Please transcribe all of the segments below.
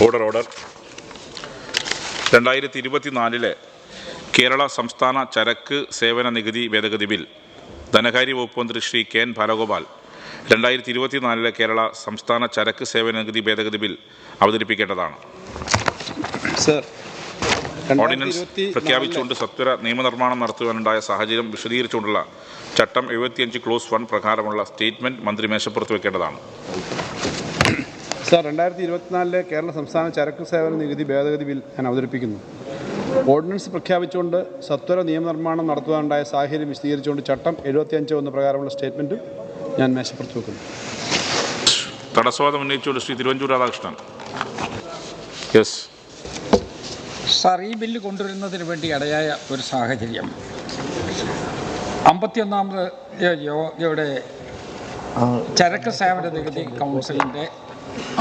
Order 2024 Kerala സംസ്ഥാന ചരക്ക് സേവന നികുതി ഭേദഗതി ബിൽ ധനകാര്യ വകുപ്പ് മന്ത്രി ശ്രീ കെ എൻ ബാലഗോപാൽ 2024 കേരള സംസ്ഥാന ചരക്ക് സേവന നികുതി ഭേദഗതി ബിൽ അവതരിപ്പിക്കേണ്ടതാണ്. ഓർഡിനൻസ് പ്രഖ്യാപിച്ചുകൊണ്ട് സത്വര നിയമനിർമ്മാണം നടത്തുവാനുണ്ടായ സാഹചര്യം വിശദീകരിച്ചുകൊണ്ടുള്ള ചട്ടം 75 ക്ലോസ് 1 പ്രകാരമുള്ള സ്റ്റേറ്റ്മെന്റ് മന്ത്രി മേശപ്പുറത്ത് വെക്കേണ്ടതാണ്. സർ, 2024 കേരള സംസ്ഥാന ചരക്ക് സേവന നികുതി ഭേദഗതി ബിൽ ഞാൻ അവതരിപ്പിക്കുന്നു. ഓർഡിനൻസ് പ്രഖ്യാപിച്ചുകൊണ്ട് സത്വര നിയമനിർമ്മാണം നടത്തുവാനുണ്ടായ സാഹചര്യം വിശദീകരിച്ചുകൊണ്ട് ചട്ടം 75 പ്രകാരമുള്ള സ്റ്റേറ്റ്മെൻറ്റും ഞാൻ മേശപ്പുറത്ത് വെക്കുന്നു. തടസ്സവാദം ഉന്നയിച്ചുകൊണ്ട് ശ്രീ തിരുവഞ്ചൂർ രാധാകൃഷ്ണൻ. യെസ് സാർ, ഈ ബില്ല് കൊണ്ടുവരുന്നതിന് വേണ്ടി ഇടയായ ഒരു സാഹചര്യം 51ാമത് യോഗയുടെ ചരക്ക് സേവന നികുതി കൗൺസിലിൻ്റെ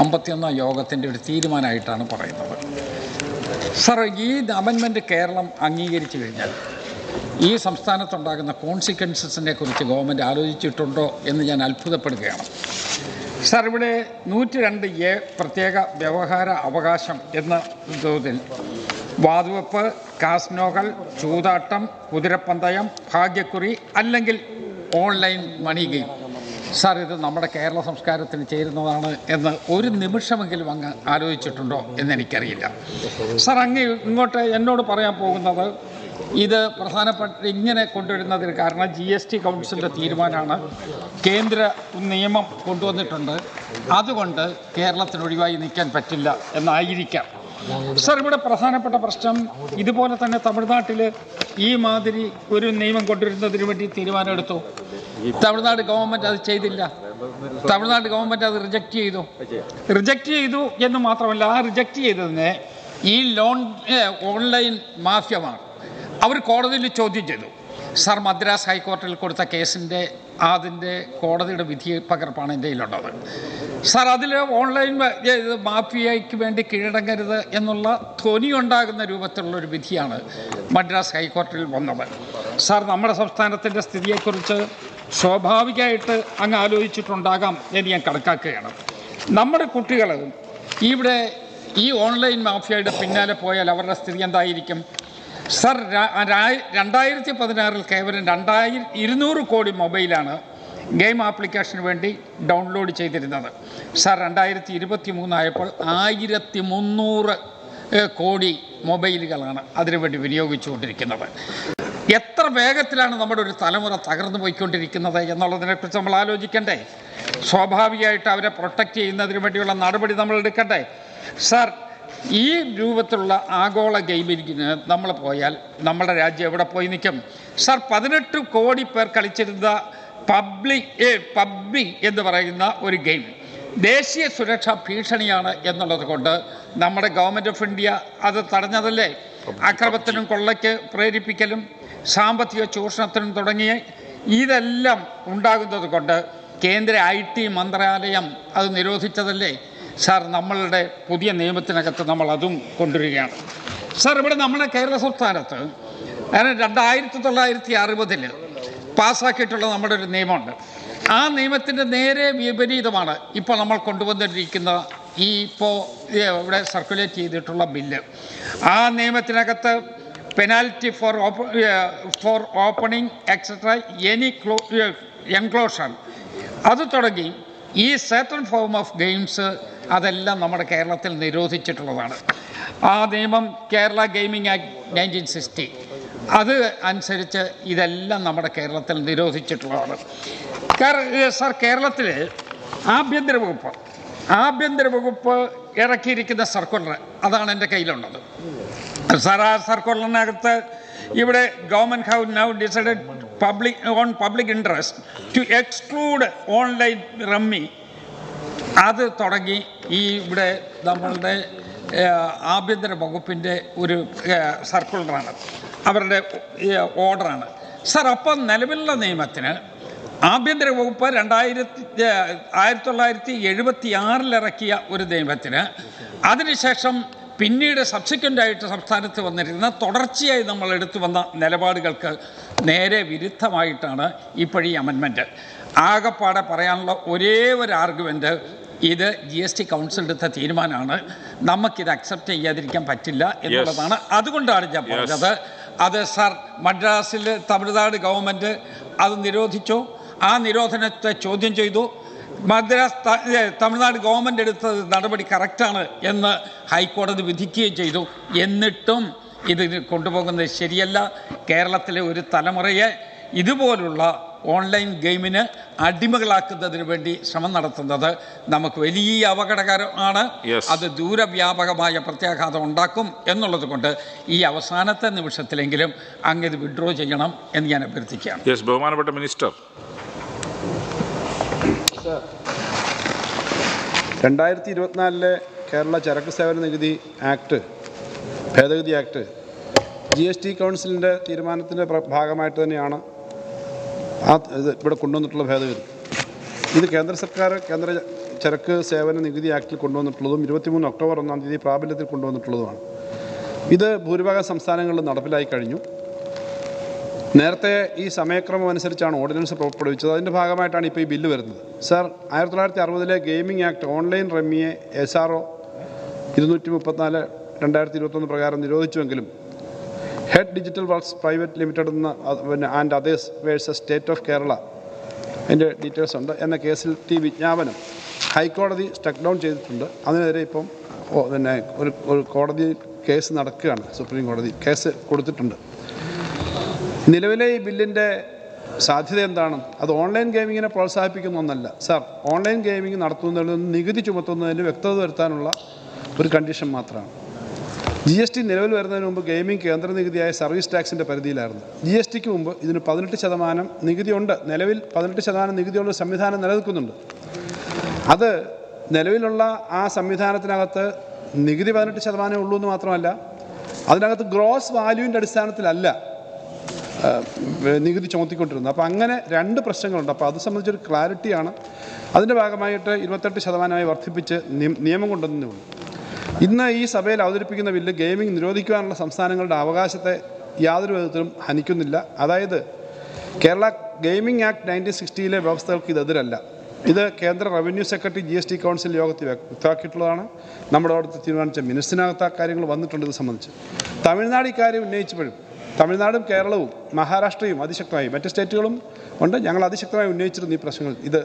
51ാം യോഗത്തിൻ്റെ ഒരു തീരുമാനമായിട്ടാണ് പറയുന്നത്. സാർ, ഈ അമെൻമെൻറ്റ് കേരളം അംഗീകരിച്ചു കഴിഞ്ഞാൽ ഈ സംസ്ഥാനത്തുണ്ടാകുന്ന കോൺസിക്വൻസസിനെ കുറിച്ച് ഗവൺമെൻറ് ആലോചിച്ചിട്ടുണ്ടോ എന്ന് ഞാൻ അത്ഭുതപ്പെടുകയാണ്. സാർ, ഇവിടെ 102A പ്രത്യേക വ്യവഹാര അവകാശം എന്ന തോതിൽ വാതുവെപ്പ്, കാസ്നോകൾ, ചൂതാട്ടം, കുതിരപ്പന്തയം, ഭാഗ്യക്കുറി അല്ലെങ്കിൽ ഓൺലൈൻ മണി ഗെയിം, സാർ, ഇത് നമ്മുടെ കേരള സംസ്കാരത്തിന് ചേരുന്നതാണ് എന്ന് ഒരു നിമിഷമെങ്കിലും അങ്ങ് ആലോചിച്ചിട്ടുണ്ടോ എന്നെനിക്കറിയില്ല. സാർ, അങ്ങ് ഇങ്ങോട്ട് എന്നോട് പറയാൻ പോകുന്നത് ഇത് പ്രധാനപ്പെട്ട ഇങ്ങനെ കൊണ്ടുവരുന്നതിന് കാരണം GST കൗൺസിലിൻ്റെ തീരുമാനമാണ്, കേന്ദ്ര നിയമം കൊണ്ടുവന്നിട്ടുണ്ട്, അതുകൊണ്ട് കേരളത്തിന് ഒഴിവായി നിൽക്കാൻ പറ്റില്ല എന്നായിരിക്കാം. സാർ, ഇവിടെ പ്രധാനപ്പെട്ട പ്രശ്നം ഇതുപോലെ തന്നെ തമിഴ്നാട്ടിൽ ഈ മാതിരി ഒരു നിയമം കൊണ്ടുവരുന്നതിന് വേണ്ടി തീരുമാനമെടുത്തു. തമിഴ്നാട് ഗവൺമെൻറ് അത് ചെയ്തില്ല. തമിഴ്നാട് ഗവൺമെൻറ് അത് റിജക്റ്റ് ചെയ്തു എന്ന് മാത്രമല്ല, ആ റിജക്റ്റ് ചെയ്തതിനെ ഈ ഓൺലൈൻ മാഫിയമാണ് അവർ കോടതിയിൽ ചോദ്യം ചെയ്തു. സാർ, മദ്രാസ് ഹൈക്കോടതിയിൽ കൊടുത്ത കേസിൻ്റെ അതിൻ്റെ കോടതിയുടെ വിധി പകർപ്പാണ് എൻ്റെ കയ്യിലുള്ളത്. സാർ, അതിൽ ഓൺലൈൻ മാഫിയയ്ക്ക് വേണ്ടി കീഴടങ്ങരുത് എന്നുള്ള ധ്വനിയുണ്ടാകുന്ന രൂപത്തിലുള്ളൊരു വിധിയാണ് മദ്രാസ് ഹൈക്കോടതിയിൽ വന്നത്. സാർ, നമ്മുടെ സംസ്ഥാനത്തിൻ്റെ സ്ഥിതിയെക്കുറിച്ച് സ്വാഭാവികമായിട്ട് അങ്ങ് ആലോചിച്ചിട്ടുണ്ടാകാം എന്ന് ഞാൻ കണക്കാക്കുകയാണ്. നമ്മുടെ കുട്ടികൾ ഇവിടെ ഈ ഓൺലൈൻ മാഫിയയുടെ പിന്നാലെ പോയാൽ അവരുടെ സ്ഥിതി എന്തായിരിക്കും? സാർ, 2016 കേവലം 200 കോടി മൊബൈലാണ് ഗെയിം ആപ്ലിക്കേഷന് വേണ്ടി ഡൗൺലോഡ് ചെയ്തിരുന്നത്. സാർ, 2023 ആയപ്പോൾ 1300 കോടി മൊബൈലുകളാണ് അതിനുവേണ്ടി വിനിയോഗിച്ചുകൊണ്ടിരിക്കുന്നത്. എത്ര വേഗത്തിലാണ് നമ്മുടെ ഒരു തലമുറ തകർന്നു പോയിക്കൊണ്ടിരിക്കുന്നത് എന്നുള്ളതിനെക്കുറിച്ച് നമ്മൾ ആലോചിക്കണ്ടേ? സ്വാഭാവികമായിട്ട് അവരെ പ്രൊട്ടക്റ്റ് ചെയ്യുന്നതിന് വേണ്ടിയുള്ള നടപടി നമ്മൾ എടുക്കണ്ടേ? സാർ, ഈ രൂപത്തിലുള്ള ആഗോള ഗെയിമിങ്ങിന് നമ്മൾ പോയാൽ നമ്മുടെ രാജ്യം എവിടെ പോയി നിൽക്കും? സാർ, 18 കോടി പേർ കളിച്ചിരുന്ന പബ്ജി എന്ന് പറയുന്ന ഒരു ഗെയിം ദേശീയ സുരക്ഷാ ഭീഷണിയാണ് എന്നുള്ളത് കൊണ്ട് നമ്മുടെ ഗവൺമെൻറ് ഓഫ് ഇന്ത്യ അത് തടഞ്ഞതല്ലേ? അക്രമത്തിനും കൊള്ളയ്ക്ക് പ്രേരിപ്പിക്കലും സാമ്പത്തിക ചൂഷണത്തിനും തുടങ്ങിയ ഇതെല്ലാം ഉണ്ടാകുന്നത് കൊണ്ട് കേന്ദ്ര IT മന്ത്രാലയം അത് നിരോധിച്ചതല്ലേ? സാർ, നമ്മളുടെ പുതിയ നിയമത്തിനകത്ത് നമ്മൾ അതും കൊണ്ടുവരികയാണ്. സാർ, ഇവിടെ നമ്മുടെ കേരള സംസ്ഥാനത്ത് 1960 പാസ്സാക്കിയിട്ടുള്ള നമ്മുടെ ഒരു നിയമമുണ്ട്. ആ നിയമത്തിൻ്റെ നേരെ വിപരീതമാണ് ഇപ്പോൾ നമ്മൾ കൊണ്ടുവന്നിരിക്കുന്ന ഇവിടെ സർക്കുലേറ്റ് ചെയ്തിട്ടുള്ള ബില്ല്. ആ നിയമത്തിനകത്ത് penalty for opening etcetera any enclosure അത് തുടങ്ങി ഈ സർട്ടൺ ഫോം ഓഫ് ഗെയിംസ് അതെല്ലാം നമ്മുടെ കേരളത്തിൽ നിരോധിച്ചിട്ടുള്ളതാണ്. ആ നിയമം കേരള ഗെയിമിംഗ് ആക്ട് 1960 അത് അനുസരിച്ച് ഇതെല്ലാം നമ്മുടെ കേരളത്തിൽ നിരോധിച്ചിട്ടുള്ളതാണ്. സാർ, കേരളത്തിൽ ആഭ്യന്തര വകുപ്പ് ഇറക്കിയിരിക്കുന്ന സർക്കുലർ അതാണ് എൻ്റെ കയ്യിലുള്ളത്. സാർ, ആ സർക്കുലറിനകത്ത് ഇവിടെ government have now decided public interest to exclude online rummy അത് തുടങ്ങി ഇവിടെ നമ്മളുടെ ആഭ്യന്തര വകുപ്പിൻ്റെ ഒരു സർക്കുലറാണ്, അവരുടെ ഓർഡറാണ്. സാർ, അപ്പം നിലവിലുള്ള നിയമത്തിന് ആഭ്യന്തര വകുപ്പ് 1976 ഇറക്കിയ ഒരു നിയമത്തിന് അതിനുശേഷം പിന്നീട് സബ്സിക്വൻ്റായിട്ട് സംസ്ഥാനത്ത് വന്നിരുന്ന തുടർച്ചയായി നമ്മൾ എടുത്തു വന്ന നിലപാടുകൾക്ക് നേരെ വിരുദ്ധമായിട്ടാണ് ഇപ്പോഴീ അമെൻമെൻറ്റ്. ആകെപ്പാടെ പറയാനുള്ള ഒരേ ഒരു ആർഗ്യുമെൻറ്റ് ഇത് GST കൗൺസിൽ എടുത്ത തീരുമാനമാണ്. നമുക്കിത് അക്സെപ്റ്റ് ചെയ്യാതിരിക്കാൻ പറ്റില്ല എന്നുള്ളതാണ്. അതുകൊണ്ടാണ് ഞാൻ പറഞ്ഞത്. അത് സാർ, മദ്രാസിൽ തമിഴ്നാട് ഗവൺമെൻറ് അത് നിരോധിച്ചു. ആ നിരോധനത്തെ ചോദ്യം ചെയ്തു. തമിഴ്നാട് ഗവൺമെൻറ് എടുത്ത നടപടി കറക്റ്റാണ് എന്ന് ഹൈക്കോടതി വിധിക്കുകയും ചെയ്തു. എന്നിട്ടും ഇത് കൊണ്ടുപോകുന്നത് ശരിയല്ല. കേരളത്തിലെ ഒരു തലമുറയെ ഇതുപോലുള്ള ഓൺലൈൻ ഗെയിമിന് അടിമകളാക്കുന്നതിന് വേണ്ടി ശ്രമം നടത്തുന്നത് നമുക്ക് വലിയ അപകടകരമാണ്. അത് ദൂരവ്യാപകമായ പ്രത്യാഘാതം ഉണ്ടാക്കും എന്നുള്ളത് കൊണ്ട് ഈ അവസാനത്തെ നിമിഷത്തിലെങ്കിലും അങ്ങ് ഇത് വിഡ്രോ ചെയ്യണം എന്ന് ഞാൻ അഭ്യർത്ഥിക്കുകയാണ്. ബഹുമാനപ്പെട്ട മിനിസ്റ്റർ. 2024 കേരള ചരക്ക് സേവന നികുതി ആക്ട്, ഭേദഗതി ആക്ട് GST കൗൺസിലിൻ്റെ തീരുമാനത്തിൻ്റെ ഭാഗമായിട്ട് തന്നെയാണ് ഇത് ഇവിടെ കൊണ്ടുവന്നിട്ടുള്ള ഭേദഗതി. ഇത് കേന്ദ്ര സർക്കാർ കേന്ദ്ര ചരക്ക് സേവന നികുതി ആക്ടിൽ കൊണ്ടുവന്നിട്ടുള്ളതും 23 ഒക്ടോബർ 1-ാം തീയതി പ്രാബല്യത്തിൽ കൊണ്ടുവന്നിട്ടുള്ളതുമാണ്. ഇത് ഭൂരിഭാഗം സംസ്ഥാനങ്ങളിൽ നടപ്പിലായി കഴിഞ്ഞു. നേരത്തെ ഈ സമയക്രമം അനുസരിച്ചാണ് ഓർഡിനൻസ് പുറപ്പെടുവിച്ചത്. അതിൻ്റെ ഭാഗമായിട്ടാണ് ഇപ്പോൾ ഈ ബില്ല് വരുന്നത്. സാർ, 1960 ഗെയിമിംഗ് ആക്ട് ഓൺലൈൻ റമ്മിയെ SRO 234/2021 പ്രകാരം നിരോധിച്ചുവെങ്കിലും Head Digital Works Private Limited and others versus State of Kerala, അതിൻ്റെ ഡീറ്റെയിൽസ് ഉണ്ട്, എന്ന കേസിൽ വിജ്ഞാപനം ഹൈക്കോടതി സ്റ്റക്ക് ഡൗൺ ചെയ്തിട്ടുണ്ട്. അതിനെതിരെ ഇപ്പം ഒരു കോടതി കേസ് നടക്കുകയാണ്. സുപ്രീം കോടതി കേസ് കൊടുത്തിട്ടുണ്ട്. നിലവിലെ ഈ ബില്ലിൻ്റെ സാധ്യത എന്താണ്? അത് ഓൺലൈൻ ഗെയിമിങ്ങിനെ പ്രോത്സാഹിപ്പിക്കുന്ന ഒന്നല്ല സാർ. ഓൺലൈൻ ഗെയിമിംഗ് നടത്തുന്നതിൽ നിന്ന് നികുതി ചുമത്തുന്നതിന് വ്യക്തത വരുത്താനുള്ള ഒരു കണ്ടീഷൻ മാത്രമാണ്. GST നിലവിൽ വരുന്നതിന് മുമ്പ് ഗെയിമിംഗ് കേന്ദ്ര നികുതിയായ സർവീസ് ടാക്സിൻ്റെ പരിധിയിലായിരുന്നു. GSTക്ക് മുമ്പ് ഇതിന് 18% നികുതിയുണ്ട്. നിലവിൽ 18% നികുതിയുള്ള സംവിധാനം നിലനിൽക്കുന്നുണ്ട്. അത് നിലവിലുള്ള ആ സംവിധാനത്തിനകത്ത് നികുതി 18% ഉള്ളൂ എന്ന് മാത്രമല്ല, അതിനകത്ത് ഗ്രോസ് വാല്യൂവിൻ്റെ അടിസ്ഥാനത്തിലല്ല നികുതി ചുമത്തിക്കൊണ്ടിരുന്നത്. അപ്പോൾ അങ്ങനെ രണ്ട് പ്രശ്നങ്ങളുണ്ട്. അപ്പോൾ അത് സംബന്ധിച്ചൊരു ക്ലാരിറ്റിയാണ്. അതിൻ്റെ ഭാഗമായിട്ട് 28% വർദ്ധിപ്പിച്ച് നിയമം കൊണ്ടുവന്നേ ഉള്ളൂ. ഇന്ന് ഈ സഭയിൽ അവതരിപ്പിക്കുന്ന ബില്ല് ഗെയിമിംഗ് നിരോധിക്കുവാനുള്ള സംസ്ഥാനങ്ങളുടെ അവകാശത്തെ യാതൊരു വിധത്തിലും ഹനിക്കുന്നില്ല. അതായത് കേരള ഗെയിമിംഗ് ആക്ട് 1960 വ്യവസ്ഥകൾക്ക് ഇതെതിരല്ല. ഇത് കേന്ദ്ര റവന്യൂ സെക്രട്ടറി GST കൗൺസിൽ യോഗത്തിൽ വ്യക്തമാക്കിയിട്ടുള്ളതാണ്. നമ്മുടെ അവിടുത്തെ തീരുമാനിച്ച മിനിറ്റ്സിനകത്ത് ആ കാര്യങ്ങൾ വന്നിട്ടുണ്ട്. ഇത് സംബന്ധിച്ച് തമിഴ്നാട് ഇക്കാര്യം ഉന്നയിച്ചപ്പോഴും, തമിഴ്നാടും കേരളവും മഹാരാഷ്ട്രയും അതിശക്തമായി, മറ്റ് സ്റ്റേറ്റുകളും ഉണ്ട്, ഞങ്ങൾ അതിശക്തമായി ഉന്നയിച്ചിരുന്നു ഈ പ്രശ്നങ്ങൾ. ഇത്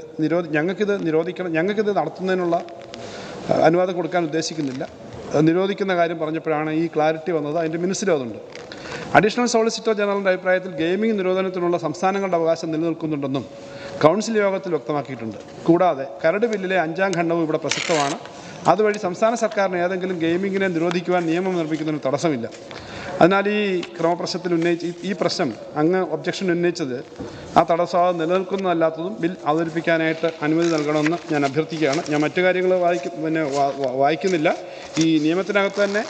ഞങ്ങൾക്കിത് നിരോധിക്കണം, ഞങ്ങൾക്കിത് നടത്തുന്നതിനുള്ള അനുവാദം കൊടുക്കാൻ ഉദ്ദേശിക്കുന്നില്ല. നിരോധിക്കുന്ന കാര്യം പറഞ്ഞപ്പോഴാണ് ഈ ക്ലാരിറ്റി വന്നത്. അതിൻ്റെ മിനിറ്റ്സിലും അതുണ്ട്. അഡീഷണൽ സോളിസിറ്റർ ജനറലിൻ്റെ അഭിപ്രായത്തിൽ ഗെയിമിംഗ് നിരോധനത്തിനുള്ള സംസ്ഥാനങ്ങളുടെ അവകാശം നിലനിൽക്കുന്നുണ്ടെന്നും കൗൺസിൽ യോഗത്തിൽ വ്യക്തമാക്കിയിട്ടുണ്ട്. കൂടാതെ കരട് ബില്ലിലെ 5-ാം ഖണ്ഡവും ഇവിടെ പ്രസക്തമാണ്. അതുവഴി സംസ്ഥാന സർക്കാരിന് ഏതെങ്കിലും ഗെയിമിങ്ങിനെ നിരോധിക്കുവാൻ നിയമം നിർമ്മിക്കുന്നതിന് തടസ്സമില്ല. അതിനാൽ ഈ ക്രമപ്രശ്നത്തിൽ ഈ പ്രശ്നം അങ്ങ് ഒബ്ജക്ഷൻ ഉന്നയിച്ചത് ആ തടസ്സം നിലനിൽക്കുന്നതല്ലാത്തതും ബിൽ അവതരിപ്പിക്കാനായിട്ട് അനുമതി നൽകണമെന്ന് ഞാൻ അഭ്യർത്ഥിക്കുകയാണ്. ഞാൻ മറ്റു കാര്യങ്ങൾ വായിക്കുന്നില്ല. ഈ നിയമത്തിനകത്ത് തന്നെ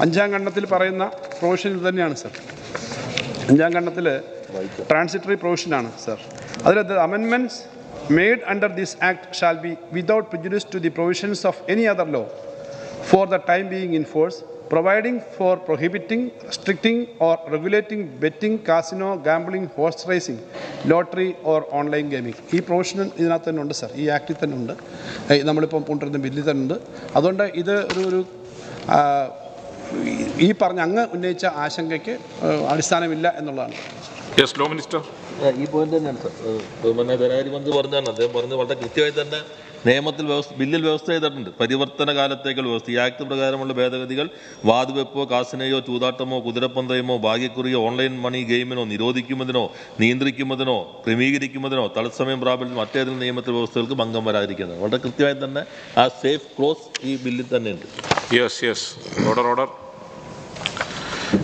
5-ാം ഖണ്ഡത്തിൽ പറയുന്ന പ്രൊവിഷനിൽ തന്നെയാണ് സർ. 5-ാം ഖണ്ഡത്തിൽ ട്രാൻസിറ്ററി പ്രൊവിഷനാണ് സർ. അതിൽ amendments made under this act shall be without prejudice to the provisions of any other law for the time being in force, providing for prohibiting, restricting or regulating betting, casino, gambling, horse racing, lottery or online gaming. ഈ provision ഇതിനകത്ത് തന്നെ ഉണ്ട് sir. ഈ ആക്ടിൽ തന്നെ ഉണ്ട്. നമ്മളിപ്പം കൊണ്ടുവരുന്ന ബില്ലിൽ തന്നെ ഉണ്ട്. അതുകൊണ്ട് ഇത് ഒരു ഈ പറഞ്ഞ അങ്ങ് ഉന്നയിച്ച ആശങ്കയ്ക്ക് അടിസ്ഥാനമില്ല എന്നുള്ളതാണ്. Yes, law minister. ഈ പോയിന്റ് തന്നെയാണ് സാർ. ധനകാര്യമന്ത്രി പറഞ്ഞാണ്, അദ്ദേഹം പറഞ്ഞത് വളരെ കൃത്യമായി തന്നെ നിയമത്തിൽ ബില്ലിൽ വ്യവസ്ഥ ചെയ്തിട്ടുണ്ട്. പരിവർത്തന കാലത്തേക്കുള്ള വ്യവസ്ഥ. ഈ ആക്ട് പ്രകാരമുള്ള ഭേദഗതികൾ വാതുവെപ്പോ, കാസിനയോ, ചൂതാട്ടമോ, കുതിരപ്പന്തയമോ, ഭാഗ്യക്കുറിയോ, ഓൺലൈൻ മണി ഗെയിമിനോ നിരോധിക്കുന്നതിനോ, നിയന്ത്രിക്കുന്നതിനോ, ക്രമീകരിക്കുന്നതിനോ തത്സമയം പ്രാബല്യം മറ്റേതെങ്കിലും നിയമത്തിൽ വ്യവസ്ഥകൾക്ക് ഭംഗം വരാതിരിക്കുന്നത് വളരെ കൃത്യമായി തന്നെ ആ സേഫ് ക്ലോസ് ഈ ബില്ലിൽ തന്നെയുണ്ട്. യെസ്. ഓർഡർ.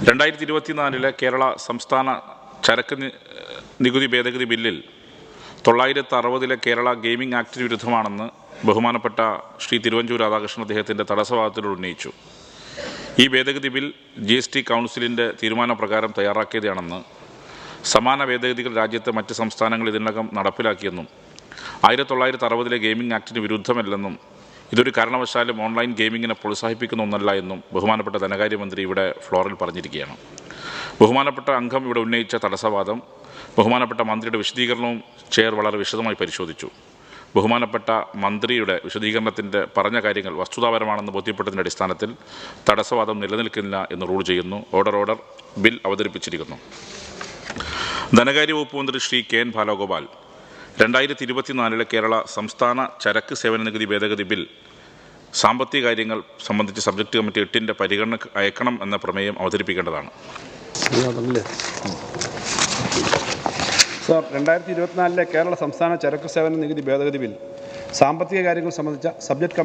2024 കേരള സംസ്ഥാന ചരക്ക് നികുതി ഭേദഗതി ബില്ലിൽ 960 കേരള ഗെയിമിംഗ് ആക്ടിന് വിരുദ്ധമാണെന്ന് ബഹുമാനപ്പെട്ട ശ്രീ തിരുവഞ്ചൂർ രാധാകൃഷ്ണൻ അദ്ദേഹത്തിൻ്റെ തടസ്സവാദത്തിലൂടെ ഉന്നയിച്ചു. ഈ ഭേദഗതി ബിൽ GST കൗൺസിലിൻ്റെ തീരുമാനപ്രകാരം തയ്യാറാക്കിയതാണെന്ന്, സമാന ഭേദഗതികൾ രാജ്യത്തെ മറ്റ് സംസ്ഥാനങ്ങൾ ഇതിനകം നടപ്പിലാക്കിയെന്നും 1960 ഗെയിമിംഗ് ആക്ടിന് വിരുദ്ധമല്ലെന്നും ഇതൊരു കാരണവശാലും ഓൺലൈൻ ഗെയിമിങ്ങിനെ പ്രോത്സാഹിപ്പിക്കുന്ന ഒന്നല്ല എന്നും ബഹുമാനപ്പെട്ട ധനകാര്യമന്ത്രി ഇവിടെ ഫ്ലോറിൽ പറഞ്ഞിരിക്കുകയാണ്. ബഹുമാനപ്പെട്ട അംഗം ഇവിടെ ഉന്നയിച്ച തടസ്സവാദം ബഹുമാനപ്പെട്ട മന്ത്രിയുടെ വിശദീകരണവും ചെയർ വളരെ വിശദമായി പരിശോധിച്ചു. ബഹുമാനപ്പെട്ട മന്ത്രിയുടെ വിശദീകരണത്തിൻ്റെ പറഞ്ഞ കാര്യങ്ങൾ വസ്തുതാപരമാണെന്ന് ബോധ്യപ്പെട്ടതിൻ്റെ അടിസ്ഥാനത്തിൽ തടസ്സവാദം നിലനിൽക്കില്ല എന്ന് റൂൾ ചെയ്യുന്നു. ഓർഡർ ബിൽ അവതരിപ്പിച്ചിരിക്കുന്നു. ധനകാര്യ വകുപ്പ് മന്ത്രി ശ്രീ കെ.എൻ. ബാലഗോപാൽ 2024 കേരള സംസ്ഥാന ചരക്ക് സേവന നികുതി ഭേദഗതി ബിൽ സാമ്പത്തിക കാര്യങ്ങൾ സംബന്ധിച്ച് സബ്ജക്ട് കമ്മിറ്റി 8 പരിഗണനയ്ക്ക് അയക്കണം എന്ന പ്രമേയം അവതരിപ്പിക്കേണ്ടതാണ്. സാർ, 2024 കേരള സംസ്ഥാന ചരക്ക് സേവന നികുതി ഭേദഗതി ബിൽ സാമ്പത്തിക കാര്യങ്ങൾ സംബന്ധിച്ച സബ്ജക്ട്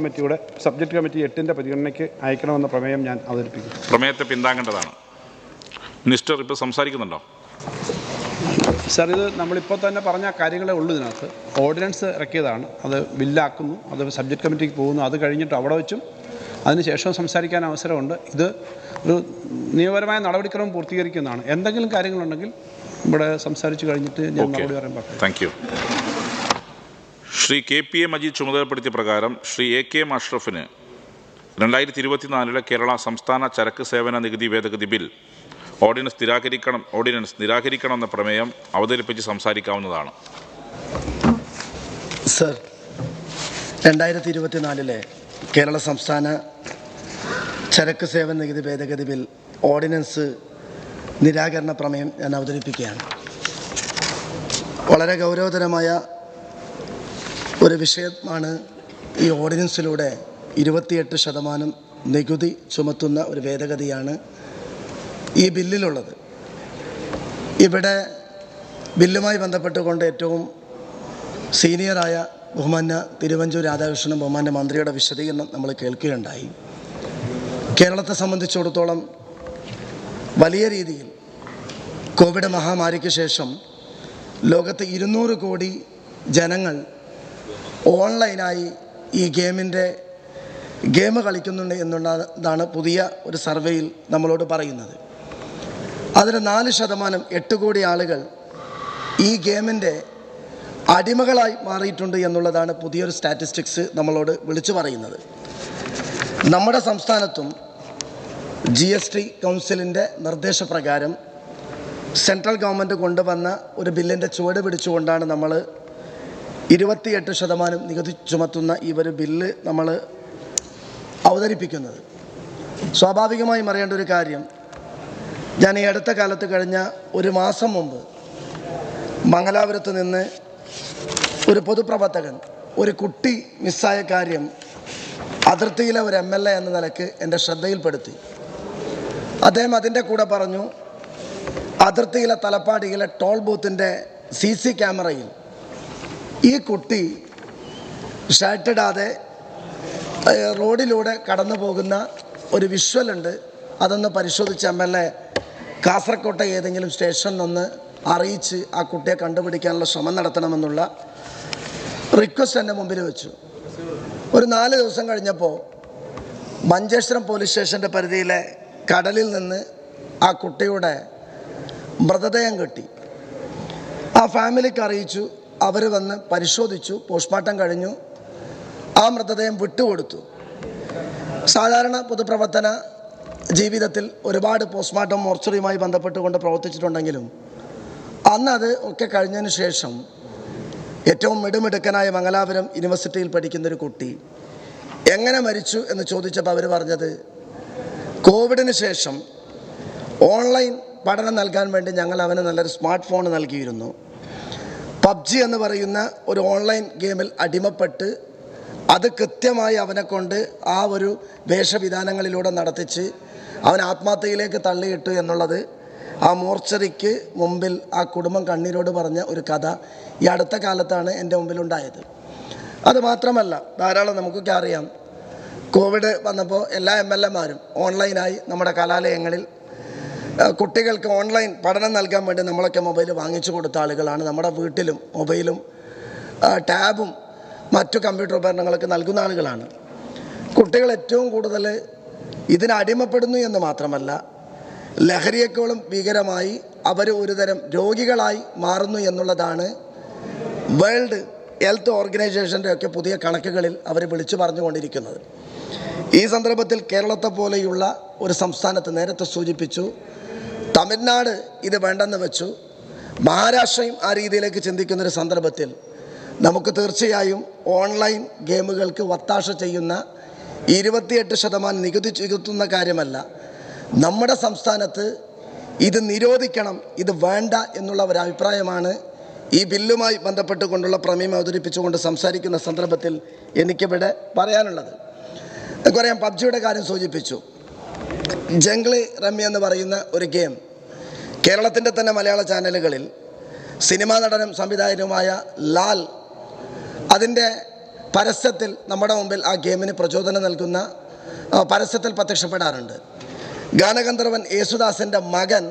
കമ്മിറ്റി 8 പരിഗണനയ്ക്ക് അയക്കണമെന്ന പ്രമേയം ഞാൻ അവതരിപ്പിക്കും. പ്രമേയത്തെ പിന്താങ്ങേണ്ടതാണ്. മിനിസ്റ്റർ ഇപ്പോൾ സംസാരിക്കുന്നുണ്ടോ? സാർ, ഇത് നമ്മളിപ്പോൾ തന്നെ പറഞ്ഞ കാര്യങ്ങളേ ഉള്ളൂ. ഇതിനകത്ത് ഓർഡിനൻസ് ഇറക്കിയതാണ്, അത് ബില്ലാക്കുന്നു, അത് സബ്ജക്ട് കമ്മിറ്റിക്ക് പോകുന്നു. അത് കഴിഞ്ഞിട്ട് അവിടെ വെച്ചും അതിനുശേഷം സംസാരിക്കാൻ അവസരമുണ്ട്. ഇത് ഒരു നിയമപരമായ നടപടിക്രമം പൂർത്തീകരിക്കുന്നതാണ്. എന്തെങ്കിലും കാര്യങ്ങളുണ്ടെങ്കിൽ ഇവിടെ സംസാരിച്ച് കഴിഞ്ഞിട്ട് ഞാൻ മറുപടി പറയാൻ പറ്റും. Thank you. ശ്രീ കെ.പി.എ. മജീദ് ചുമതലപ്പെടുത്തിയ പ്രകാരം ശ്രീ എ.കെ.എം. അഷ്റഫിന് 2024 കേരള സംസ്ഥാന ചരക്ക് സേവന നികുതി ഭേദഗതി ബിൽ ഓർഡിനൻസ് നിരാകരിക്കണമെന്ന പ്രമേയം അവതരിപ്പിച്ച് സംസാരിക്കാവുന്നതാണ്. സർ, 2024 കേരള സംസ്ഥാന ചരക്ക് സേവന നികുതി ഭേദഗതി ബിൽ ഓർഡിനൻസ് നിരാകരണ പ്രമേയം ഞാൻ അവതരിപ്പിക്കുകയാണ്. വളരെ ഗൗരവതരമായ ഒരു വിഷയമാണ് ഈ ഓർഡിനൻസിലൂടെ 28% നികുതി ചുമത്തുന്ന ഒരു ഭേദഗതിയാണ് ഈ ബില്ലിലുള്ളത്. ഇവിടെ ബില്ലുമായി ബന്ധപ്പെട്ടുകൊണ്ട് ഏറ്റവും സീനിയറായ ബഹുമാന്യ തിരുവഞ്ചൂർ രാധാകൃഷ്ണൻ ബഹുമാന്യ മന്ത്രിയുടെ വിശദീകരണം നമ്മൾ കേൾക്കുകയുണ്ടായി. കേരളത്തെ സംബന്ധിച്ചിടത്തോളം വലിയ രീതിയിൽ കോവിഡ് മഹാമാരിക്ക് ശേഷം ലോകത്ത് 200 കോടി ജനങ്ങൾ ഓൺലൈനായി ഈ ഗെയിം കളിക്കുന്നുണ്ട് എന്നുള്ളതാണ് പുതിയ ഒരു സർവേയിൽ നമ്മളോട് പറയുന്നത്. അതിൽ 4%, 8 കോടി ആളുകൾ ഈ ഗെയിമിൻ്റെ അടിമകളായി മാറിയിട്ടുണ്ട് എന്നുള്ളതാണ് പുതിയൊരു സ്റ്റാറ്റിസ്റ്റിക്സ് നമ്മളോട് വിളിച്ചു പറയുന്നത്. നമ്മുടെ സംസ്ഥാനത്തും GST കൗൺസിലിൻ്റെ നിർദ്ദേശപ്രകാരം സെൻട്രൽ ഗവൺമെൻറ് കൊണ്ടുവന്ന ഒരു ബില്ലിൻ്റെ ചുവട് പിടിച്ചുകൊണ്ടാണ് നമ്മൾ 28% നികുതി ചുമത്തുന്ന ഈ ഒരു ബില്ല് നമ്മൾ അവതരിപ്പിക്കുന്നത്. സ്വാഭാവികമായും അറിയേണ്ട ഒരു കാര്യം, ഞാൻ ഈ അടുത്ത കാലത്ത് കഴിഞ്ഞ ഒരു മാസം മുമ്പ് മംഗലാപുരത്ത് നിന്ന് ഒരു പൊതുപ്രവർത്തകൻ ഒരു കുട്ടി മിസ്സായ കാര്യം അതിർത്തിയിലെ ഒരു MLA എന്ന നിലയ്ക്ക് എൻ്റെ ശ്രദ്ധയിൽപ്പെടുത്തി. അദ്ദേഹം അതിൻ്റെ കൂടെ പറഞ്ഞു, അതിർത്തിയിലെ തലപ്പാടിയിലെ ടോൾ ബൂത്തിൻ്റെ CC ക്യാമറയിൽ ഈ കുട്ടി ഷർട്ടിടാതെ റോഡിലൂടെ കടന്നു പോകുന്ന ഒരു വിഷ്വലുണ്ട്, അതൊന്ന് പരിശോധിച്ച് MLA കാസർകോട്ടെ ഏതെങ്കിലും സ്റ്റേഷനിലൊന്ന് അറിയിച്ച് ആ കുട്ടിയെ കണ്ടുപിടിക്കാനുള്ള ശ്രമം നടത്തണമെന്നുള്ള റിക്വസ്റ്റ് എൻ്റെ മുമ്പിൽ വെച്ചു. ഒരു 4 ദിവസം കഴിഞ്ഞപ്പോൾ മഞ്ചേശ്വരം പോലീസ് സ്റ്റേഷൻ്റെ പരിധിയിലെ കടലിൽ നിന്ന് ആ കുട്ടിയുടെ മൃതദേഹം കിട്ടി. ആ ഫാമിലിക്ക് അറിയിച്ചു, അവർ വന്ന് പരിശോധിച്ചു, പോസ്റ്റ്മോർട്ടം കഴിഞ്ഞു, ആ മൃതദേഹം വിട്ടുകൊടുത്തു. സാധാരണ പൊതുപ്രവർത്തന ജീവിതത്തിൽ ഒരുപാട് പോസ്റ്റ്മോർട്ടം മോർച്ചറിയുമായി ബന്ധപ്പെട്ടുകൊണ്ട് പ്രവർത്തിച്ചിട്ടുണ്ടെങ്കിലും അന്ന് അത് ഒക്കെ കഴിഞ്ഞതിന് ശേഷം ഏറ്റവും മിടുമിടുക്കനായ മംഗലാപുരം യൂണിവേഴ്സിറ്റിയിൽ പഠിക്കുന്നൊരു കുട്ടി എങ്ങനെ മരിച്ചു എന്ന് ചോദിച്ചപ്പോൾ അവർ പറഞ്ഞത്, കോവിഡിന് ശേഷം ഓൺലൈൻ പഠനം നൽകാൻ വേണ്ടി ഞങ്ങൾ അവന് നല്ലൊരു സ്മാർട്ട് ഫോൺ നൽകിയിരുന്നു. PUBG എന്ന് പറയുന്ന ഒരു ഓൺലൈൻ ഗെയിമിൽ അടിമപ്പെട്ട് അത് കൃത്യമായി അവനെ കൊണ്ട് ആ ഒരു വേഷവിധാനങ്ങളിലൂടെ നടത്തിച്ച് അവൻ ആത്മഹത്യയിലേക്ക് തള്ളിയിട്ടു എന്നുള്ളത് ആ മോർച്ചറിക്ക് മുമ്പിൽ ആ കുടുംബം കണ്ണീരോട് പറഞ്ഞ ഒരു കഥ ഈ അടുത്ത കാലത്താണ് എൻ്റെ മുമ്പിലുണ്ടായത്. അതുമാത്രമല്ല, ധാരാളം നമുക്കൊക്കെ അറിയാം, കോവിഡ് വന്നപ്പോൾ എല്ലാ MLAമാരും ഓൺലൈനായി നമ്മുടെ കലാലയങ്ങളിൽ കുട്ടികൾക്ക് ഓൺലൈൻ പഠനം നൽകാൻ വേണ്ടി നമ്മളൊക്കെ മൊബൈൽ വാങ്ങിച്ചു കൊടുത്ത ആളുകളാണ്. നമ്മുടെ വീട്ടിലും മൊബൈലും ടാബും മറ്റു കമ്പ്യൂട്ടർ ഉപകരണങ്ങളൊക്കെ നൽകുന്ന ആളുകളാണ്. കുട്ടികൾ ഏറ്റവും കൂടുതൽ ഇതിന് അടിമപ്പെടുന്നു എന്ന് മാത്രമല്ല, ലഹരിയേക്കാളും ഭീകരമായി അവർ ഒരുതരം രോഗികളായി മാറുന്നു എന്നുള്ളതാണ് വേൾഡ് ഹെൽത്ത് ഓർഗനൈസേഷൻ്റെ ഒക്കെ പുതിയ കണക്കുകളിൽ അവർ വിളിച്ചു പറഞ്ഞുകൊണ്ടിരിക്കുന്നത്. ഈ സന്ദർഭത്തിൽ കേരളത്തെ പോലെയുള്ള ഒരു സംസ്ഥാനത്ത് നേരത്തെ സൂചിപ്പിച്ചു, തമിഴ്നാട് ഇത് വേണ്ടെന്ന് വെച്ചു, മഹാരാഷ്ട്രയും ആ രീതിയിലേക്ക് ചിന്തിക്കുന്നൊരു സന്ദർഭത്തിൽ നമുക്ക് തീർച്ചയായും ഓൺലൈൻ ഗെയിമുകൾക്ക് ഒത്താശ ചെയ്യുന്ന 28% നികുതി ചുമത്തുന്ന കാര്യമല്ല. നമ്മുടെ സംസ്ഥാനത്ത് ഇത് നിരോധിക്കണം, ഇത് വേണ്ട എന്നുള്ള ഒരു അഭിപ്രായമാണ് ഈ ബില്ലുമായി ബന്ധപ്പെട്ടുകൊണ്ടുള്ള പ്രമേയം അവതരിപ്പിച്ചുകൊണ്ട് സംസാരിക്കുന്ന സന്ദർഭത്തിൽ എനിക്കിവിടെ പറയാനുള്ളത്. നമുക്കറിയാം, പബ്ജിയുടെ കാര്യം സൂചിപ്പിച്ചു. ജംഗ്ലി റമ്മി എന്ന് പറയുന്ന ഒരു ഗെയിം കേരളത്തിൻ്റെ തന്നെ മലയാള ചാനലുകളിൽ സിനിമാ നടനും സംവിധായകനുമായ ലാൽ അതിൻ്റെ പരസ്യത്തിൽ നമ്മുടെ മുമ്പിൽ ആ ഗെയിമിന് പ്രചോദനം നൽകുന്ന പരസ്യത്തിൽ പ്രത്യക്ഷപ്പെടാറുണ്ട്. ഗാനഗന്ധർവൻ യേശുദാസിൻ്റെ മകൻ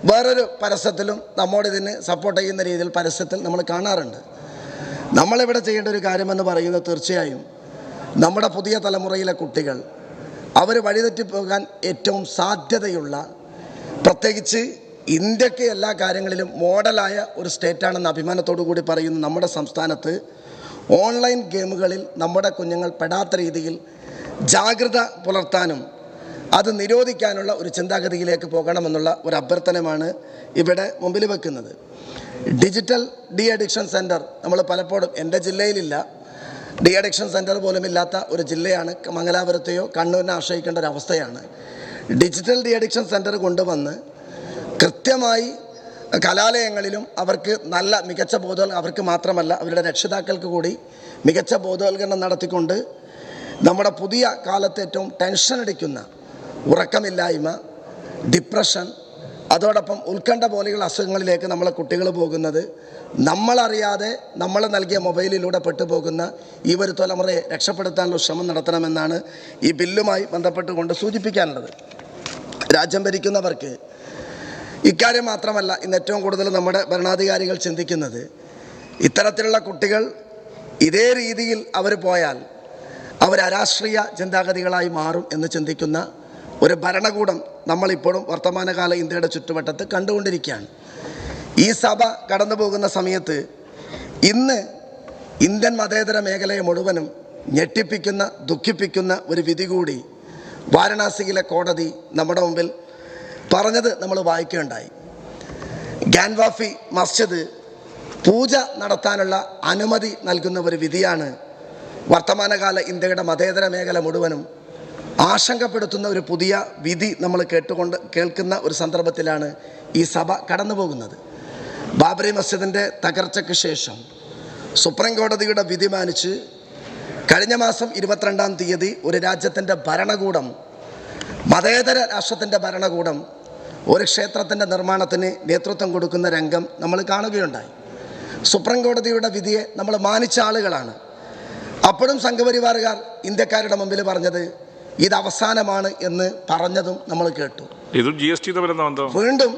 വേറൊരു പരസ്യത്തിലും നമ്മോടിതിന് സപ്പോർട്ട് ചെയ്യുന്ന രീതിയിൽ പരസ്യത്തിൽ നമ്മൾ കാണാറുണ്ട്. നമ്മളിവിടെ ചെയ്യേണ്ട ഒരു കാര്യമെന്ന് പറയുന്നത് തീർച്ചയായും നമ്മുടെ പുതിയ തലമുറയിലെ കുട്ടികൾ അവർ വഴിതെറ്റിപ്പോകാൻ ഏറ്റവും സാധ്യതയുള്ള, പ്രത്യേകിച്ച് ഇന്ത്യക്ക് എല്ലാ കാര്യങ്ങളിലും മോഡലായ ഒരു സ്റ്റേറ്റാണെന്ന് അഭിമാനത്തോടു കൂടി പറയുന്ന നമ്മുടെ സംസ്ഥാനത്ത് ഓൺലൈൻ ഗെയിമുകളിൽ നമ്മുടെ കുഞ്ഞുങ്ങൾ പെടാത്ത രീതിയിൽ ജാഗ്രത പുലർത്താനും അത് നിരോധിക്കാനുള്ള ഒരു ചിന്താഗതിയിലേക്ക് പോകണമെന്നുള്ള ഒരു അഭ്യർത്ഥനമാണ് ഇവിടെ മുമ്പിൽ വെക്കുന്നത്. ഡിജിറ്റൽ ഡി അഡിക്ഷൻ സെൻറ്റർ നമ്മൾ പലപ്പോഴും എൻ്റെ ജില്ലയിലില്ല, ഡി അഡിക്ഷൻ സെൻറ്റർ പോലും ഇല്ലാത്ത ഒരു ജില്ലയാണ് മംഗലാപുരത്തെയോ കണ്ണൂരിനെ ആശ്രയിക്കേണ്ട ഒരു അവസ്ഥയാണ്. ഡിജിറ്റൽ ഡി അഡിക്ഷൻ സെൻറ്റർ കൊണ്ടുവന്ന് കൃത്യമായി കലാലയങ്ങളിലും അവർക്ക് നല്ല മികച്ച ബോധവൽക്കരണം, അവർക്ക് മാത്രമല്ല അവരുടെ രക്ഷിതാക്കൾക്ക് കൂടി മികച്ച ബോധവൽക്കരണം നടത്തിക്കൊണ്ട് നമ്മുടെ പുതിയ കാലത്ത് ഏറ്റവും ടെൻഷൻ അടിക്കുന്ന ഉറക്കമില്ലായ്മ, ഡിപ്രഷൻ, അതോടൊപ്പം ഉത്കണ്ഠ പോലെയുള്ള അസുഖങ്ങളിലേക്ക് നമ്മളെ കുട്ടികൾ പോകുന്നത് നമ്മളറിയാതെ നമ്മൾ നൽകിയ മൊബൈലിലൂടെ പെട്ടുപോകുന്ന ഈ ഒരു തലമുറയെ രക്ഷപ്പെടുത്താനുള്ള ശ്രമം നടത്തണമെന്നാണ് ഈ ബില്ലുമായി ബന്ധപ്പെട്ടുകൊണ്ട് സൂചിപ്പിക്കാനുള്ളത്. രാജ്യം ഭരിക്കുന്നവർക്ക് ഇക്കാര്യം മാത്രമല്ല, ഇന്ന് ഏറ്റവും കൂടുതൽ നമ്മുടെ ഭരണാധികാരികൾ ചിന്തിക്കുന്നത് ഇത്തരത്തിലുള്ള കുട്ടികൾ ഇതേ രീതിയിൽ അവർ പോയാൽ അവർ അരാഷ്ട്രീയ ചിന്താഗതികളായി മാറും എന്ന് ചിന്തിക്കുന്ന ഒരു ഭരണകൂടം നമ്മളിപ്പോഴും വർത്തമാനകാല ഇന്ത്യയുടെ ചുറ്റുവട്ടത്ത് കണ്ടുകൊണ്ടിരിക്കുകയാണ്. ഈ സഭ കടന്നു പോകുന്ന സമയത്ത് ഇന്ന് ഇന്ത്യൻ മതേതര മേഖലയെ മുഴുവനും ഞെട്ടിപ്പിക്കുന്ന, ദുഃഖിപ്പിക്കുന്ന ഒരു വിധി കൂടി വാരണാസിയിലെ കോടതി നമ്മുടെ മുമ്പിൽ പറഞ്ഞത് നമ്മൾ വായിക്കുകയുണ്ടായി. ഗ്യാൻവാഫി മസ്ജിദ് പൂജ നടത്താനുള്ള അനുമതി നൽകുന്ന ഒരു വിധിയാണ് വർത്തമാനകാല ഇന്ത്യയുടെ മതേതര മേഖല മുഴുവനും ആശങ്കപ്പെടുത്തുന്ന ഒരു പുതിയ വിധി നമ്മൾ കേൾക്കുന്ന ഒരു സന്ദർഭത്തിലാണ് ഈ സഭ കടന്നു പോകുന്നത്. ബാബറി മസ്ജിദിൻ്റെ തകർച്ചയ്ക്ക് ശേഷം സുപ്രീം കോടതിയുടെ വിധി മാനിച്ച് കഴിഞ്ഞ മാസം 22-ാം തീയതി ഒരു രാജ്യത്തിൻ്റെ ഭരണകൂടം, മതേതര രാഷ്ട്രത്തിൻ്റെ ഭരണകൂടം ഒരു ക്ഷേത്രത്തിൻ്റെ നിർമ്മാണത്തിന് നേതൃത്വം കൊടുക്കുന്ന രംഗം നമ്മൾ കാണുകയുണ്ടായി. സുപ്രീം കോടതിയുടെ വിധിയെ നമ്മൾ മാനിച്ച ആളുകളാണ്. അപ്പോഴും സംഘപരിവാറുകാർ ഇന്ത്യക്കാരുടെ മുമ്പിൽ പറഞ്ഞത് ഇത് അവസാനമാണ് എന്ന് പറഞ്ഞതും നമ്മൾ കേട്ടു. വീണ്ടും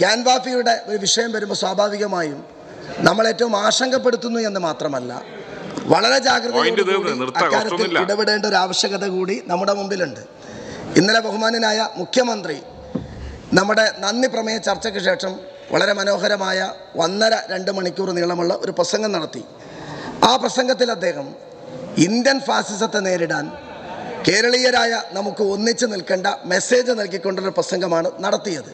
ഗ്യാൻവാഫിയുടെ ഒരു വിഷയം വരുമ്പോൾ സ്വാഭാവികമായും നമ്മൾ ഏറ്റവും ആശങ്കപ്പെടുത്തുന്നു എന്ന് മാത്രമല്ല, വളരെ ജാഗ്രതയോടുകൂടി അക്കാര്യത്തിൽ ഇടപെടേണ്ട ഒരു ആവശ്യകത കൂടി നമ്മുടെ മുമ്പിലുണ്ട്. ഇന്നലെ ബഹുമാന്യനായ മുഖ്യമന്ത്രി നമ്മുടെ നന്ദി പ്രമേയ ചർച്ചയ്ക്ക് ശേഷം വളരെ മനോഹരമായ 1.5-2 മണിക്കൂർ നീളമുള്ള ഒരു പ്രസംഗം നടത്തി. ആ പ്രസംഗത്തിൽ അദ്ദേഹം ഇന്ത്യൻ ഫാസിസത്തെ നേരിടാൻ കേരളീയരായ നമുക്ക് ഒന്നിച്ച് നിൽക്കേണ്ട മെസ്സേജ് നൽകിക്കൊണ്ടൊരു പ്രസംഗമാണ് നടത്തിയത്.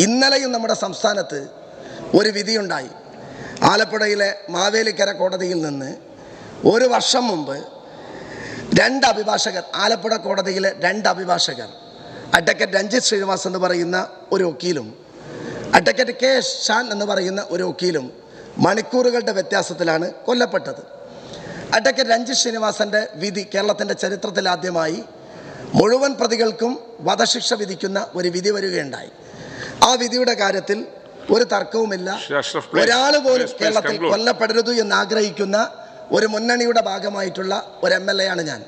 ഇന്നലെയും നമ്മുടെ സംസ്ഥാനത്ത് ഒരു വിധിയുണ്ടായി. ആലപ്പുഴയിലെ മാവേലിക്കര കോടതിയിൽ നിന്ന് 1 വർഷം മുമ്പ് 2 അഭിഭാഷകർ, ആലപ്പുഴ കോടതിയിലെ 2 അഭിഭാഷകർ, അഡ്വക്കേറ്റ് രഞ്ജിത്ത് ശ്രീനിവാസ് എന്ന് പറയുന്ന ഒരു വക്കീലും അഡ്വക്കേറ്റ് കെ ഷാൻ എന്ന് പറയുന്ന ഒരു വക്കീലും മണിക്കൂറുകളുടെ വ്യത്യാസത്തിലാണ് കൊല്ലപ്പെട്ടത്. അഡ്വക്കേറ്റ് രഞ്ജിത്ത് ശ്രീനിവാസൻ്റെ വിധി കേരളത്തിൻ്റെ ചരിത്രത്തിൽ ആദ്യമായി മുഴുവൻ പ്രതികൾക്കും വധശിക്ഷ വിധിക്കുന്ന ഒരു വിധി വരികയുണ്ടായി. ആ വിധിയുടെ കാര്യത്തിൽ ഒരു തർക്കവുമില്ല. ഒരാൾ പോലും കേരളത്തിൽ കൊല്ലപ്പെടരുത് എന്ന് ആഗ്രഹിക്കുന്ന ഒരു മുന്നണിയുടെ ഭാഗമായിട്ടുള്ള ഒരു MLA ആണ് ഞാൻ.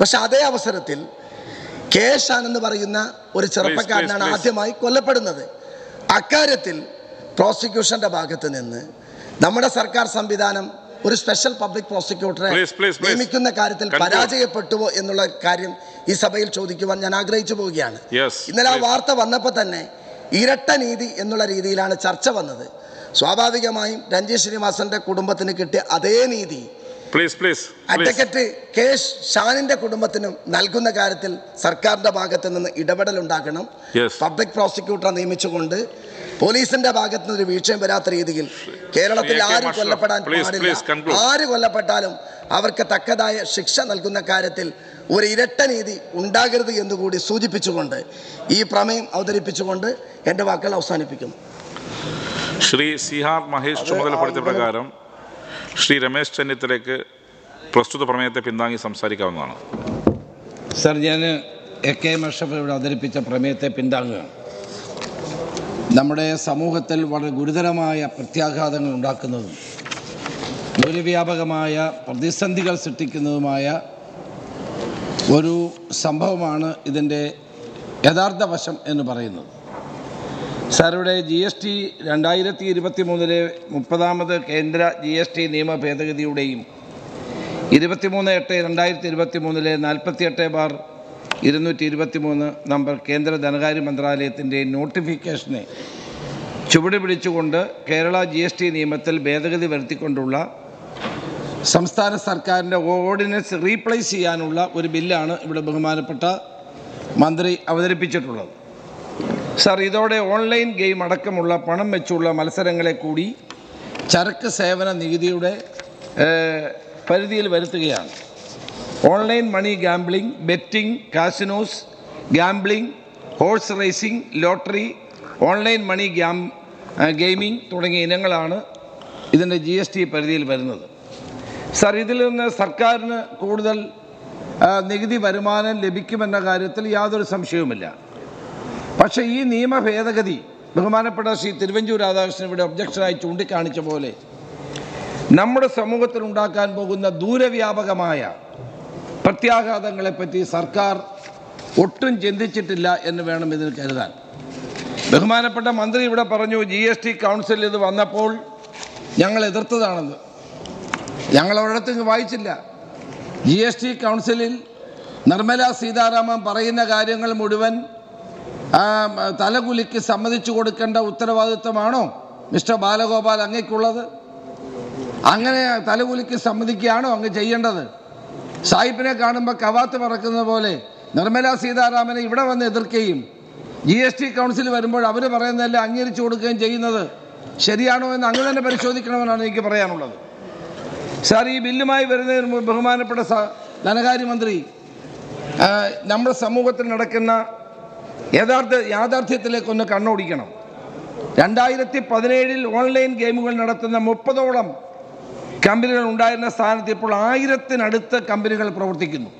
പക്ഷെ അതേ അവസരത്തിൽ കെ ഷാൻ എന്ന് പറയുന്ന ഒരു ചെറുപ്പക്കാരനാണ് ആദ്യമായി കൊല്ലപ്പെടുന്നത്. അക്കാര്യത്തിൽ പ്രോസിക്യൂഷന്റെ ഭാഗത്ത് നിന്ന് നമ്മുടെ സർക്കാർ സംവിധാനം ഒരു സ്പെഷ്യൽ പബ്ലിക് പ്രോസിക്യൂട്ടറെ നിയമിക്കുന്ന കാര്യത്തിൽ പരാജയപ്പെട്ടുവോ എന്നുള്ള കാര്യം ഈ സഭയിൽ ചോദിക്കുവാൻ ഞാൻ ആഗ്രഹിച്ചു പോവുകയാണ്. ഇന്നലെ ആ വാർത്ത വന്നപ്പോൾ തന്നെ ഇരട്ട നീതി എന്നുള്ള രീതിയിലാണ് ചർച്ച വന്നത്. സ്വാഭാവികമായും രഞ്ജിത്ത് ശ്രീനിവാസന്റെ കുടുംബത്തിന് കിട്ടിയ അതേ നീതി അഡ്വക്കേറ്റ് കെ ഷാനിന്റെ കുടുംബത്തിനും നൽകുന്ന കാര്യത്തിൽ സർക്കാരിന്റെ ഭാഗത്ത് നിന്ന് ഇടപെടൽ ഉണ്ടാകണം. പബ്ലിക് പ്രോസിക്യൂട്ടറെ നിയമിച്ചുകൊണ്ട് പോലീസിന്റെ ഭാഗത്ത് നിന്ന് ഒരു വീഴ്ചയും വരാത്ത രീതിയിൽ കേരളത്തിൽ ആര് കൊല്ലപ്പെടാൻ പാടില്ല, ആര് കൊല്ലപ്പെട്ടാലും അവർക്ക് തക്കതായ ശിക്ഷ നൽകുന്ന കാര്യത്തിൽ ഒരു ഇരട്ട നീതി ഉണ്ടാകരുത് എന്നുകൂടി സൂചിപ്പിച്ചുകൊണ്ട് ഈ പ്രമേയം അവതരിപ്പിച്ചുകൊണ്ട് എൻ്റെ വാക്കുകൾ അവസാനിപ്പിക്കുന്നു. ശ്രീ സിഹാർ മഹേഷ് ചുമതലപ്പെടുത്തിയ പ്രകാരം ശ്രീ രമേശ് ചെന്നിത്തലയ്ക്ക് പ്രസ്തുത പ്രമേയത്തെ പിന്താങ്ങി സംസാരിക്കാവുന്നതാണ്. സർ, ഞാൻ എ.കെ.എം. അഷ്റഫ് ഇവിടെ അവതരിപ്പിച്ച പ്രമേയത്തെ പിന്താങ്ങുകയാണ്. നമ്മുടെ സമൂഹത്തിൽ വളരെ ഗുരുതരമായ പ്രത്യാഘാതങ്ങൾ ഉണ്ടാക്കുന്നതും ദൂരവ്യാപകമായ പ്രതിസന്ധികൾ സൃഷ്ടിക്കുന്നതുമായ ഒരു സംഭവമാണ് ഇതിൻ്റെ യഥാർത്ഥ വശം എന്ന് പറയുന്നത്. സാർ, ഇവിടെ GST 2023 30ാമത് കേന്ദ്ര GST നിയമ ഭേദഗതിയുടെയും 23/8/2023 48/223 നമ്പർ കേന്ദ്ര ധനകാര്യ മന്ത്രാലയത്തിൻ്റെ നോട്ടിഫിക്കേഷനെ ചുവട് പിടിച്ചുകൊണ്ട് കേരള GST നിയമത്തിൽ ഭേദഗതി വരുത്തിക്കൊണ്ടുള്ള സംസ്ഥാന സർക്കാരിൻ്റെ ഓർഡിനൻസ് റീപ്ലേസ് ചെയ്യാനുള്ള ഒരു ബില്ലാണ് ഇവിടെ ബഹുമാനപ്പെട്ട മന്ത്രി അവതരിപ്പിച്ചിട്ടുള്ളത്. സാർ, ഇതോടെ ഓൺലൈൻ ഗെയിം അടക്കമുള്ള പണം വെച്ചുള്ള മത്സരങ്ങളെ കൂടി ചരക്ക് സേവന നികുതിയുടെ പരിധിയിൽ വരുത്തുകയാണ്. Online money gambling, betting, casinos, gambling, horse racing, lottery, online money gaming തുടങ്ങിയ ഇനങ്ങളാണ് ഇതിൻ്റെ GST പരിധിയിൽ വരുന്നത്. സാർ, ഇതിൽ നിന്ന് സർക്കാരിന് കൂടുതൽ നികുതി വരുമാനം ലഭിക്കുമെന്ന കാര്യത്തിൽ യാതൊരു സംശയവുമില്ല. പക്ഷേ ഈ നിയമ ഭേദഗതി ബഹുമാനപ്പെട്ട ശ്രീ തിരുവഞ്ചൂർ രാധാകൃഷ്ണൻ ഇവിടെ ഒബ്ജക്ഷനായി ചൂണ്ടിക്കാണിച്ച പോലെ നമ്മുടെ സമൂഹത്തിൽ ഉണ്ടാക്കാൻ പോകുന്ന ദൂരവ്യാപകമായ പ്രത്യാഘാതങ്ങളെപ്പറ്റി സർക്കാർ ഒട്ടും ചിന്തിച്ചിട്ടില്ല എന്ന് വേണം ഇതിന് കരുതാൻ. ബഹുമാനപ്പെട്ട മന്ത്രി ഇവിടെ പറഞ്ഞു GST കൗൺസിൽ ഇത് വന്നപ്പോൾ ഞങ്ങൾ എതിർത്തതാണെന്ന്. ഞങ്ങൾ ഒരിടത്തും വായിച്ചില്ല. GST കൗൺസിലിൽ നിർമ്മല സീതാരാമൻ പറയുന്ന കാര്യങ്ങൾ മുഴുവൻ തലകുലിക്ക് സമ്മതിച്ചു കൊടുക്കേണ്ട ഉത്തരവാദിത്വമാണോ മിസ്റ്റർ ബാലഗോപാൽ അങ്ങേക്കുള്ളത്? അങ്ങനെ തലകുലിക്ക് സമ്മതിക്കുകയാണോ അങ്ങ് ചെയ്യേണ്ടത്? സായിപ്പിനെ കാണുമ്പോൾ കവാത്ത് പറക്കുന്നത് പോലെ നിർമ്മല സീതാരാമനെ ഇവിടെ വന്ന് എതിർക്കുകയും GST കൗൺസിൽ വരുമ്പോൾ അവർ പറയുന്നതെല്ലാം അംഗീകരിച്ചു കൊടുക്കുകയും ചെയ്യുന്നത് ശരിയാണോ എന്ന് അങ്ങ് തന്നെ പരിശോധിക്കണമെന്നാണ് എനിക്ക് പറയാനുള്ളത്. സാർ, ഈ ബില്ലുമായി വരുന്നതിന് മുമ്പ് ബഹുമാനപ്പെട്ട ധനകാര്യമന്ത്രി നമ്മുടെ സമൂഹത്തിൽ നടക്കുന്ന യാഥാർത്ഥ്യത്തിലേക്കൊന്ന് കണ്ണോടിക്കണം. 2017 ഓൺലൈൻ ഗെയിമുകൾ നടത്തുന്ന 30ഓളം കമ്പനികൾ ഉണ്ടായിരുന്ന സ്ഥാനത്ത് ഇപ്പോൾ 1000-നടുത്ത് കമ്പനികൾ പ്രവർത്തിക്കുന്നു.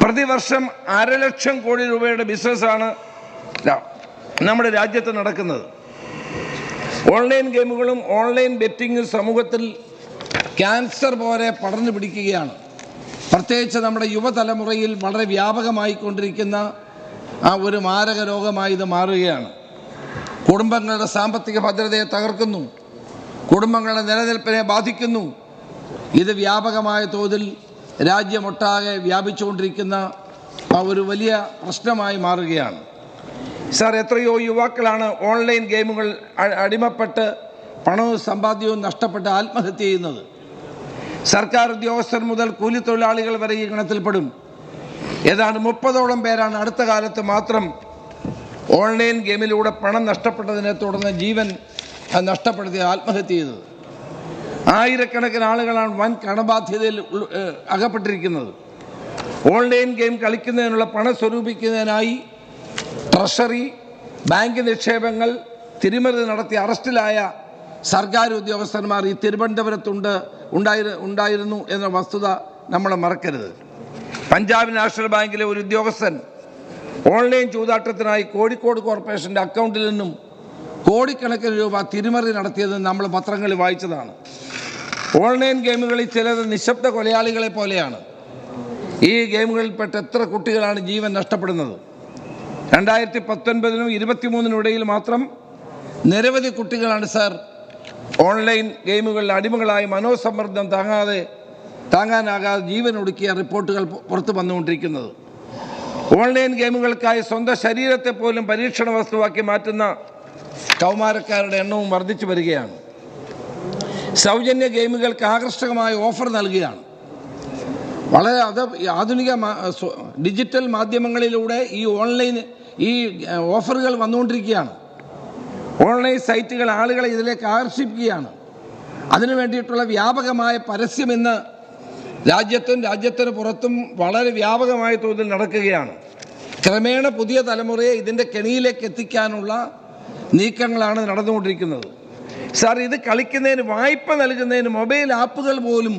പ്രതിവർഷം 1.5 ലക്ഷം കോടി രൂപയുടെ ബിസിനസ്സാണ് നമ്മുടെ രാജ്യത്ത് നടക്കുന്നത്. ഓൺലൈൻ ഗെയിമുകളും ഓൺലൈൻ ബെറ്റിങ്ങും സമൂഹത്തിൽ ക്യാൻസർ പോലെ പടർന്നു പിടിക്കുകയാണ്. പ്രത്യേകിച്ച് നമ്മുടെ യുവതലമുറയിൽ വളരെ വ്യാപകമായിക്കൊണ്ടിരിക്കുന്ന ഒരു മാരക രോഗമായി ഇത് മാറുകയാണ്. കുടുംബങ്ങളുടെ സാമ്പത്തിക ഭദ്രതയെ തകർക്കുന്നു, കുടുംബങ്ങളുടെ നിലനിൽപ്പിനെ ബാധിക്കുന്നു. ഇത് വ്യാപകമായ തോതിൽ രാജ്യമൊട്ടാകെ വ്യാപിച്ചുകൊണ്ടിരിക്കുന്ന ഒരു വലിയ പ്രശ്നമായി മാറുകയാണ്. സാർ, എത്രയോ യുവാക്കളാണ് ഓൺലൈൻ ഗെയിമുകൾ അടിമപ്പെട്ട് പണവും സമ്പാദ്യവും നഷ്ടപ്പെട്ട് ആത്മഹത്യ ചെയ്യുന്നത്. സർക്കാർ ഉദ്യോഗസ്ഥർ മുതൽ കൂലിത്തൊഴിലാളികൾ വരെ ഈ ഗണത്തിൽപ്പെടും. ഏതാണ്ട് 30ഓളം പേരാണ് അടുത്ത കാലത്ത് മാത്രം ഓൺലൈൻ ഗെയിമിലൂടെ പണം നഷ്ടപ്പെട്ടതിനെ തുടർന്ന് ജീവൻ നഷ്ടപ്പെടുത്തി ആത്മഹത്യ ചെയ്തത്. ആയിരക്കണക്കിന് ആളുകളാണ് വൻ കടബാധ്യതയിൽ അകപ്പെട്ടിരിക്കുന്നത്. ഓൺലൈൻ ഗെയിം കളിക്കുന്നതിനുള്ള പണം സ്വരൂപിക്കുന്നതിനായി ട്രഷറി, ബാങ്ക് നിക്ഷേപങ്ങൾ തിരിമറി നടത്തി അറസ്റ്റിലായ സർക്കാർ ഉദ്യോഗസ്ഥന്മാർ ഈ ഉണ്ടായിരുന്നു എന്ന വസ്തുത നമ്മൾ മറക്കരുത്. പഞ്ചാബ് നാഷണൽ ബാങ്കിലെ ഒരു ഉദ്യോഗസ്ഥൻ ഓൺലൈൻ ചൂതാട്ടത്തിനായി കോഴിക്കോട് കോർപ്പറേഷൻ്റെ അക്കൗണ്ടിൽ നിന്നും കോടിക്കണക്കിന് രൂപ തിരിമറി നടത്തിയത് നമ്മൾ പത്രങ്ങളിൽ വായിച്ചതാണ്. ഓൺലൈൻ ഗെയിമുകളിൽ ചിലത് നിശബ്ദ കൊലയാളികളെ പോലെയാണ്. ഈ ഗെയിമുകളിൽപ്പെട്ട എത്ര കുട്ടികളാണ് ജീവൻ നഷ്ടപ്പെടുന്നത്? 2019 - 23 മാത്രം നിരവധി കുട്ടികളാണ് സാർ ഓൺലൈൻ ഗെയിമുകളിൽ അടിമകളായി മനോസമ്മർദ്ദം താങ്ങാനാകാതെ ജീവൻ ഒടുക്കിയ റിപ്പോർട്ടുകൾ പുറത്തു വന്നുകൊണ്ടിരിക്കുന്നത്. ഓൺലൈൻ ഗെയിമുകൾക്കായി സ്വന്തം ശരീരത്തെ പോലും പരീക്ഷണ വസ്തുവാക്കി മാറ്റുന്ന കൗമാരക്കാരുടെ എണ്ണവും വർദ്ധിച്ചു വരികയാണ്. സൗജന്യ ഗെയിമുകൾക്ക് ആകർഷകമായ ഓഫർ നൽകുകയാണ്. വളരെ ആധുനിക ഡിജിറ്റൽ മാധ്യമങ്ങളിലൂടെ ഈ ഓഫറുകൾ വന്നുകൊണ്ടിരിക്കുകയാണ്. ഓൺലൈൻ സൈറ്റുകൾ ആളുകളെ ഇതിലേക്ക് ആകർഷിക്കുകയാണ്. അതിനു വേണ്ടിയിട്ടുള്ള വ്യാപകമായ പരസ്യം ഇന്ന് രാജ്യത്തിന് പുറത്തും വളരെ വ്യാപകമായ തോതിൽ നടക്കുകയാണ്. ക്രമേണ പുതിയ തലമുറയെ ഇതിൻ്റെ കെണിയിലേക്ക് എത്തിക്കാനുള്ള നീക്കങ്ങളാണ് നടന്നുകൊണ്ടിരിക്കുന്നത്. സാർ, ഇത് കളിക്കുന്നതിന് വായ്പ നൽകുന്നതിന് മൊബൈൽ ആപ്പുകൾ പോലും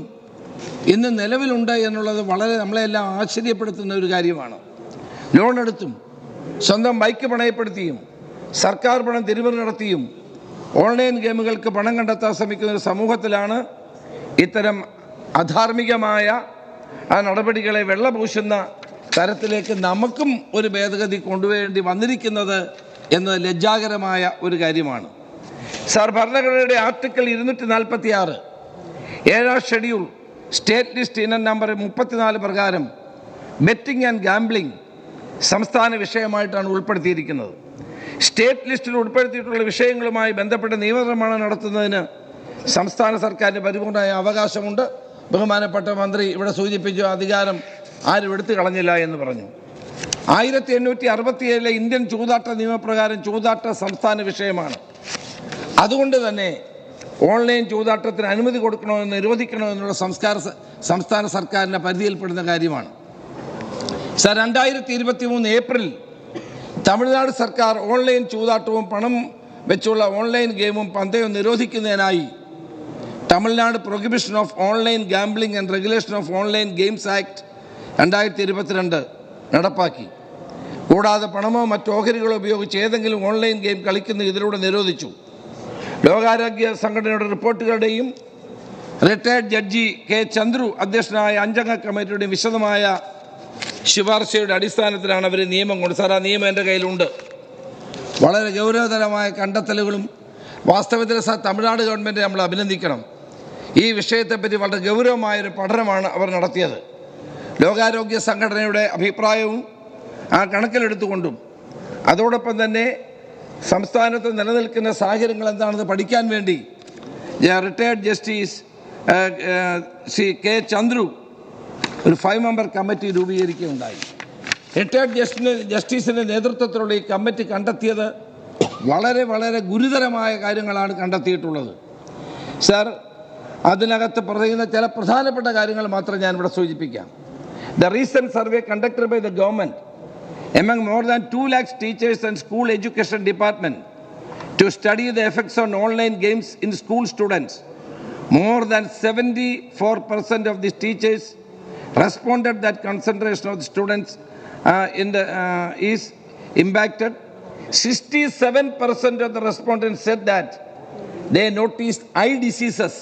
ഇന്ന് നിലവിലുണ്ട് എന്നുള്ളത് വളരെ നമ്മളെല്ലാം ആശ്ചര്യപ്പെടുത്തുന്ന ഒരു കാര്യമാണ്. ലോൺ എടുത്തും സ്വന്തം ബൈക്ക് പണയപ്പെടുത്തിയും സർക്കാർ പണം തിരിമറി നടത്തിയും ഓൺലൈൻ ഗെയിമുകൾക്ക് പണം കണ്ടെത്താൻ ശ്രമിക്കുന്ന ഒരു സമൂഹത്തിലാണ് ഇത്തരം അധാർമികമായ ആ നടപടികളെ വെള്ളപൂശുന്ന തരത്തിലേക്ക് നമുക്കും ഒരു ഭേദഗതി കൊണ്ടുവേണ്ടി വന്നിരിക്കുന്നത് എന്നത് ലജ്ജാകരമായ ഒരു കാര്യമാണ്. സാർ, ഭരണഘടനയുടെ ആർട്ടിക്കിൾ 246 7ാം ഷെഡ്യൂൾ സ്റ്റേറ്റ് ലിസ്റ്റ് ഇനം നമ്പർ 34 പ്രകാരം ബെറ്റിംഗ് ആൻഡ് ഗാംബ്ലിംഗ് സംസ്ഥാന വിഷയമായിട്ടാണ് ഉൾപ്പെടുത്തിയിരിക്കുന്നത്. സ്റ്റേറ്റ് ലിസ്റ്റിൽ ഉൾപ്പെടുത്തിയിട്ടുള്ള വിഷയങ്ങളുമായി ബന്ധപ്പെട്ട നിയമനിർമ്മാണം നടത്തുന്നതിന് സംസ്ഥാന സർക്കാരിന് പരിപൂർണമായ അവകാശമുണ്ട്. ബഹുമാനപ്പെട്ട മന്ത്രി ഇവിടെ സൂചിപ്പിച്ചു, അധികാരം ആരും എടുത്തു കളഞ്ഞില്ല എന്ന് പറഞ്ഞു. 1867 ഇന്ത്യൻ ചൂതാട്ട നിയമപ്രകാരം ചൂതാട്ട സംസ്ഥാന വിഷയമാണ്. അതുകൊണ്ട് തന്നെ ഓൺലൈൻ ചൂതാട്ടത്തിന് അനുമതി കൊടുക്കണമെന്ന് നിരോധിക്കണമെന്നുള്ള സംസ്ഥാന സർക്കാരിൻ്റെ പരിധിയിൽപ്പെടുന്ന കാര്യമാണ്. സാർ, 2023 ഏപ്രിൽ തമിഴ്നാട് സർക്കാർ ഓൺലൈൻ ചൂതാട്ടവും പണം വെച്ചുള്ള ഓൺലൈൻ ഗെയിമും പന്തയവും നിരോധിക്കുന്നതിനായി Tamil Nadu prohibition of online gambling and regulation of online games act 2022 നടപ്പാക്കി. കൂടാതെ പണമോ മറ്റു ഓഹരികളോ ഉപയോഗിച്ച് ഏതെങ്കിലും ഓൺലൈൻ ഗെയിം കളിക്കുന്ന ഇതിലൂടെ നിരോധിച്ചു. ലോകാരോഗ്യ സംഘടനയുടെ റിപ്പോർട്ടുകളുടെയും റിട്ടയർഡ് ജഡ്ജി കെ ചന്ദ്രു അധ്യക്ഷനായ 5 അംഗ കമ്മിറ്റിയുടെയും വിശദമായ ശുപാർശയുടെ അടിസ്ഥാനത്തിലാണ് അവർ നിയമം കൊണ്ട്. സാർ, ആ നിയമം എൻ്റെ കയ്യിലുണ്ട്. വളരെ ഗൗരവതരമായ കണ്ടെത്തലുകളും വാസ്തവത്തിൽ സാർ തമിഴ്നാട് ഗവൺമെൻറ് നമ്മൾ അഭിനന്ദിക്കണം. ഈ വിഷയത്തെപ്പറ്റി വളരെ ഗൗരവമായൊരു പഠനമാണ് അവർ നടത്തിയത്. ലോകാരോഗ്യ സംഘടനയുടെ അഭിപ്രായവും ആ കണക്കിലെടുത്തുകൊണ്ടും അതോടൊപ്പം തന്നെ സംസ്ഥാനത്ത് നിലനിൽക്കുന്ന സാഹചര്യങ്ങൾ എന്താണെന്ന് പഠിക്കാൻ വേണ്ടി retired justice Shri K Chandru ഒരു 5 മെമ്പർ കമ്മിറ്റി രൂപീകരിക്കുകയുണ്ടായി. റിട്ടയർഡ് ജസ്റ്റിസിൻ്റെ നേതൃത്വത്തിലുള്ള ഈ കമ്മിറ്റി കണ്ടെത്തിയത് വളരെ വളരെ ഗുരുതരമായ കാര്യങ്ങളാണ് കണ്ടെത്തിയിട്ടുള്ളത്. സാർ, അതിനകത്ത് പറയുന്ന ചില പ്രധാനപ്പെട്ട കാര്യങ്ങൾ മാത്രം ഞാൻ ഇവിടെ സൂചിപ്പിക്കാം. The recent survey conducted by the government among more than 2 lakh teachers and school education department to study the effects on online games in school students, more than 74% of these teachers responded that concentration of the students is impacted. 67% of the respondents said that they noticed eye diseases.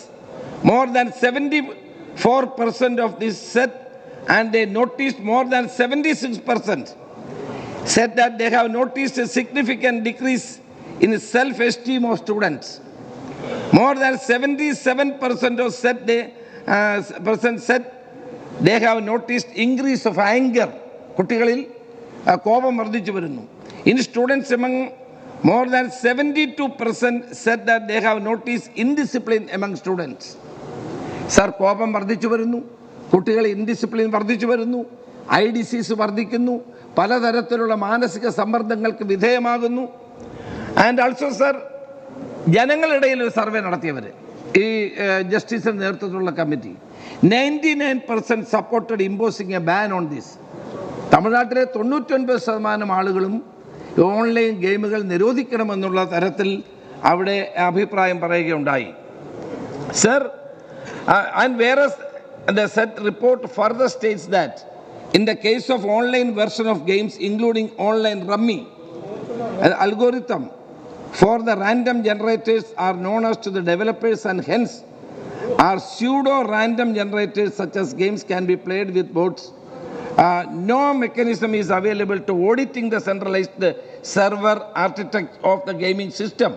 More than 74% of this said, and they noticed more than 76% said that they have noticed a significant decrease in self-esteem of students. More than 77% of said they have noticed increase of anger. കുട്ടികളിൽ കോപം വർദ്ധിച്ചു വരുന്നു. In students, among more than 72% said that they have noticed indiscipline among students. Sir, കോപം വർദ്ധിച്ചു വരുന്നു, കുട്ടികൾ indiscipline വർദ്ധിച്ചു വരുന്നു, ഐ ഡിസീസ് വർദ്ധിക്കുന്നു, പലതരത്തിലുള്ള മാനസിക സമ്മർദ്ദങ്ങൾക്ക് വിധേയമാകുന്നു. ആൻഡ് ആൾസോ സാർ, ജനങ്ങളിടയിൽ ഒരു സർവേ നടത്തിയവർ ഈ ജസ്റ്റിസിൻ്റെ നേതൃത്വത്തിലുള്ള committee 99% supported imposing A ban on this. തമിഴ്നാട്ടിലെ 99% ആളുകളും ഓൺലൈൻ ഗെയിമുകൾ നിരോധിക്കണമെന്നുള്ള തരത്തിൽ അവിടെ അഭിപ്രായം പറയുകയുണ്ടായി. സർ, ആൻഡ് വേറെ the said report further states that in the case of online version of games including online rummy, an algorithm for the random generators are known as to the developers and hence are pseudo random generators such as games can be played with bots. No mechanism is available to auditing the centralized server architecture of the gaming system,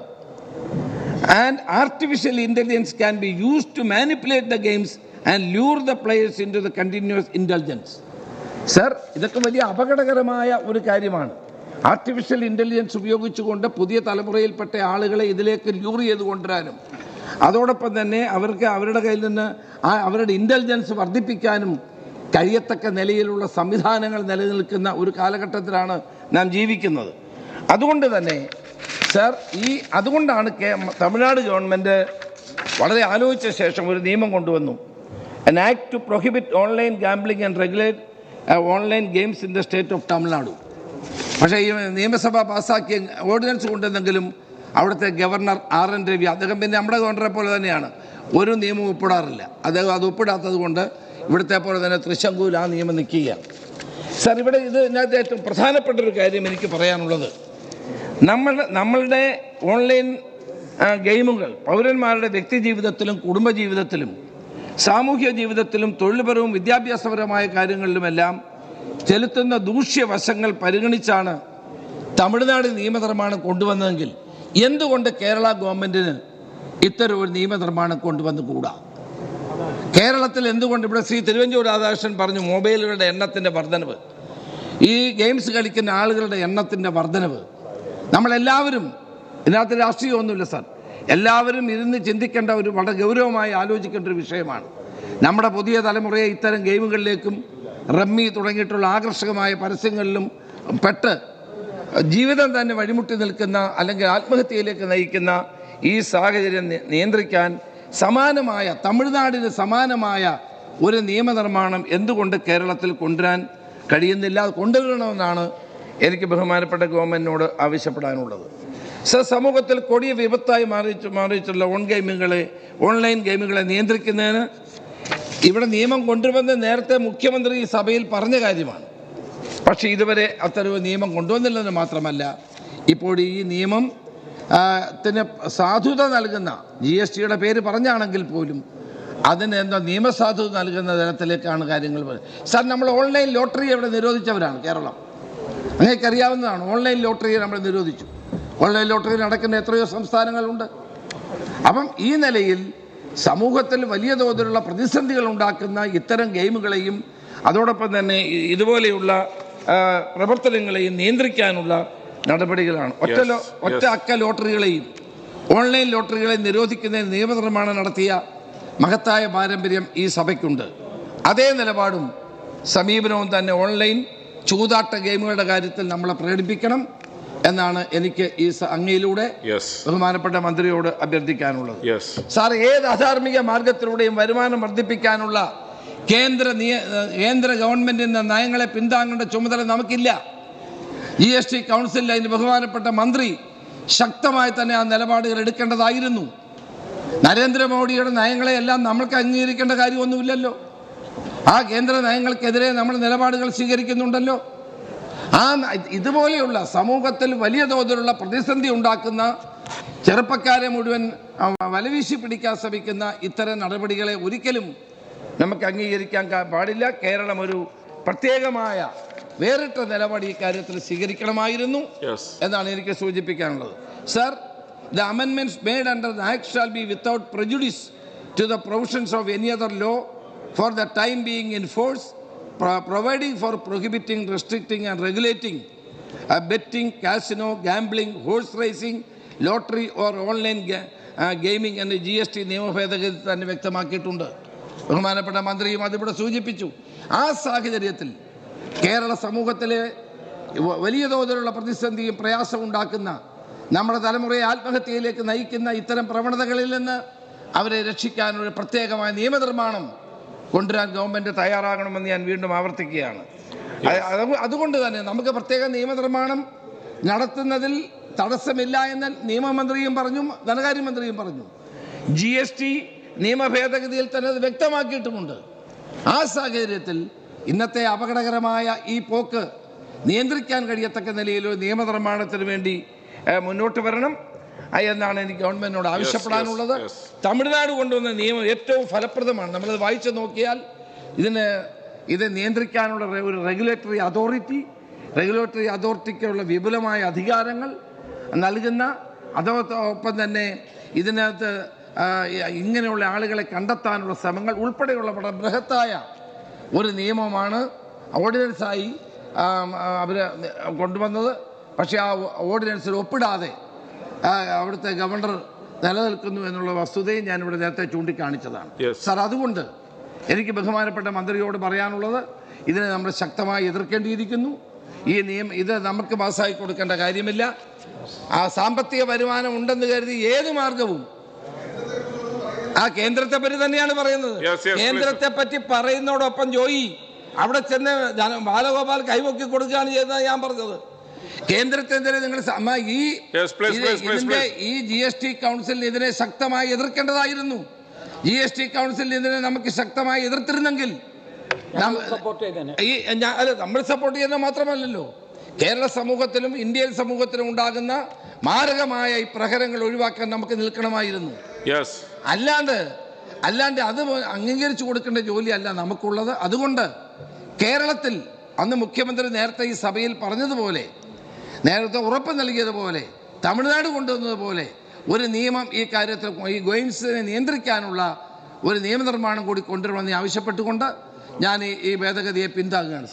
and artificial intelligence can be used to manipulate the games and lure the players into the continuous indulgence. Sir, ഇതൊക്കെ വലിയ അപകടകരമായ ഒരു കാര്യമാണ്. Artificial intelligence ഉപയോഗിച്ചുകൊണ്ട് പുതിയ തലമുറയിൽപ്പെട്ട ആളുകളെ ഇതിലേക്ക് lure ചെയ്ത് കൊണ്ടുവരാനും അതോടൊപ്പം തന്നെ അവർക്ക് അവരുടെ കയ്യിൽ നിന്ന് അവരുടെ ഇൻ്റലിജൻസ് വർദ്ധിപ്പിക്കാനും കഴിയത്തക്ക നിലയിലുള്ള സംവിധാനങ്ങൾ നിലനിൽക്കുന്ന ഒരു കാലഘട്ടത്തിലാണ് നാം ജീവിക്കുന്നത്. അതുകൊണ്ട് തന്നെ സാർ അതുകൊണ്ടാണ് തമിഴ്നാട് ഗവൺമെൻറ് വളരെ ആലോചിച്ച ശേഷം ഒരു നിയമം കൊണ്ടുവന്നു. An act to prohibit online gambling and regulate online games in the state of Tamil Nadu. പക്ഷേ ഈ നിയമസഭ പാസ്സാക്കിയ ഓർഡിനൻസ് കൊണ്ടുവന്നെങ്കിലും അവിടുത്തെ ഗവർണർ RN രവി, അദ്ദേഹം പിന്നെ നമ്മുടെ ഗവർണറെ പോലെ തന്നെയാണ്, ഒരു നിയമവും ഒപ്പിടാറില്ല. അദ്ദേഹം അത് ഒപ്പിടാത്തത് കൊണ്ട് ഇവിടുത്തെ പോലെ തന്നെ തൃശങ്കൂരിൽ ആ നിയമം നിൽക്കുകയാണ്. സാർ, ഇവിടെ ഇതിനകത്ത് ഏറ്റവും പ്രധാനപ്പെട്ട ഒരു കാര്യം എനിക്ക് പറയാനുള്ളത്, നമ്മളുടെ ഓൺലൈൻ ഗെയിമുകൾ പൗരന്മാരുടെ വ്യക്തി ജീവിതത്തിലും കുടുംബജീവിതത്തിലും സാമൂഹ്യ ജീവിതത്തിലും തൊഴിൽപരവും വിദ്യാഭ്യാസപരമായ കാര്യങ്ങളിലുമെല്ലാം ചെലുത്തുന്ന ദൂഷ്യവശങ്ങൾ പരിഗണിച്ചാണ് തമിഴ്നാട് നിയമനിർമ്മാണം കൊണ്ടുവന്നതെങ്കിൽ എന്തുകൊണ്ട് കേരള ഗവൺമെൻറ്റിന് ഇത്തരം ഒരു നിയമനിർമ്മാണം കൊണ്ടുവന്നുകൂടാ? കേരളത്തിൽ എന്തുകൊണ്ട് ഇവിടെ ശ്രീ തിരുവഞ്ചൂർ രാധാകൃഷ്ണൻ പറഞ്ഞു മൊബൈലുകളുടെ എണ്ണത്തിൻ്റെ വർധനവ്, ഈ ഗെയിംസ് കളിക്കുന്ന ആളുകളുടെ എണ്ണത്തിൻ്റെ വർധനവ്, നമ്മളെല്ലാവരും ഇതിനകത്ത് രാഷ്ട്രീയമൊന്നുമില്ല സാർ, എല്ലാവരും ഇരുന്ന് ചിന്തിക്കേണ്ട ഒരു വളരെ ഗൗരവമായി ആലോചിക്കേണ്ട ഒരു വിഷയമാണ്. നമ്മുടെ പുതിയ തലമുറയെ ഇത്തരം ഗെയിമുകളിലേക്കും റമ്മി തുടങ്ങിയിട്ടുള്ള ആകർഷകമായ പരസ്യങ്ങളിലും പെട്ട് ജീവിതം തന്നെ വഴിമുട്ടി നിൽക്കുന്ന അല്ലെങ്കിൽ ആത്മഹത്യയിലേക്ക് നയിക്കുന്ന ഈ സാഹചര്യം നിയന്ത്രിക്കാൻ തമിഴ്നാടിന് സമാനമായ ഒരു നിയമനിർമ്മാണം എന്തുകൊണ്ട് കേരളത്തിൽ കൊണ്ടുവരാൻ കഴിയുന്നില്ല? കൊണ്ടുവരണമെന്നാണ് എനിക്ക് ബഹുമാനപ്പെട്ട ഗവൺമെൻറ്റിനോട് ആവശ്യപ്പെടാനുള്ളത്. സമൂഹത്തിൽ കൊടിയ വിപത്തായി മാറിയിട്ടുള്ള ഓൺലൈൻ ഗെയിമുകളെ നിയന്ത്രിക്കുന്നതിന് ഇവിടെ നിയമം കൊണ്ടുവന്ന് നേരത്തെ മുഖ്യമന്ത്രി ഈ സഭയിൽ പറഞ്ഞ കാര്യമാണ്. പക്ഷേ ഇതുവരെ അത്തരം നിയമം കൊണ്ടുവന്നില്ലെന്ന് മാത്രമല്ല, ഇപ്പോൾ ഈ നിയമം ത്തിന് സാധുത നൽകുന്ന GSTയുടെ പേര് പറഞ്ഞാണെങ്കിൽ പോലും അതിന് എന്താ നിയമസാധുത നൽകുന്ന തരത്തിലേക്കാണ് കാര്യങ്ങൾ. സാർ, നമ്മൾ ഓൺലൈൻ ലോട്ടറി അവിടെ നിരോധിച്ചവരാണ് കേരളം, അങ്ങേക്കറിയാവുന്നതാണ്. ഓൺലൈൻ ലോട്ടറിയെ നമ്മൾ നിരോധിച്ചു. ഓൺലൈൻ ലോട്ടറി നടക്കുന്ന എത്രയോ സംസ്ഥാനങ്ങളുണ്ട്. അപ്പം ഈ നിലയിൽ സമൂഹത്തിൽ വലിയ തോതിലുള്ള പ്രതിസന്ധികൾ ഉണ്ടാക്കുന്ന ഇത്തരം ഗെയിമുകളെയും അതോടൊപ്പം തന്നെ ഇതുപോലെയുള്ള പ്രവർത്തനങ്ങളെയും നിയന്ത്രിക്കാനുള്ള നടപടികളാണ്. ഒറ്റ അക്ക ലോട്ടറികളെയും ഓൺലൈൻ ലോട്ടറികളെയും നിരോധിക്കുന്നതിന് നിയമനിർമ്മാണം നടത്തിയ മഹത്തായ പാരമ്പര്യം ഈ സഭയ്ക്കുണ്ട്. അതേ നിലപാടും സമീപനവും തന്നെ ഓൺലൈൻ ചൂതാട്ട ഗെയിമുകളുടെ കാര്യത്തിൽ നമ്മളെ പ്രകടിപ്പിക്കണം എന്നാണ് എനിക്ക് ഈ അങ്ങയിലൂടെ ബഹുമാനപ്പെട്ട മന്ത്രിയോട് അഭ്യർത്ഥിക്കാനുള്ളത്. സാർ, ഏത് അധാർമിക മാർഗത്തിലൂടെയും വരുമാനം വർദ്ധിപ്പിക്കാനുള്ള കേന്ദ്ര ഗവൺമെന്റിന്റെ നയങ്ങളെ പിന്താങ്ങേണ്ട ചുമതല നമുക്കില്ല. GST കൗൺസിലിൽ അതിന് ബഹുമാനപ്പെട്ട മന്ത്രി ശക്തമായി തന്നെ ആ നിലപാടുകൾ എടുക്കേണ്ടതായിരുന്നു. നരേന്ദ്രമോദിയുടെ നയങ്ങളെയെല്ലാം നമ്മൾക്ക് അംഗീകരിക്കേണ്ട കാര്യമൊന്നുമില്ലല്ലോ. ആ കേന്ദ്ര നയങ്ങൾക്കെതിരെ നമ്മൾ നിലപാടുകൾ സ്വീകരിക്കുന്നുണ്ടല്ലോ. ഇതുപോലെയുള്ള സമൂഹത്തിൽ വലിയ തോതിലുള്ള പ്രതിസന്ധി ഉണ്ടാക്കുന്ന ചെറുപ്പക്കാരെ മുഴുവൻ വലവീശി പിടിക്കാൻ ശ്രമിക്കുന്ന ഇത്തരം നടപടികളെ ഒരിക്കലും നമുക്ക് അംഗീകരിക്കാൻ പാടില്ല. കേരളം ഒരു പ്രത്യേകമായ വേറിട്ട നിലപാട് ഈ കാര്യത്തിൽ സ്വീകരിക്കണമായിരുന്നു എന്നാണ് എനിക്ക് സൂചിപ്പിക്കാനുള്ളത്. Sir, the amendments made under the Act shall be without prejudice to the provisions of any other law for the time being in force, providing for prohibiting, restricting and regulating betting, casino, gambling, horse racing, lottery or online gaming and GST നിയമഭേദഗതി തന്നെ വ്യക്തമാക്കിയിട്ടുണ്ട്. ബഹുമാനപ്പെട്ട മന്ത്രിയും അതിവിടെ സൂചിപ്പിച്ചു. ആ സാഹചര്യത്തിൽ കേരള സമൂഹത്തിലെ വലിയ തോതിലുള്ള പ്രതിസന്ധിയും പ്രയാസവും ഉണ്ടാക്കുന്ന നമ്മുടെ തലമുറയെ ആത്മഹത്യയിലേക്ക് നയിക്കുന്ന ഇത്തരം പ്രവണതകളിൽ നിന്ന് അവരെ രക്ഷിക്കാനൊരു പ്രത്യേകമായ നിയമനിർമ്മാണം കൊണ്ടുവരാൻ ഗവൺമെൻറ് തയ്യാറാകണമെന്ന് ഞാൻ വീണ്ടും ആവർത്തിക്കുകയാണ്. അതുകൊണ്ട് തന്നെ നമുക്ക് പ്രത്യേക നിയമനിർമ്മാണം നടത്തുന്നതിൽ തടസ്സമില്ല എന്ന് നിയമമന്ത്രിയും പറഞ്ഞു, ധനകാര്യമന്ത്രിയും പറഞ്ഞു. GST നിയമ ഭേദഗതിയിൽ തന്നെ അത് വ്യക്തമാക്കിയിട്ടുമുണ്ട്. ആ സാഹചര്യത്തിൽ ഇന്നത്തെ അപകടകരമായ ഈ പോക്ക് നിയന്ത്രിക്കാൻ കഴിയത്തക്ക നിലയിൽ ഒരു നിയമനിർമ്മാണത്തിന് വേണ്ടി മുന്നോട്ട് വരണം എന്നാണ് എനിക്ക് ഗവൺമെൻറ്റിനോട് ആവശ്യപ്പെടാനുള്ളത്. തമിഴ്നാട് കൊണ്ടുവന്ന നിയമം ഏറ്റവും ഫലപ്രദമാണ്. നമ്മളത് വായിച്ചു നോക്കിയാൽ ഇത് നിയന്ത്രിക്കാനുള്ള ഒരു റെഗുലേറ്ററി അതോറിറ്റിക്കുള്ള വിപുലമായ അധികാരങ്ങൾ നൽകുന്ന, അതോടൊപ്പം തന്നെ ഇതിനകത്ത് ഇങ്ങനെയുള്ള ആളുകളെ കണ്ടെത്താനുള്ള ശ്രമങ്ങൾ ഉൾപ്പെടെയുള്ള വളരെ ബൃഹത്തായ ഒരു നിയമമാണ് ഓർഡിനൻസായി അവർ കൊണ്ടുവന്നത്. പക്ഷേ ആ ഓർഡിനൻസിൽ ഒപ്പിടാതെ അവിടുത്തെ ഗവർണർ നിലനിൽക്കുന്നു എന്നുള്ള വസ്തുതയും ഞാനിവിടെ നേരത്തെ ചൂണ്ടിക്കാണിച്ചതാണ്. സാർ, അതുകൊണ്ട് എനിക്ക് ബഹുമാനപ്പെട്ട മന്ത്രിയോട് പറയാനുള്ളത്, ഇതിനെ നമ്മൾ ശക്തമായി എതിർക്കേണ്ടിയിരിക്കുന്നു. ഇത് നമുക്ക് പാസ്സായി കൊടുക്കേണ്ട കാര്യമില്ല. ആ സാമ്പത്തിക വരുമാനം ഉണ്ടെന്ന് കരുതി ഏത് മാർഗവും ആ കേന്ദ്രത്തെ പറ്റി തന്നെയാണ് പറയുന്നത്. കേന്ദ്രത്തെ പറ്റി പറയുന്നതോടൊപ്പം ജോയി അവിടെ ചെന്ന് ബാലഗോപാൽ കൈവക്കി കൊടുക്കുകയാണ് ചെയ്തത് ഞാൻ പറഞ്ഞത്. കേന്ദ്രത്തിനെതിരെ നിങ്ങൾ ഈ GST കൗൺസിൽ ഇതിനെ ശക്തമായി എതിർക്കേണ്ടതായിരുന്നു. GST കൗൺസിൽ ഇതിനെ നമുക്ക് ശക്തമായി എതിർത്തിരുന്നെങ്കിൽ നമ്മൾ സപ്പോർട്ട് ചെയ്യുന്നത് മാത്രമല്ലല്ലോ, കേരള സമൂഹത്തിലും ഇന്ത്യൻ സമൂഹത്തിലും ഉണ്ടാകുന്ന മാരകമായ ഈ പ്രഹരങ്ങൾ ഒഴിവാക്കാൻ നമുക്ക് നിൽക്കണമായിരുന്നു. അല്ലാണ്ട് അത് അംഗീകരിച്ചു കൊടുക്കേണ്ട ജോലിയല്ല നമുക്കുള്ളത്. അതുകൊണ്ട് കേരളത്തിൽ അന്ന് മുഖ്യമന്ത്രി നേരത്തെ ഈ സഭയിൽ പറഞ്ഞതുപോലെ, നേരത്തെ ഉറപ്പ് നൽകിയതുപോലെ, തമിഴ്നാട് കൊണ്ടുവന്നതുപോലെ ഒരു നിയമം ഈ കാര്യത്തിൽ ഈ ഗോയിൻസിനെ നിയന്ത്രിക്കാനുള്ള ഒരു നിയമനിർമ്മാണം കൂടി കൊണ്ടുവരണമെന്ന് ആവശ്യപ്പെട്ടുകൊണ്ട് ഞാൻ ഈ ഭേദഗതിയെ പിന്താങ്ങുകയാണ്.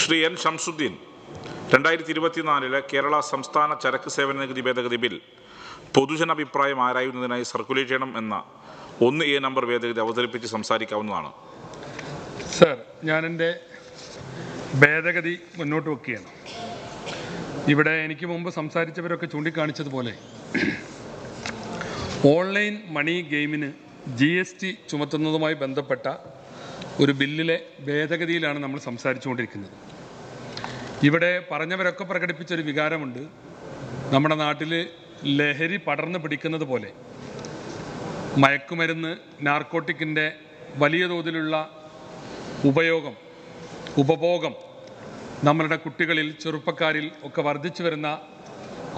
ശ്രീ N. ഷംസുദ്ദീൻ, 2024 കേരള സംസ്ഥാന ചരക്ക് സേവന നികുതി ഭേദഗതി ബിൽ പൊതുജനാഭിപ്രായം ആരായുന്നതിനായി സർക്കുലേറ്റ് ചെയ്യണം എന്ന 1A നമ്പർ ഭേദഗതി അവതരിപ്പിച്ച് സംസാരിക്കാവുന്നതാണ്. സർ, ഞാൻ എൻ്റെ ഭേദഗതി മുന്നോട്ട് വയ്ക്കുകയാണ്. ഇവിടെ എനിക്ക് മുമ്പ് സംസാരിച്ചവരൊക്കെ ചൂണ്ടിക്കാണിച്ചതുപോലെ ഓൺലൈൻ മണി ഗെയിമിന് GST ചുമത്തുന്നതുമായി ബന്ധപ്പെട്ട ഒരു ബില്ലിലെ ഭേദഗതിയിലാണ് നമ്മൾ സംസാരിച്ചുകൊണ്ടിരിക്കുന്നത്. ഇവിടെ പറഞ്ഞവരൊക്കെ പ്രകടിപ്പിച്ചൊരു വികാരമുണ്ട്. നമ്മുടെ നാട്ടിൽ ലഹരി പടർന്നു പിടിക്കുന്നത് പോലെ മയക്കുമരുന്ന്, നാർക്കോട്ടിക്കിൻ്റെ വലിയ തോതിലുള്ള ഉപഭോഗം നമ്മളുടെ കുട്ടികളിൽ, ചെറുപ്പക്കാരിൽ ഒക്കെ വർദ്ധിച്ചു വരുന്ന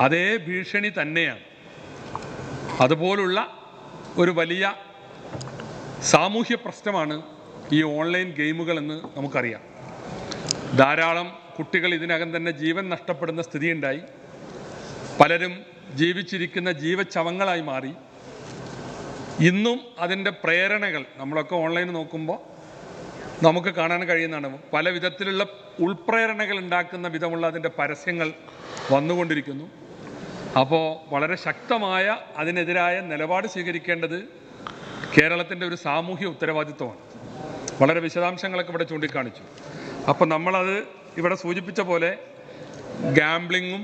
അതേ ഭീഷണി തന്നെയാണ്. അതുപോലുള്ള ഒരു വലിയ സാമൂഹ്യ പ്രശ്നമാണ് ഈ ഓൺലൈൻ ഗെയിമുകളെന്ന് നമുക്കറിയാം. ധാരാളം കുട്ടികൾ ഇതിനകം തന്നെ ജീവൻ നഷ്ടപ്പെടുന്ന സ്ഥിതിയുണ്ടായി. പലരും ജീവിച്ചിരിക്കുന്ന ജീവച്ചവങ്ങളായി മാറി. ഇന്നും അതിൻ്റെ പ്രേരണകൾ നമ്മളൊക്കെ ഓൺലൈൻ നോക്കുമ്പോൾ നമുക്ക് കാണാൻ കഴിയുന്നതാണ്. പല വിധത്തിലുള്ള ഉൾപ്രേരണകൾ ഉണ്ടാക്കുന്ന വിധമുള്ള അതിൻ്റെ പരസ്യങ്ങൾ വന്നുകൊണ്ടിരിക്കുന്നു. അപ്പോൾ വളരെ ശക്തമായ അതിനെതിരായ നിലപാട് സ്വീകരിക്കേണ്ടത് കേരളത്തിൻ്റെ ഒരു സാമൂഹ്യ ഉത്തരവാദിത്വമാണ്. വളരെ വിശദാംശങ്ങളൊക്കെ ഇവിടെ ചൂണ്ടിക്കാണിച്ചു. അപ്പോൾ നമ്മളത് ഇവിടെ സൂചിപ്പിച്ച പോലെ ഗാംബ്ലിങ്ങും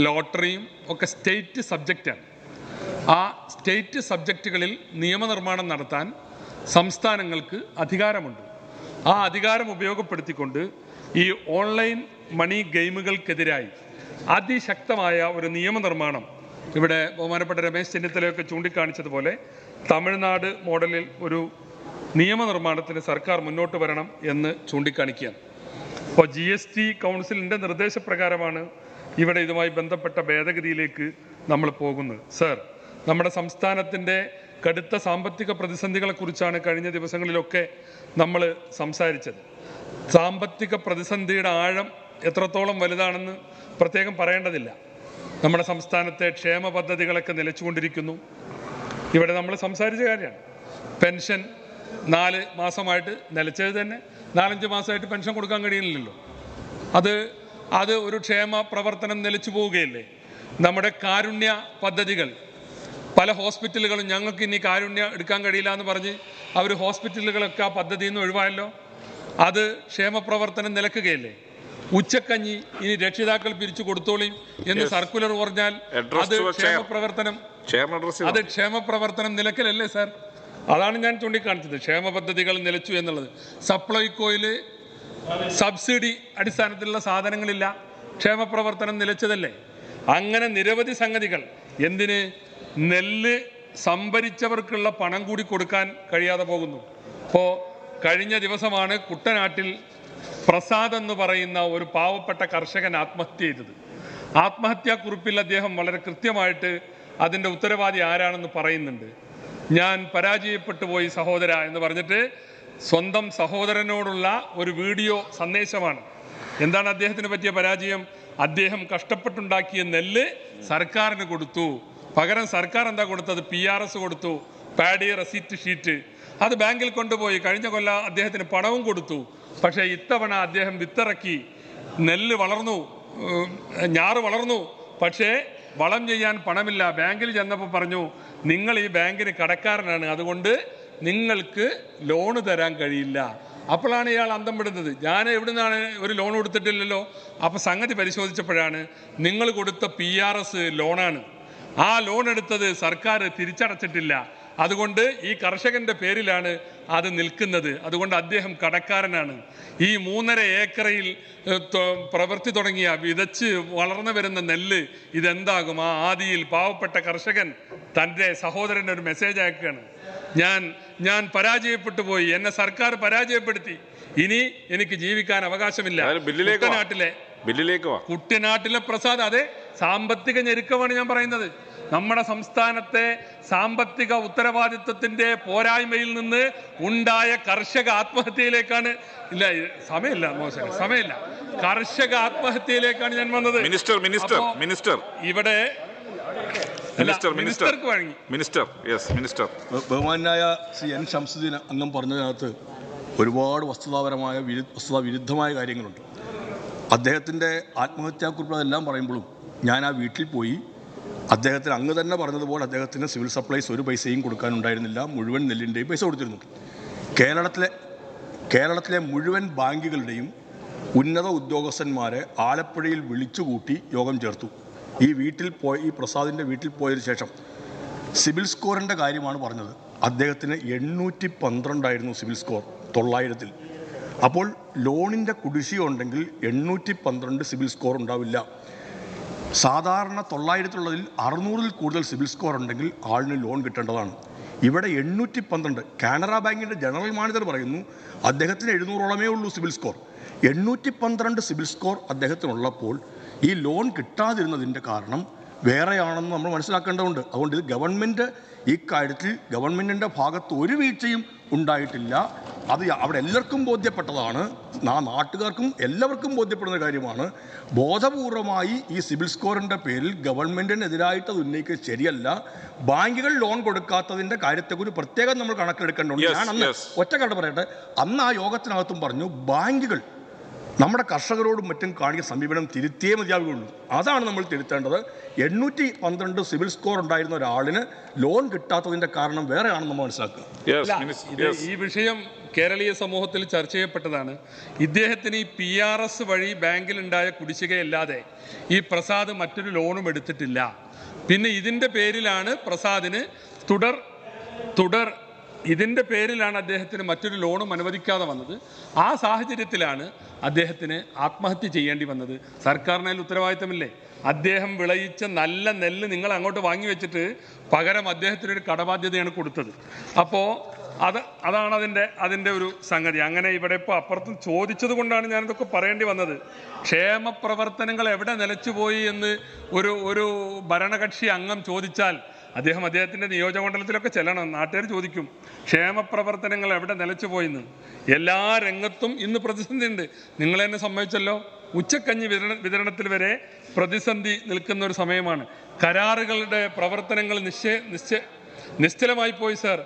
ലോട്ടറിയും ഒക്കെ സ്റ്റേറ്റ് സബ്ജക്റ്റാണ്. ആ സ്റ്റേറ്റ് സബ്ജക്റ്റുകളിൽ നിയമനിർമ്മാണം നടത്താൻ സംസ്ഥാനങ്ങൾക്ക് അധികാരമുണ്ട്. ആ അധികാരം ഉപയോഗപ്പെടുത്തിക്കൊണ്ട് ഈ ഓൺലൈൻ മണി ഗെയിമുകൾക്കെതിരായി അതിശക്തമായ ഒരു നിയമനിർമ്മാണം ഇവിടെ ബഹുമാനപ്പെട്ട രമേശ് ചെന്നിത്തലയൊക്കെ ചൂണ്ടിക്കാണിച്ചതുപോലെ തമിഴ്നാട് മോഡലിൽ ഒരു നിയമനിർമ്മാണത്തിന് സർക്കാർ മുന്നോട്ട് വരണം എന്ന് ചൂണ്ടിക്കാണിക്കുകയാണ്. അപ്പോൾ GST കൗൺസിലിൻ്റെ നിർദ്ദേശപ്രകാരമാണ് ഇവിടെ ഇതുമായി ബന്ധപ്പെട്ട ഭേദഗതിയിലേക്ക് നമ്മൾ പോകുന്നത്. സർ, നമ്മുടെ സംസ്ഥാനത്തിൻ്റെ കടുത്ത സാമ്പത്തിക പ്രതിസന്ധികളെക്കുറിച്ചാണ് കഴിഞ്ഞ ദിവസങ്ങളിലൊക്കെ നമ്മൾ സംസാരിച്ചത്. സാമ്പത്തിക പ്രതിസന്ധിയുടെ ആഴം എത്രത്തോളം വലുതാണെന്ന് പ്രത്യേകം പറയേണ്ടതില്ല. നമ്മുടെ സംസ്ഥാനത്തെ ക്ഷേമ പദ്ധതികളൊക്കെ നിലച്ചുകൊണ്ടിരിക്കുന്നു. ഇവിടെ നമ്മൾ സംസാരിച്ച കാര്യമാണ്. പെൻഷൻ 4 മാസമായിട്ട് നിലച്ചത് തന്നെ 4-5 മാസമായിട്ട് പെൻഷൻ കൊടുക്കാൻ കഴിയുന്നില്ലല്ലോ. അത് ഒരു ക്ഷേമ പ്രവർത്തനം നിലച്ചു പോവുകയല്ലേ. നമ്മുടെ കാരുണ്യ പദ്ധതികൾ, പല ഹോസ്പിറ്റലുകളും ഞങ്ങൾക്ക് ഇനി കാരുണ്യ എടുക്കാൻ കഴിയില്ല എന്ന് പറഞ്ഞ് അവർ ഹോസ്പിറ്റലുകളൊക്കെ ആ പദ്ധതിയിൽ നിന്ന് ഒഴിവായല്ലോ. അത് ക്ഷേമപ്രവർത്തനം നിലക്കുകയല്ലേ. ഉച്ചക്കഞ്ഞി ഇനി രക്ഷിതാക്കൾ പിരിച്ചു കൊടുത്തോളിയും എന്ന് സർക്കുലർ പറഞ്ഞാൽ അത് ക്ഷേമപ്രവർത്തനം നിലക്കലല്ലേ സാർ? അതാണ് ഞാൻ ചൂണ്ടിക്കാണിച്ചത്. ക്ഷേമ പദ്ധതികൾ നിലച്ചു എന്നുള്ളത്. സപ്ലൈകോയിൽ സബ്സിഡി അടിസ്ഥാനത്തിലുള്ള സാധനങ്ങളില്ല, ക്ഷേമപ്രവർത്തനം നിലച്ചതല്ലേ. അങ്ങനെ നിരവധി സംഗതികൾ. എന്തിന്? നെല്ല് സംഭരിച്ചവർക്കുള്ള പണം കൂടി കൊടുക്കാൻ കഴിയാതെ പോകുന്നു. ഇപ്പോൾ കഴിഞ്ഞ ദിവസമാണ് കുട്ടനാട്ടിൽ പ്രസാദ് എന്ന് പറയുന്ന ഒരു പാവപ്പെട്ട കർഷകൻ ആത്മഹത്യ ചെയ്തത്. ആത്മഹത്യാക്കുറിപ്പിൽ അദ്ദേഹം വളരെ കൃത്യമായിട്ട് അതിൻ്റെ ഉത്തരവാദി ആരാണെന്ന് പറയുന്നുണ്ട്. ഞാൻ പരാജയപ്പെട്ടു പോയി സഹോദര എന്ന് പറഞ്ഞിട്ട് സ്വന്തം സഹോദരനോടുള്ള ഒരു വീഡിയോ സന്ദേശമാണ്. എന്താണ് അദ്ദേഹത്തിന് പറ്റിയ പരാജയം? അദ്ദേഹം കഷ്ടപ്പെട്ടുണ്ടാക്കിയ നെല്ല് സർക്കാരിന് കൊടുത്തു. പകരം സർക്കാർ എന്താ കൊടുത്തത്? PRS കൊടുത്തു, പാഡി റെസിപ്റ്റ് ഷീറ്റ്. അത് ബാങ്കിൽ കൊണ്ടുപോയി. കഴിഞ്ഞ കൊല്ലം അദ്ദേഹത്തിന് പണവും കൊടുത്തു. പക്ഷേ ഇത്തവണ അദ്ദേഹം വിത്തിറക്കി, നെല്ല് വളർന്നു, ഞാറ് വളർന്നു, പക്ഷേ വളം ചെയ്യാൻ പണമില്ല. ബാങ്കിൽ ചെന്നപ്പോൾ പറഞ്ഞു, നിങ്ങൾ ഈ ബാങ്കിന് കടക്കാരനാണ്, അതുകൊണ്ട് നിങ്ങൾക്ക് ലോണ് തരാൻ കഴിയില്ല. അപ്പോഴാണ് ഇയാൾ അന്തം വിടുന്നത്. ഞാൻ എവിടെ നിന്നാണ് ഒരു ലോൺ കൊടുത്തിട്ടില്ലല്ലോ. അപ്പോൾ സംഗതി പരിശോധിച്ചപ്പോഴാണ് നിങ്ങൾ കൊടുത്ത PRS ലോണാണ്. ആ ലോൺ എടുത്തത് സർക്കാർ തിരിച്ചടച്ചിട്ടില്ല. അതുകൊണ്ട് ഈ കർഷകൻ്റെ പേരിലാണ് അത് നിൽക്കുന്നത്. അതുകൊണ്ട് അദ്ദേഹം കടക്കാരനാണ്. ഈ 3.5 ഏക്കറിൽ പ്രവൃത്തി തുടങ്ങിയ വിതച്ച് വളർന്നു വരുന്ന നെല്ല് ഇതെന്താകും? ആ ആദിയിൽ പാവപ്പെട്ട കർഷകൻ തൻ്റെ സഹോദരന് ഒരു മെസ്സേജ് അയക്കുകയാണ്, ഞാൻ പരാജയപ്പെട്ടു പോയി, എന്നെ സർക്കാർ പരാജയപ്പെടുത്തി, ഇനി എനിക്ക് ജീവിക്കാൻ അവകാശമില്ല. കുട്ടനാട്ടിലെ പ്രസാദ്, അതെ, സാമ്പത്തിക ഞെരുക്കമാണ് ഞാൻ പറയുന്നത്. നമ്മുടെ സംസ്ഥാനത്തെ സാമ്പത്തിക ഉത്തരവാദിത്വത്തിന്റെ പോരായ്മയിൽ നിന്ന് ഉണ്ടായ കർഷക ആത്മഹത്യയിലേക്കാണ് സമയമില്ല കർഷക ആത്മഹത്യയിലേക്കാണ് ഞാൻ വന്നത്. ബഹുമാനായ ശ്രീ N. ശംസുദ്ദീൻ അംഗം പറഞ്ഞതിനകത്ത് ഒരുപാട് വസ്തുതാ വിരുദ്ധമായ കാര്യങ്ങളുണ്ട്. അദ്ദേഹത്തിൻ്റെ ആത്മഹത്യാക്കുറിപ്പ് അതെല്ലാം പറയുമ്പോഴും ഞാൻ ആ വീട്ടിൽ പോയി അദ്ദേഹത്തിന് അങ്ങ് തന്നെ പറഞ്ഞതുപോലെ അദ്ദേഹത്തിന് സിവിൽ സപ്ലൈസ് ഒരു പൈസയും കൊടുക്കാനുണ്ടായിരുന്നില്ല. മുഴുവൻ നെല്ലിൻ്റെയും പൈസ കൊടുത്തിരുന്നു. കേരളത്തിലെ മുഴുവൻ ബാങ്കുകളുടെയും ഉന്നത ഉദ്യോഗസ്ഥന്മാരെ ആലപ്പുഴയിൽ വിളിച്ചുകൂട്ടി യോഗം ചേർത്തു. ഈ പ്രസാദിൻ്റെ വീട്ടിൽ പോയതിനു ശേഷം സിബിൽ സ്കോറിൻ്റെ കാര്യമാണ് പറഞ്ഞത്. അദ്ദേഹത്തിന് 812 സിബിൽ സ്കോർ 900-ൽ. അപ്പോൾ ലോണിൻ്റെ കുടിശ്ശിക ഉണ്ടെങ്കിൽ 812 സിബിൽ സ്കോർ ഉണ്ടാവില്ല. സാധാരണ 900-ൽ 600-ൽ കൂടുതൽ സിബിൽ സ്കോർ ഉണ്ടെങ്കിൽ ആളിന് ലോൺ കിട്ടേണ്ടതാണ്. ഇവിടെ 812. കാനറ ബാങ്കിൻ്റെ ജനറൽ മാനേജർ പറയുന്നു അദ്ദേഹത്തിന് 700-ഓളമേ ഉള്ളൂ സിബിൽ സ്കോർ. 812 സിബിൽ സ്കോർ അദ്ദേഹത്തിനുള്ളപ്പോൾ ഈ ലോൺ കിട്ടാതിരുന്നതിൻ്റെ കാരണം വേറെയാണെന്ന് നമ്മൾ മനസ്സിലാക്കേണ്ടതുണ്ട്. അതുകൊണ്ട് ഇത് ഗവൺമെൻറ് ഈ കാര്യത്തിൽ ഗവൺമെൻറ്റിൻ്റെ ഭാഗത്ത് ഒരു വീഴ്ചയും ഉണ്ടായിട്ടില്ല. അത് അവിടെ എല്ലാവർക്കും ബോധ്യപ്പെട്ടതാണ്. നാട്ടുകാർക്കും എല്ലാവർക്കും ബോധ്യപ്പെടുന്ന കാര്യമാണ്. ബോധപൂർവമായി ഈ സിബിൽ സ്കോറിൻ്റെ പേരിൽ ഗവൺമെൻറ്റിനെതിരായിട്ട് അത് ഉന്നയിക്കുന്നത് ശരിയല്ല. ബാങ്കുകൾ ലോൺ കൊടുക്കാത്തതിൻ്റെ കാര്യത്തെക്കുറിച്ച് പ്രത്യേകം നമ്മൾ കണക്കിലെടുക്കേണ്ടതുണ്ട്. ഞാൻ അന്ന് ഒറ്റക്കാട്ട് പറയട്ടെ, അന്ന് ആ യോഗത്തിനകത്തും പറഞ്ഞു ബാങ്കുകൾ നമ്മുടെ കർഷകരോടും മറ്റും കാണിക്കുന്ന സമീപനം തിരുത്തിയേ മതിയാവുകയുള്ളൂ. അതാണ് നമ്മൾ തിരുത്തേണ്ടത്. 812 സിവിൽ സ്കോർ ഉണ്ടായിരുന്ന ഒരാളിന് ലോൺ കിട്ടാത്തതിൻ്റെ കാരണം വേറെയാണെന്ന് നമ്മൾ മനസ്സിലാക്കുക. ഈ വിഷയം കേരളീയ സമൂഹത്തിൽ ചർച്ച ചെയ്യപ്പെട്ടതാണ്. ഇദ്ദേഹത്തിന് ഈ PRS വഴി ബാങ്കിലുണ്ടായ കുടിശ്ശികയല്ലാതെ ഈ പ്രസാദ് മറ്റൊരു ലോണും എടുത്തിട്ടില്ല. പിന്നെ ഇതിൻ്റെ പേരിലാണ് പ്രസാദിന് ഇതിൻ്റെ പേരിലാണ് അദ്ദേഹത്തിന് മറ്റൊരു ലോണും അനുവദിക്കാതെ വന്നത്. ആ സാഹചര്യത്തിലാണ് അദ്ദേഹത്തിന് ആത്മഹത്യ ചെയ്യേണ്ടി വന്നത്. സർക്കാരിന് അതിൽ ഉത്തരവാദിത്തമില്ലേ? അദ്ദേഹം വിളയിച്ച നല്ല നെല്ല് നിങ്ങൾ അങ്ങോട്ട് വാങ്ങി വെച്ചിട്ട് പകരം അദ്ദേഹത്തിനൊരു കടബാധ്യതയാണ് കൊടുത്തത്. അപ്പോൾ അതാണ് അതിൻ്റെ ഒരു സംഗതി. അങ്ങനെ ഇവിടെ ഇപ്പോൾ അപ്പുറത്തും ചോദിച്ചത് കൊണ്ടാണ് ഞാനിതൊക്കെ പറയേണ്ടി വന്നത്. ക്ഷേമ പ്രവർത്തനങ്ങൾ എവിടെ നിലച്ചുപോയി എന്ന് ഒരു ഭരണകക്ഷി അംഗം ചോദിച്ചാൽ അദ്ദേഹത്തിൻ്റെ നിയോജകമണ്ഡലത്തിലൊക്കെ ചെല്ലണം. നാട്ടുകാർ ചോദിക്കും ക്ഷേമ പ്രവർത്തനങ്ങൾ എവിടെ നിലച്ചുപോയിന്ന്. എല്ലാ രംഗത്തും ഇന്ന് പ്രതിസന്ധി ഉണ്ട്. നിങ്ങൾ തന്നെ സമ്മതിച്ചല്ലോ, ഉച്ചക്കഞ്ഞി വിതരണത്തിൽ വരെ പ്രതിസന്ധി നിൽക്കുന്ന ഒരു സമയമാണ്. കരാറുകളുടെ പ്രവർത്തനങ്ങൾ നിശ്ചലമായി പോയി സർ.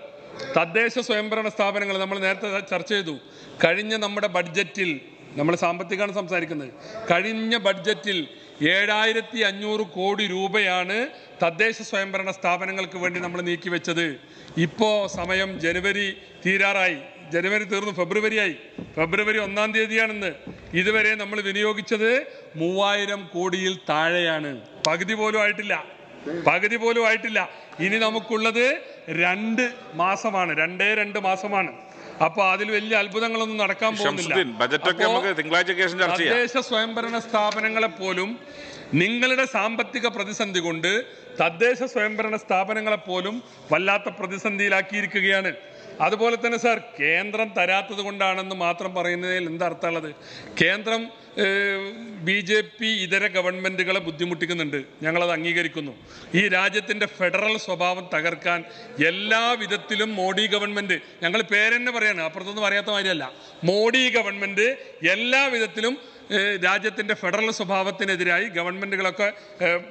തദ്ദേശ സ്വയംഭരണ സ്ഥാപനങ്ങൾ നമ്മൾ നേരത്തെ ചർച്ച ചെയ്തു. കഴിഞ്ഞ നമ്മുടെ ബഡ്ജറ്റിൽ, നമ്മൾ സാമ്പത്തികമാണ് സംസാരിക്കുന്നത്, കഴിഞ്ഞ ബഡ്ജറ്റിൽ 7500 കോടി രൂപയാണ് തദ്ദേശ സ്വയംഭരണ സ്ഥാപനങ്ങൾക്ക് വേണ്ടി നമ്മൾ നീക്കിവെച്ചത്. ഇപ്പോൾ സമയം ജനുവരി തീരാറായി. ജനുവരി തീർന്നു, ഫെബ്രുവരിയായി. ഫെബ്രുവരി 1-ാം തീയതിയാണെന്ന്. ഇതുവരെ നമ്മൾ വിനിയോഗിച്ചത് 3000 കോടിയിൽ താഴെയാണ്. പകുതി പോലും ആയിട്ടില്ല. ഇനി നമുക്കുള്ളത് 2 മാസമാണ്, 2 മാസമാണ്. അപ്പോൾ അതിൽ വലിയ അത്ഭുതങ്ങളൊന്നും നടക്കാൻ പോകുന്നില്ല. തദ്ദേശ സ്വയംഭരണ സ്ഥാപനങ്ങളെ പോലും നിങ്ങളുടെ സാമ്പത്തിക പ്രതിസന്ധി കൊണ്ട് തദ്ദേശ സ്വയംഭരണ സ്ഥാപനങ്ങളെപ്പോലും വല്ലാത്ത പ്രതിസന്ധിയിലാക്കിയിരിക്കുകയാണ്. അതുപോലെ തന്നെ സാർ, കേന്ദ്രം തരാത്തത് കൊണ്ടാണെന്ന് മാത്രം പറയുന്നതിൽ എന്താ അർത്ഥമുള്ളത്? കേന്ദ്രം BJP ഇതര ഗവൺമെൻറ്റുകളെ ബുദ്ധിമുട്ടിക്കുന്നുണ്ട്, ഞങ്ങളത് അംഗീകരിക്കുന്നു. ഈ രാജ്യത്തിൻ്റെ ഫെഡറൽ സ്വഭാവം തകർക്കാൻ എല്ലാ വിധത്തിലും മോഡി ഗവൺമെൻറ്, ഞങ്ങൾ പേരെന്നെ പറയാണ്, അപ്പുറത്തൊന്നും പറയാത്ത മാതിരിയല്ല, മോഡി ഗവൺമെൻറ് എല്ലാ വിധത്തിലും രാജ്യത്തിൻ്റെ ഫെഡറൽ സ്വഭാവത്തിനെതിരായി ഗവൺമെൻറ്റുകളൊക്കെ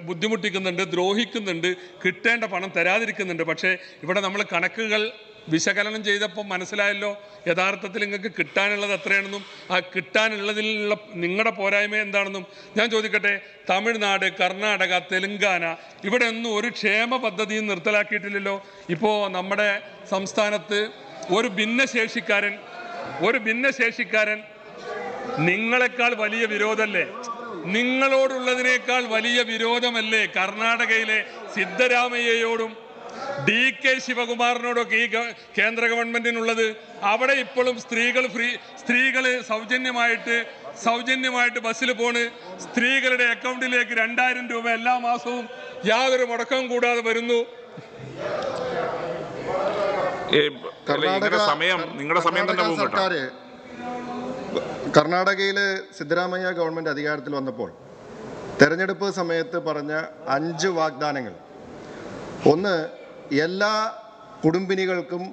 ബുദ്ധിമുട്ടിക്കുന്നുണ്ട്, ദ്രോഹിക്കുന്നുണ്ട്, കിട്ടേണ്ട പണം തരാതിരിക്കുന്നുണ്ട്. പക്ഷേ ഇവിടെ നമ്മൾ കണക്കുകൾ വിശകലനം ചെയ്തപ്പോൾ മനസ്സിലായല്ലോ യഥാർത്ഥത്തിൽ നിങ്ങൾക്ക് കിട്ടാനുള്ളത് എത്രയാണെന്നും ആ കിട്ടാനുള്ളതിലുള്ള നിങ്ങളുടെ പോരായ്മ എന്താണെന്നും. ഞാൻ ചോദിക്കട്ടെ, തമിഴ്നാട്, കർണാടക, തെലുങ്കാന ഇവിടെ ഒന്നും ഒരു ക്ഷേമ പദ്ധതിയും നിർത്തലാക്കിയിട്ടില്ലല്ലോ. ഇപ്പോൾ നമ്മുടെ സംസ്ഥാനത്ത് ഒരു ഭിന്നശേഷിക്കാരൻ ഒരു ഭിന്നശേഷിക്കാരൻ നിങ്ങളെക്കാൾ വലിയ വിരോധമല്ലേ? നിങ്ങളോടുള്ളതിനേക്കാൾ വലിയ വിരോധമല്ലേ കർണാടകയിലെ സിദ്ധരാമയ്യയോടും DK ശിവകുമാറിനോടൊക്കെ ഈ കേന്ദ്ര ഗവൺമെന്റിനുള്ളത്? അവിടെ ഇപ്പോഴും സ്ത്രീകൾ സൗജന്യമായിട്ട് ബസ്സിൽ പോണ്. സ്ത്രീകളുടെ അക്കൗണ്ടിലേക്ക് 2000 രൂപ എല്ലാ മാസവും യാതൊരു മുടക്കവും കൂടാതെ വരുന്നു. കർണാടകയിൽ സിദ്ധരാമയ്യ ഗവൺമെന്റ് അധികാരത്തിൽ വന്നപ്പോൾ തെരഞ്ഞെടുപ്പ് സമയത്ത് പറഞ്ഞ 5 വാഗ്ദാനങ്ങൾ. ഒന്ന്, എല്ലാ കുടുംബിനികൾക്കും,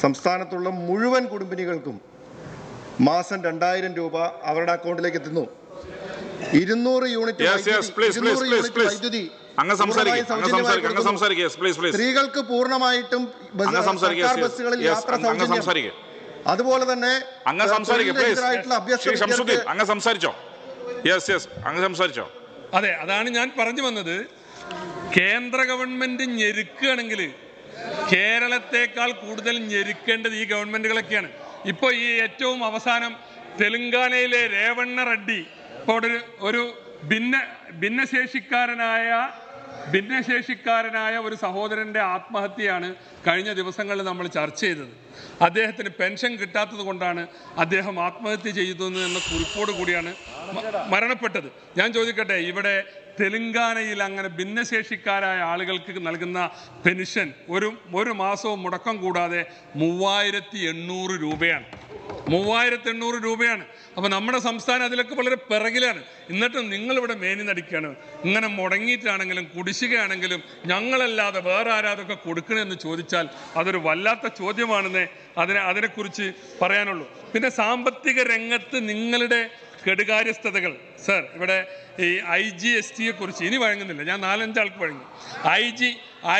സംസ്ഥാനത്തുള്ള മുഴുവൻ കുടുംബിനികൾക്കും മാസം 2000 രൂപ അവരുടെ അക്കൗണ്ടിലേക്ക് എത്തുന്നു. 200 യൂണിറ്റ് വൈദ്യുതി സ്ത്രീകൾക്ക് പൂർണ്ണമായിട്ടും സർക്കാർ ബസ്സുകളിൽ യാത്ര സൗജന്യം. അതുപോലെ തന്നെ അതെ, അതാണ് ഞാൻ പറഞ്ഞു വന്നത്. കേന്ദ്ര ഗവൺമെന്റ് ഞെരുക്കുകയാണെങ്കിൽ കേരളത്തെക്കാൾ കൂടുതൽ ഞെരുക്കേണ്ടത് ഈ ഗവൺമെന്റുകളൊക്കെയാണ്. ഇപ്പോൾ ഈ ഏറ്റവും അവസാനം തെലങ്കാനയിലെ രേവണ്ണ റെഡ്ഡി ഇപ്പോൾ ഒരു ഭിന്നശേഷിക്കാരനായ ഒരു സഹോദരൻ്റെ ആത്മഹത്യയാണ് കഴിഞ്ഞ ദിവസങ്ങളിൽ നമ്മൾ ചർച്ച ചെയ്തത്. അദ്ദേഹത്തിന് പെൻഷൻ കിട്ടാത്തത് കൊണ്ടാണ് അദ്ദേഹം ആത്മഹത്യ ചെയ്തതെന്ന് എന്ന കുറിപ്പോട് കൂടിയാണ് മരണപ്പെട്ടത്. ഞാൻ ചോദിക്കട്ടെ, ഇവിടെ തെലങ്കാനയിൽ അങ്ങനെ ഭിന്നശേഷിക്കാരായ ആളുകൾക്ക് നൽകുന്ന പെൻഷൻ ഒരു മാസവും മുടക്കം കൂടാതെ 3800 രൂപയാണ്. 3800 രൂപയാണ്. അപ്പോൾ നമ്മുടെ സംസ്ഥാനം അതിലൊക്കെ വളരെ പിറകിലാണ്. എന്നിട്ടും നിങ്ങളിവിടെ മേനി നടിക്കുകയാണ്. ഇങ്ങനെ മുടങ്ങിയിട്ടാണെങ്കിലും കുടിശ്ശികയാണെങ്കിലും ഞങ്ങളല്ലാതെ വേറെ ആരാതൊക്കെ കൊടുക്കണമെന്ന് ചോദിച്ചാൽ അതൊരു വല്ലാത്ത ചോദ്യമാണെന്നേ അതിനെക്കുറിച്ച് പറയാനുള്ളൂ. പിന്നെ സാമ്പത്തിക രംഗത്ത് നിങ്ങളുടെ കെടുകാര്യസ്ഥതകൾ സർ, ഇവിടെ ഈ IGSTയെ കുറിച്ച് ഇനി വഴങ്ങുന്നില്ല. ഞാൻ 4-5 ആൾക്ക് വഴങ്ങി.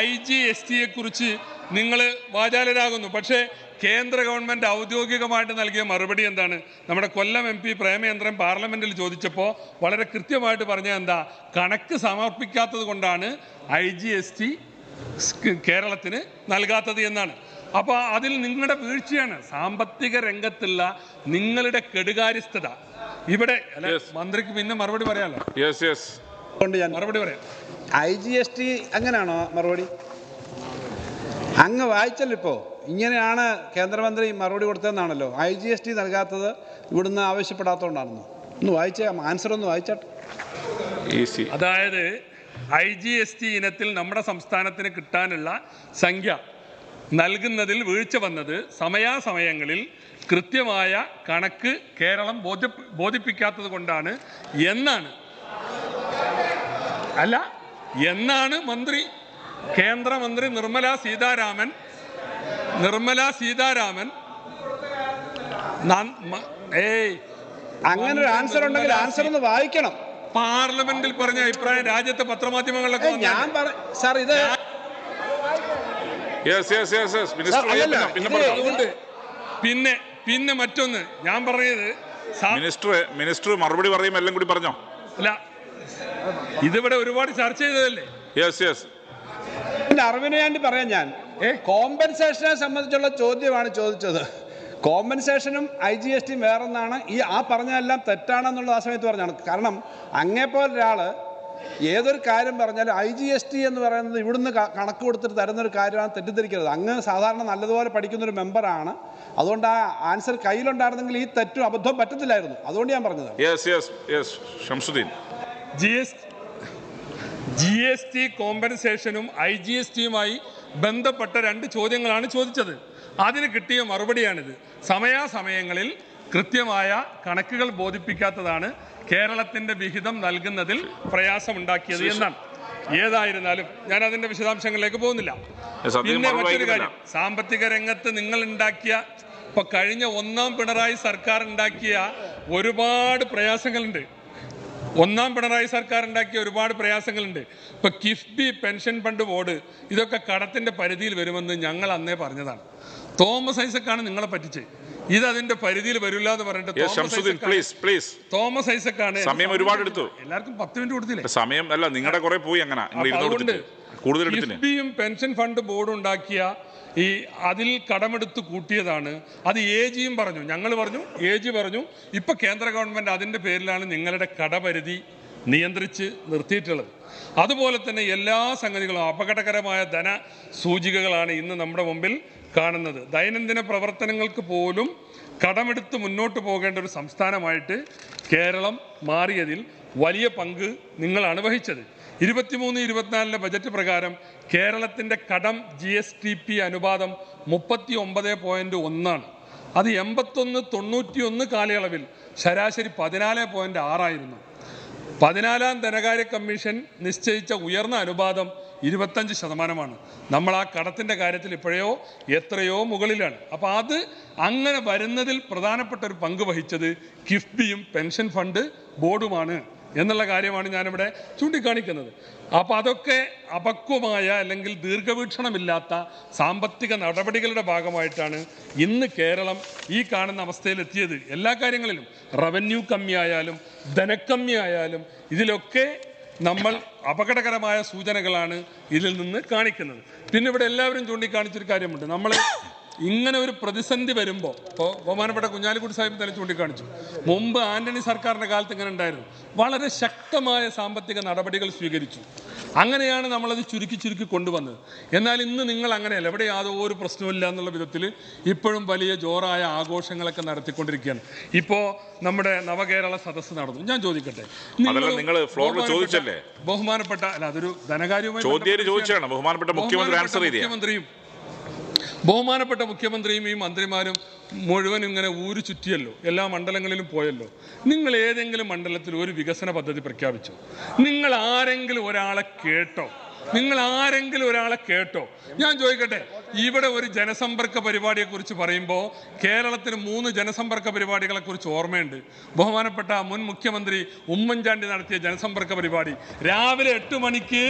IGSTയെ കുറിച്ച് നിങ്ങൾ വാചാലരാകുന്നു. പക്ഷേ കേന്ദ്ര ഗവൺമെൻറ് ഔദ്യോഗികമായിട്ട് നൽകിയ മറുപടി എന്താണ്? നമ്മുടെ കൊല്ലം MP പ്രേമചന്ദ്രൻ പാർലമെൻറ്റിൽ ചോദിച്ചപ്പോൾ വളരെ കൃത്യമായിട്ട് പറഞ്ഞത് എന്താ? കണക്ക് സമർപ്പിക്കാത്തത് കൊണ്ടാണ് IGST കേരളത്തിന് നൽകാത്തത് എന്നാണ്. അപ്പോൾ അതിൽ നിങ്ങളുടെ വീഴ്ചയാണ്. സാമ്പത്തിക രംഗത്തുള്ള നിങ്ങളുടെ കെടുകാര്യസ്ഥത ഇവിടെ മന്ത്രിക്ക് പിന്നെ മറുപടി പറയാമല്ലോ. മറുപടി പറയാം. IGST അങ്ങനെയാണോ മറുപടി? അങ്ങ് വായിച്ചല്ലോ. ഇപ്പോൾ ഇങ്ങനെയാണ് കേന്ദ്രമന്ത്രി മറുപടി കൊടുത്തതെന്നാണല്ലോ. IGST നൽകാത്തത് ഇവിടുന്ന് ആവശ്യപ്പെടാത്തതുകൊണ്ടാണെന്നോ? ഒന്ന് വായിച്ച ആൻസർ ഒന്ന് വായിച്ചാട്ടെ. അതായത് IGST ഇനത്തിൽ നമ്മുടെ സംസ്ഥാനത്തിന് കിട്ടാനുള്ള സംഖ്യ നൽകുന്നതിൽ വീഴ്ച വന്നത് സമയാസമയങ്ങളിൽ കൃത്യമായ കണക്ക് കേരളം ബോധിപ്പിക്കാത്തത് കൊണ്ടാണ് എന്നാണ് കേന്ദ്രമന്ത്രി നിർമ്മല സീതാരാമൻ അങ്ങനെ ഒരു ആൻസർ ഉണ്ടെങ്കിൽ ആൻസർ ഒന്ന് വായിക്കണം. പാർലമെന്റിൽ പറഞ്ഞ അഭിപ്രായം രാജ്യത്തെ പത്രമാധ്യമങ്ങളിലൊക്കെ സാർ ഇത് പിന്നെ മറ്റൊന്ന് ഞാൻ പറഞ്ഞത് മിനിസ്റ്റർ മറുപടി പറയും എല്ലാം കൂടി പറഞ്ഞോ. അല്ല, ഇതിവിടെ ഒരുപാട് ചർച്ച ചെയ്തതല്ലേ. അറിവിന് വേണ്ടി പറയാം. ഞാൻ കോമ്പൻസേഷനെ സംബന്ധിച്ചുള്ള ചോദ്യമാണ് ചോദിച്ചത്. കോമ്പൻസേഷനും IGST വേറൊന്നാണ്. ആ പറഞ്ഞതെല്ലാം തെറ്റാണെന്നുള്ളത് ആ സമയത്ത് പറഞ്ഞാണ്. കാരണം അങ്ങേപ്പോലൊരാൾ ഏതൊരു കാര്യം പറഞ്ഞാലും IGST എന്ന് പറയുന്നത് ഇവിടുന്ന് കണക്ക് കൊടുത്തിട്ട് തരുന്നൊരു കാര്യമാണ്, തെറ്റിദ്ധരിക്കരുത്. അങ്ങ് സാധാരണ നല്ലതുപോലെ പഠിക്കുന്നൊരു മെമ്പറാണ്. അതുകൊണ്ട് ആ ആൻസർ കയ്യിലുണ്ടായിരുന്നെങ്കിൽ ഈ തെറ്റും അബദ്ധവും പറ്റത്തില്ലായിരുന്നു. അതുകൊണ്ട് ഞാൻ പറഞ്ഞത്. GST കോമ്പൻസേഷനും IGSTയുമായി ബന്ധപ്പെട്ട 2 ചോദ്യങ്ങളാണ് ചോദിച്ചത്. അതിന് കിട്ടിയ മറുപടിയാണിത്. സമയാസമയങ്ങളിൽ കൃത്യമായ കണക്കുകൾ ബോധിപ്പിക്കാത്തതാണ് കേരളത്തിൻ്റെ വിഹിതം നൽകുന്നതിൽ പ്രയാസമുണ്ടാക്കിയത് എന്നാണ്. ഏതായിരുന്നാലും ഞാൻ അതിൻ്റെ വിശദാംശങ്ങളിലേക്ക് പോകുന്നില്ല. പിന്നെ മറ്റൊരു കാര്യം, സാമ്പത്തിക രംഗത്ത് നിങ്ങൾ ഉണ്ടാക്കിയ, ഇപ്പോൾ കഴിഞ്ഞ 1ാം പിണറായി സർക്കാർ ഉണ്ടാക്കിയ ഒരുപാട് പ്രയാസങ്ങളുണ്ട്. ഇപ്പോൾ കിഫ്ബി, പെൻഷൻ ഫണ്ട് ബോർഡ്, ഇതൊക്കെ കടത്തിൻ്റെ പരിധിയിൽ വരുമെന്ന് ഞങ്ങൾ അന്നേ പറഞ്ഞതാണ്. തോമസ് ഐസക്കാണ് നിങ്ങളെ പറ്റിച്ച്. ഇത് അതിന്റെ പരിധിയിൽ വരില്ല എന്ന് പറഞ്ഞിട്ട് തോമസ് ഐസക്കാണ്. സമയം ഒരുപാട് എടുത്തു. എല്ലാവർക്കും 10 മിനിറ്റ് കൊടുത്തില്ലേ? സമയം അല്ല, നിങ്ങളുടെ കുറെ പോയി. അങ്ങനെ അതുകൊണ്ട് കിഫ്ബിയും പെൻഷൻ ഫണ്ട് ബോർഡ് ഉണ്ടാക്കിയ അതിൽ കടമെടുത്ത് കൂട്ടിയതാണ്. അത് AGയും പറഞ്ഞു, ഞങ്ങൾ പറഞ്ഞു, AG പറഞ്ഞു. ഇപ്പൊ കേന്ദ്ര ഗവൺമെന്റ് അതിന്റെ പേരിലാണ് നിങ്ങളുടെ കടപരിധി നിയന്ത്രിച്ച് നിർത്തിയിട്ടുള്ളത്. അതുപോലെ തന്നെ എല്ലാ സംഗതികളും അപകടകരമായ ധനസൂചികകളാണ് ഇന്ന് നമ്മുടെ മുമ്പിൽ കാണുന്നത്. ദൈനംദിന പ്രവർത്തനങ്ങൾക്ക് പോലും കടമെടുത്ത് മുന്നോട്ട് പോകേണ്ട ഒരു സംസ്ഥാനമായിട്ട് കേരളം മാറിയതിൽ വലിയ പങ്ക് നിങ്ങളാണ് വഹിച്ചത്. 23-24 ബജറ്റ് പ്രകാരം കേരളത്തിൻ്റെ കടം GSTP അനുപാതം 39.1 അത് 81-91 കാലയളവിൽ ശരാശരി 14.6 ആയിരുന്നു. 14ാം ധനകാര്യ കമ്മീഷൻ നിശ്ചയിച്ച ഉയർന്ന അനുപാതം 25%. നമ്മൾ ആ കടത്തിൻ്റെ കാര്യത്തിൽ ഇപ്പോഴോ എത്രയോ മുകളിലാണ്. അപ്പോൾ അത് അങ്ങനെ വരുന്നതിൽ പ്രധാനപ്പെട്ട ഒരു പങ്ക് വഹിച്ചത് കിഫ്ബിയും പെൻഷൻ ഫണ്ട് ബോർഡുമാണ് എന്നുള്ള കാര്യമാണ് ഞാനിവിടെ ചൂണ്ടിക്കാണിക്കുന്നത്. അപ്പോൾ അതൊക്കെ അപക്വമായ അല്ലെങ്കിൽ ദീർഘവീക്ഷണമില്ലാത്ത സാമ്പത്തിക നടപടികളുടെ ഭാഗമായിട്ടാണ് ഇന്ന് കേരളം ഈ കാണുന്ന അവസ്ഥയിലെത്തിയത്. എല്ലാ കാര്യങ്ങളിലും റവന്യൂ കമ്മിയായാലും ധനക്കമ്മിയായാലും ഇതിലൊക്കെ നമ്മൾ അപകടകരമായ സൂചനകളാണ് ഇതിൽ നിന്ന് കാണിക്കുന്നത്. പിന്നെ ഇവിടെ എല്ലാവരും ചൂണ്ടിക്കാണിച്ചൊരു കാര്യമുണ്ട്. നമ്മൾ ഇങ്ങനെ ഒരു പ്രതിസന്ധി വരുമ്പോൾ, ഇപ്പോൾ ബഹുമാനപ്പെട്ട കുഞ്ഞാലിക്കുട്ടി സാഹിബ് തന്നെ ചൂണ്ടിക്കാണിച്ചു, മുമ്പ് ആന്റണി സർക്കാരിൻ്റെ കാലത്ത് ഇങ്ങനെ ഉണ്ടായിരുന്നു. വളരെ ശക്തമായ സാമ്പത്തിക നടപടികൾ സ്വീകരിച്ചു. അങ്ങനെയാണ് നമ്മളത് ചുരുക്കി കൊണ്ടുവന്നത്. എന്നാൽ ഇന്ന് നിങ്ങൾ അങ്ങനെയല്ല, ഇവിടെ യാതൊരു പ്രശ്നമില്ല എന്നുള്ള വിധത്തിൽ ഇപ്പോഴും വലിയ ജോറായ ആഘോഷങ്ങളൊക്കെ നടത്തിക്കൊണ്ടിരിക്കുകയാണ്. ഇപ്പോൾ നമ്മുടെ നവകേരള സദസ്സ് നടന്നു. ഞാൻ ചോദിക്കട്ടെ, ബഹുമാനപ്പെട്ട അല്ല അതൊരു ധനകാര്യവുമായി ബഹുമാനപ്പെട്ട മുഖ്യമന്ത്രിയും ഈ മന്ത്രിമാരും മുഴുവൻ ഇങ്ങനെ ഊരു ചുറ്റിയല്ലോ, എല്ലാ മണ്ഡലങ്ങളിലും പോയല്ലോ. നിങ്ങൾ ഏതെങ്കിലും മണ്ഡലത്തിൽ ഒരു വികസന പദ്ധതി പ്രഖ്യാപിച്ചോ? നിങ്ങൾ ആരെങ്കിലും ഒരാളെ കേട്ടോ? ഞാൻ ചോദിക്കട്ടെ, ഇവിടെ ഒരു ജനസമ്പർക്ക പരിപാടിയെക്കുറിച്ച് പറയുമ്പോൾ കേരളത്തിന് 3 ജനസമ്പർക്ക പരിപാടികളെക്കുറിച്ച് ഓർമ്മയുണ്ട്. ബഹുമാനപ്പെട്ട മുൻ മുഖ്യമന്ത്രി ഉമ്മൻചാണ്ടി നടത്തിയ ജനസമ്പർക്ക പരിപാടി രാവിലെ 8 മണിക്ക്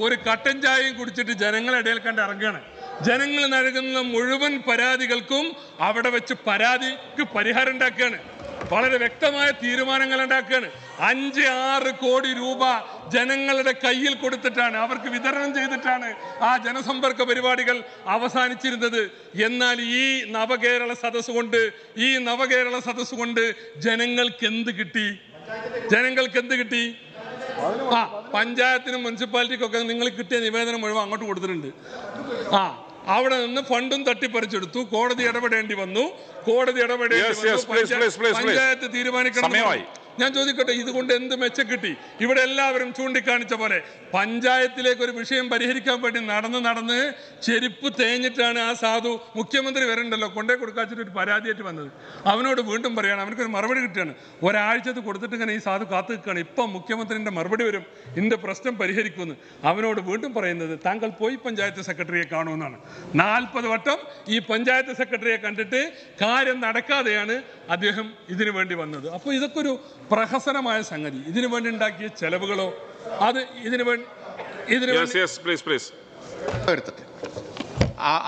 ഒരു കട്ടൻ ചായയും കുടിച്ചിട്ട് ജനങ്ങളുടെ ഇടയിൽ കണ്ട് ഇറങ്ങുകയാണ്. ജനങ്ങൾ നൽകുന്ന മുഴുവൻ പരാതികൾക്കും അവിടെ വെച്ച് പരാതിക്ക് പരിഹാരം ഉണ്ടാക്കുകയാണ്. വളരെ വ്യക്തമായ തീരുമാനങ്ങൾ ഉണ്ടാക്കുകയാണ്. 5-6 കോടി രൂപ ജനങ്ങളുടെ കയ്യിൽ കൊടുത്തിട്ടാണ്, അവർക്ക് വിതരണം ചെയ്തിട്ടാണ് ആ ജനസമ്പർക്ക പരിപാടികൾ അവസാനിച്ചിരുന്നത്. എന്നാൽ ഈ നവകേരള സദസ്സ് കൊണ്ട് ജനങ്ങൾക്ക് എന്ത് കിട്ടി? പഞ്ചായത്തിനും മുനിസിപ്പാലിറ്റിക്കൊക്കെ നിങ്ങൾ കിട്ടിയ നിവേദനം മുഴുവൻ അങ്ങോട്ട് കൊടുത്തിട്ടുണ്ട്. അവിടെ നിന്ന് ഫണ്ടും തട്ടിപ്പറിച്ചെടുത്തു. കോടതി ഇടപെടേണ്ടി വന്നു. പഞ്ചായത്ത് തീരുമാനിക്കണം. ഞാൻ ചോദിക്കട്ടെ, ഇതുകൊണ്ട് എന്ത് മെച്ചം കിട്ടി? ഇവിടെ എല്ലാവരും ചൂണ്ടിക്കാണിച്ച പോലെ പഞ്ചായത്തിലേക്ക് ഒരു വിഷയം പരിഹരിക്കാൻ വേണ്ടി നടന്ന് ചെരുപ്പ് തേഞ്ഞിട്ടാണ് ആ സാധു മുഖ്യമന്ത്രി വരണ്ടല്ലോ കൊണ്ടേ കൊടുക്കാച്ചിട്ട് ഒരു പരാതിയായിട്ട് വന്നത്. അവനോട് വീണ്ടും പറയാണ്, അവനക്കൊരു മറുപടി കിട്ടുകയാണ്. ഒരാഴ്ചത്ത് കൊടുത്തിട്ട് ഇങ്ങനെ ഈ സാധു കാത്തു നിൽക്കുകയാണ്. ഇപ്പം മുഖ്യമന്ത്രിൻ്റെ മറുപടി വരും, ഇൻ്റെ പ്രശ്നം പരിഹരിക്കുമെന്ന്. അവനോട് വീണ്ടും പറയുന്നത്, താങ്കൾ പോയി പഞ്ചായത്ത് സെക്രട്ടറിയെ കാണുമെന്നാണ്. 40 വട്ടം ഈ പഞ്ചായത്ത് സെക്രട്ടറിയെ കണ്ടിട്ട് കാര്യം നടക്കാതെയാണ് അദ്ദേഹം ഇതിനു വേണ്ടി വന്നത്. അപ്പോൾ ഇതൊക്കെ ഒരു പ്രഹസനമായ സംഗതി. ഇതിനു വേണ്ടി ഉണ്ടാക്കിയ ചെലവുകളോ അത്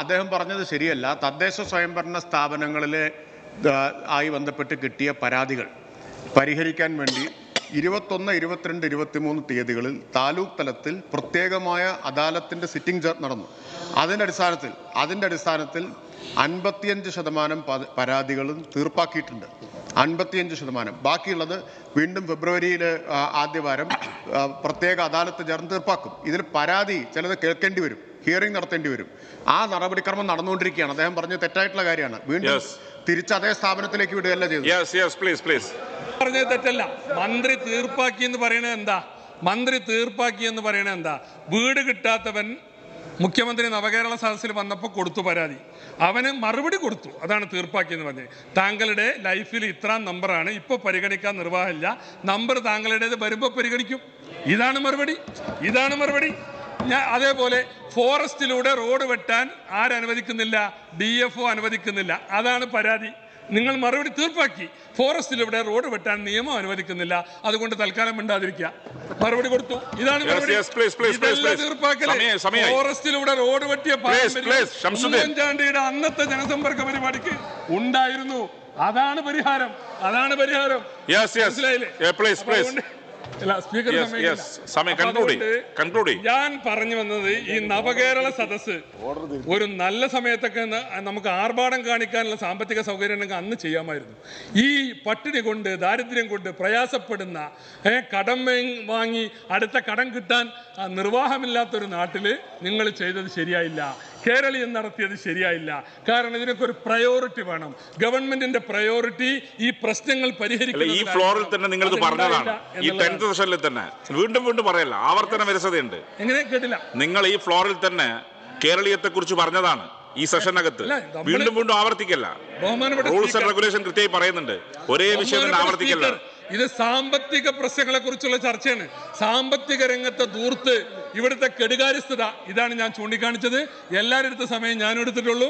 അദ്ദേഹം പറഞ്ഞത് ശരിയല്ല. തദ്ദേശ സ്വയംഭരണ സ്ഥാപനങ്ങളിലെ ആയി ബന്ധപ്പെട്ട് കിട്ടിയ പരാതികൾ പരിഹരിക്കാൻ വേണ്ടി 21, 22, 23 തീയതികളിൽ താലൂക്ക് തലത്തിൽ പ്രത്യേകമായ അദാലത്തിൻ്റെ സിറ്റിംഗ് നടന്നു. അതിൻ്റെ അടിസ്ഥാനത്തിൽ 55% പരാതികളും തീർപ്പാക്കിയിട്ടുണ്ട്. 55%. ബാക്കിയുള്ളത് വീണ്ടും ഫെബ്രുവരിയിൽ ആദ്യവാരം പ്രത്യേക അദാലത്ത് ചേർന്ന് തീർപ്പാക്കും. ഇതിൽ പരാതി ചിലത് കേൾക്കേണ്ടി വരും, ഹിയറിംഗ് നടത്തേണ്ടി വരും. ആ നടപടിക്രമം നടന്നുകൊണ്ടിരിക്കുകയാണ്. അദ്ദേഹം പറഞ്ഞത് തെറ്റായിട്ടുള്ള കാര്യമാണ്. വീണ്ടും തിരിച്ച് അതേ സ്ഥാപനത്തിലേക്ക് വിടുകയല്ല ചെയ്തത്. പറഞ്ഞത് തെറ്റല്ല. മന്ത്രി തീർപ്പാക്കി എന്ന് പറയണത് എന്താ? വീട് കിട്ടാത്തവൻ മുഖ്യമന്ത്രി നവകേരള സദസ്സിൽ വന്നപ്പോൾ കൊടുത്തു പരാതി, അവന് മറുപടി കൊടുത്തു, അതാണ് തീർപ്പാക്കിയെന്ന് പറഞ്ഞത്. താങ്കളുടെ ലൈഫിൽ ഇത്ര നമ്പറാണ്, ഇപ്പോൾ പരിഗണിക്കാൻ നിർവാഹമില്ല, നമ്പർ താങ്കളുടേത് വരുമ്പോൾ പരിഗണിക്കും. ഇതാണ് മറുപടി. അതേപോലെ ഫോറസ്റ്റിലൂടെ റോഡ് വെട്ടാൻ ആരനുവദിക്കുന്നില്ല? DFO അനുവദിക്കുന്നില്ല, അതാണ് പരാതി. നിങ്ങൾ മറുപടി തീർപ്പാക്കി. ഫോറസ്റ്റിലൂടെ റോഡ് വെട്ടാൻ നിയമം അനുവദിക്കുന്നില്ല, അതുകൊണ്ട് തൽക്കാലം മിണ്ടാതിരിക്കുക. മറുപടി കൊടുത്തു. ഇതാണ് തീർപ്പാക്കല്. ഫോറസ്റ്റിലൂടെ റോഡ് വെട്ടിയ ഉമ്മൻചാണ്ടിയുടെ അന്നത്തെ ജനസമ്പർക്ക പരിപാടിക്ക് ഉണ്ടായിരുന്നു. അതാണ് പരിഹാരം. മനസ്സിലായില്ലേ? അല്ല, സ്പീക്കർ Yes, സമ്മതിക്കില്ല. yes. സമയം അപ്പൊ conclude ചെയ്യ്. അതുകൊണ്ട് Conclude ചെയ്യ്. ഞാൻ പറഞ്ഞു വന്നത് ഈ നവകേരള സദസ്സ് ഒരു നല്ല സമയത്തൊക്കെ നമുക്ക് ആർഭാടം കാണിക്കാനുള്ള സാമ്പത്തിക സൗകര്യം ഉണ്ടെങ്കിൽ അന്ന് ചെയ്യാമായിരുന്നു. ഈ പട്ടിണി കൊണ്ട്, ദാരിദ്ര്യം കൊണ്ട് പ്രയാസപ്പെടുന്ന, കടം വാങ്ങി അടുത്ത കടം കിട്ടാൻ നിർവാഹമില്ലാത്തൊരു നാട്ടിൽ നിങ്ങൾ ചെയ്തത് ശരിയായില്ല. കേരളീയം നടത്തിയത് ശരിയായില്ല. കാരണം ഇതിനൊക്കെ ഒരു പ്രയോറിറ്റി വേണം. ഗവൺമെന്റിന്റെ പ്രയോറിറ്റി ഈ പ്രശ്നങ്ങൾ പരിഹരിക്കുക. ഈ ഫ്ലോറിൽ തന്നെ നിങ്ങൾക്ക് പറഞ്ഞതാണ്, ഈ 10th സെഷനിൽ തന്നെ വീണ്ടും വീണ്ടും പറയല്ല, ആവർത്തന വിരസതയുണ്ട്. എങ്ങനെ കേട്ടില്ല? നിങ്ങൾ ഈ ഫ്ലോറിൽ തന്നെ കേരളീയത്തെ കുറിച്ച് പറഞ്ഞതാണ് ഈ സെഷനകത്ത്. വീണ്ടും വീണ്ടും ആവർത്തിക്കല്ല. റൂൾസ് ആൻഡ് റെഗുലേഷൻ കൃത്യമായി പറയുന്നുണ്ട്. ഒരേ വിഷയം തന്നെ ആവർത്തിക്കല്ല. ഇത് സാമ്പത്തിക പ്രശ്നങ്ങളെ കുറിച്ചുള്ള ചർച്ചയാണ്. സാമ്പത്തിക രംഗത്തെ ദൂർത്ത്, ഇവിടുത്തെ കെടുകാര്യസ്ഥത, ഇതാണ് ഞാൻ ചൂണ്ടിക്കാണിച്ചത്. എല്ലാവരുടെ സമയം ഞാൻ എടുത്തിട്ടുള്ളൂ.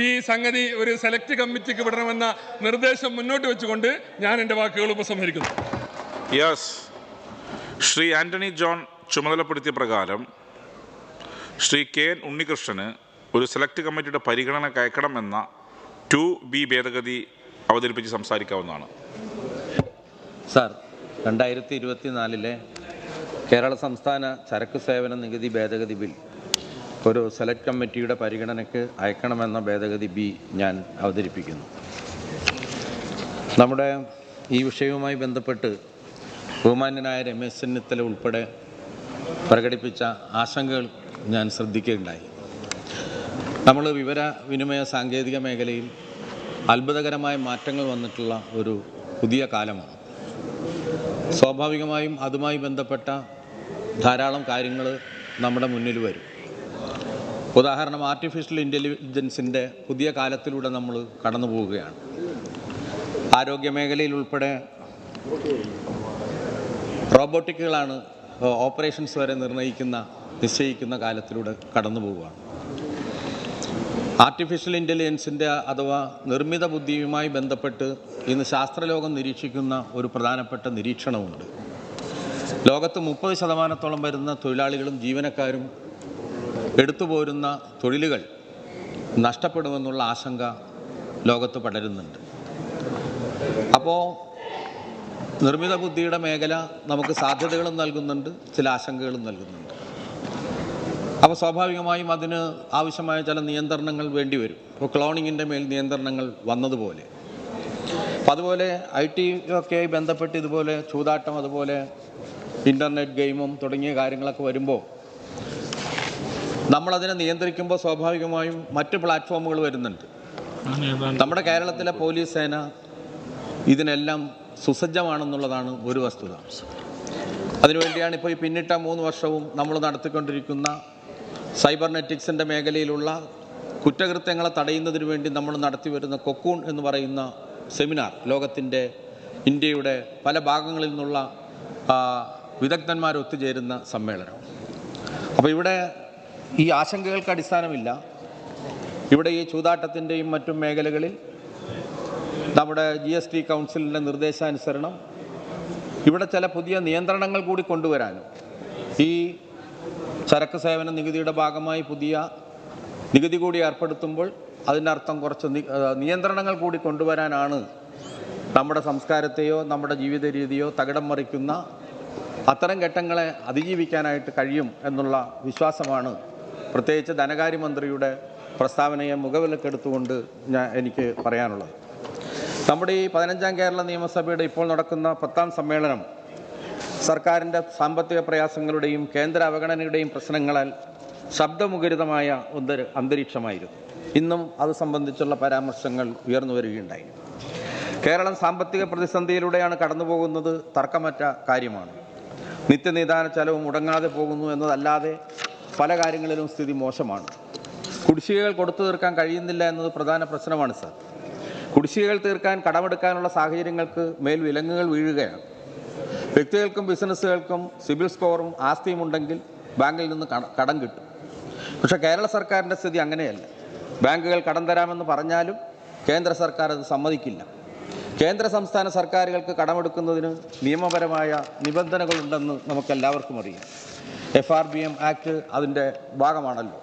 ഈ സംഗതി ഒരു സെലക്ട് കമ്മിറ്റിക്ക് വിടണമെന്ന നിർദ്ദേശം മുന്നോട്ട് വെച്ചുകൊണ്ട് ഞാൻ എൻ്റെ വാക്കുകൾ ഉപസംഹരിക്കുന്നു. യെസ്, ശ്രീ ആന്റണി ജോൺ ചുമതലപ്പെടുത്തിയ പ്രകാരം ശ്രീ KN ഉണ്ണികൃഷ്ണന് ഒരു സെലക്ട് കമ്മിറ്റിയുടെ പരിഗണന അയക്കണമെന്ന 2B ഭേദഗതി അവതരിപ്പിച്ച് സംസാരിക്കാവുന്നതാണ്. സാർ, 2024 കേരള സംസ്ഥാന ചരക്ക് സേവന നികുതി ഭേദഗതി ബിൽ ഒരു സെലക്ട് കമ്മിറ്റിയുടെ പരിഗണനയ്ക്ക് അയക്കണമെന്ന ഭേദഗതി ബി ഞാൻ അവതരിപ്പിക്കുന്നു. നമ്മുടെ ഈ വിഷയവുമായി ബന്ധപ്പെട്ട് ബഹുമാന്യനായ രമേശ് ചെന്നിത്തല ഉൾപ്പെടെ പ്രകടിപ്പിച്ച ആശങ്കകൾ ഞാൻ ശ്രദ്ധിക്കുകയുണ്ടായി. നമ്മൾ വിവരവിനിമയ സാങ്കേതിക മേഖലയിൽ അത്ഭുതകരമായ മാറ്റങ്ങൾ വന്നിട്ടുള്ള ഒരു പുതിയ കാലമാണ്. സ്വാഭാവികമായും അതുമായി ബന്ധപ്പെട്ട ധാരാളം കാര്യങ്ങൾ നമ്മുടെ മുന്നിൽ വരും. ഉദാഹരണം, ആർട്ടിഫിഷ്യൽ ഇൻ്റലിജൻസിൻ്റെ പുതിയ കാലത്തിലൂടെ നമ്മൾ കടന്നു പോവുകയാണ്. ആരോഗ്യ മേഖലയിൽ ഉൾപ്പെടെ റോബോട്ടിക്കുകളാണ് ഓപ്പറേഷൻസ് വരെ നിശ്ചയിക്കുന്ന കാലത്തിലൂടെ കടന്നു പോവുകയാണ്. ആർട്ടിഫിഷ്യൽ ഇൻ്റലിജൻസിൻ്റെ അഥവാ നിർമ്മിത ബുദ്ധിയുമായി ബന്ധപ്പെട്ട് ഇന്ന് ശാസ്ത്രലോകം നിരീക്ഷിക്കുന്ന ഒരു പ്രധാനപ്പെട്ട നിരീക്ഷണമുണ്ട്. ലോകത്ത് 30% വരുന്ന തൊഴിലാളികളും ജീവനക്കാരും എടുത്തുപോരുന്ന തൊഴിലുകൾ നഷ്ടപ്പെടുമെന്നുള്ള ആശങ്ക ലോകത്ത് പടരുന്നുണ്ട്. അപ്പോൾ നിർമ്മിത ബുദ്ധിയുടെ മേഖല നമുക്ക് സാധ്യതകളും നൽകുന്നുണ്ട്, ചില ആശങ്കകളും നൽകുന്നുണ്ട്. അപ്പോൾ സ്വാഭാവികമായും അതിന് ആവശ്യമായ ചില നിയന്ത്രണങ്ങൾ വേണ്ടിവരും. ഇപ്പോൾ ക്ലോണിങ്ങിൻ്റെ മേൽ നിയന്ത്രണങ്ങൾ വന്നതുപോലെ, അപ്പം അതുപോലെ IT ഒക്കെ ബന്ധപ്പെട്ട് ഇതുപോലെ ചൂതാട്ടം, അതുപോലെ ഇൻ്റർനെറ്റ് ഗെയിമും തുടങ്ങിയ കാര്യങ്ങളൊക്കെ വരുമ്പോൾ നമ്മളതിനെ നിയന്ത്രിക്കുമ്പോൾ സ്വാഭാവികമായും മറ്റ് പ്ലാറ്റ്ഫോമുകൾ വരുന്നുണ്ട്. നമ്മുടെ കേരളത്തിലെ പോലീസ് സേന ഇതിനെല്ലാം സുസജ്ജമാണെന്നുള്ളതാണ് ഒരു വസ്തുത. അതിനുവേണ്ടിയാണ് ഇപ്പോൾ ഈ പിന്നിട്ട 3 വർഷവും നമ്മൾ നടത്തിക്കൊണ്ടിരിക്കുന്ന സൈബർനെറ്റിക്സിൻ്റെ മേഖലയിലുള്ള കുറ്റകൃത്യങ്ങളെ തടയുന്നതിന് വേണ്ടി നമ്മൾ നടത്തി വരുന്ന കൊക്കൂൺ എന്ന് പറയുന്ന സെമിനാർ, ഇന്ത്യയുടെ പല ഭാഗങ്ങളിൽ നിന്നുള്ള വിദഗ്ധന്മാർ ഒത്തുചേരുന്ന സമ്മേളനം. അപ്പോൾ ഇവിടെ ഈ ആശങ്കകൾക്ക് അടിസ്ഥാനമില്ല. ഇവിടെ ഈ ചൂതാട്ടത്തിൻ്റെയും മറ്റും മേഖലകളിൽ നമ്മുടെ GST കൗൺസിലിൻ്റെ നിർദ്ദേശാനുസരണം ഇവിടെ ചില പുതിയ നിയന്ത്രണങ്ങൾ കൂടി കൊണ്ടുവരാനും, ഈ ചരക്ക് സേവന നികുതിയുടെ ഭാഗമായി പുതിയ നികുതി കൂടി ഏർപ്പെടുത്തുമ്പോൾ അതിൻ്റെ അർത്ഥം കുറച്ച് നിയന്ത്രണങ്ങൾ കൂടി കൊണ്ടുവരാനാണ് നമ്മുടെ സംസ്കാരത്തെയോ നമ്മുടെ ജീവിത രീതിയോ തകിടം മറിക്കുന്ന അത്തരം ഘട്ടങ്ങളെ അതിജീവിക്കാനായിട്ട് കഴിയും എന്നുള്ള വിശ്വാസമാണ് പ്രത്യേകിച്ച് ധനകാര്യമന്ത്രിയുടെ പ്രസ്താവനയെ മുഖവിലക്കെടുത്തുകൊണ്ട് എനിക്ക് പറയാനുള്ളത്. നമ്മുടെ ഈ 15ാം കേരള നിയമസഭയുടെ ഇപ്പോൾ നടക്കുന്ന 10ാം സമ്മേളനം സർക്കാരിൻ്റെ സാമ്പത്തിക പ്രയാസങ്ങളുടെയും കേന്ദ്ര അവഗണനയുടെയും പ്രശ്നങ്ങളാൽ ശബ്ദമുഖരിതമായ അന്തരീക്ഷമായിരുന്നു. ഇന്നും അത് സംബന്ധിച്ചുള്ള പരാമർശങ്ങൾ ഉയർന്നു വരികയുണ്ടായി. കേരളം സാമ്പത്തിക പ്രതിസന്ധിയിലൂടെയാണ് കടന്നു പോകുന്നത്, തർക്കമറ്റ കാര്യമാണ്. നിത്യനിദാന ചെലവ് മുടങ്ങാതെ പോകുന്നു എന്നതല്ലാതെ പല കാര്യങ്ങളിലും സ്ഥിതി മോശമാണ്. കുടിശ്ശികകൾ കൊടുത്തു തീർക്കാൻ കഴിയുന്നില്ല എന്നത് പ്രധാന പ്രശ്നമാണ് സാർ. കുടിശ്ശികകൾ തീർക്കാൻ കടമെടുക്കാനുള്ള സാഹചര്യങ്ങൾക്ക് മേൽ വിലങ്ങുകൾ വീഴുകയാണ്. വ്യക്തികൾക്കും ബിസിനസ്സുകൾക്കും സിബിൽ സ്കോറും ആസ്തിയും ഉണ്ടെങ്കിൽ ബാങ്കിൽ നിന്ന് കടം കിട്ടും. പക്ഷേ കേരള സർക്കാരിൻ്റെ സ്ഥിതി അങ്ങനെയല്ല. ബാങ്കുകൾ കടം തരാമെന്ന് പറഞ്ഞാലും കേന്ദ്ര സർക്കാർ അത് സമ്മതിക്കില്ല. കേന്ദ്ര സംസ്ഥാന സർക്കാരുകൾക്ക് കടമെടുക്കുന്നതിന് നിയമപരമായ നിബന്ധനകളുണ്ടെന്ന് നമുക്കെല്ലാവർക്കും അറിയാം. FRBM ആക്ട് അതിൻ്റെ ഭാഗമാണല്ലോ.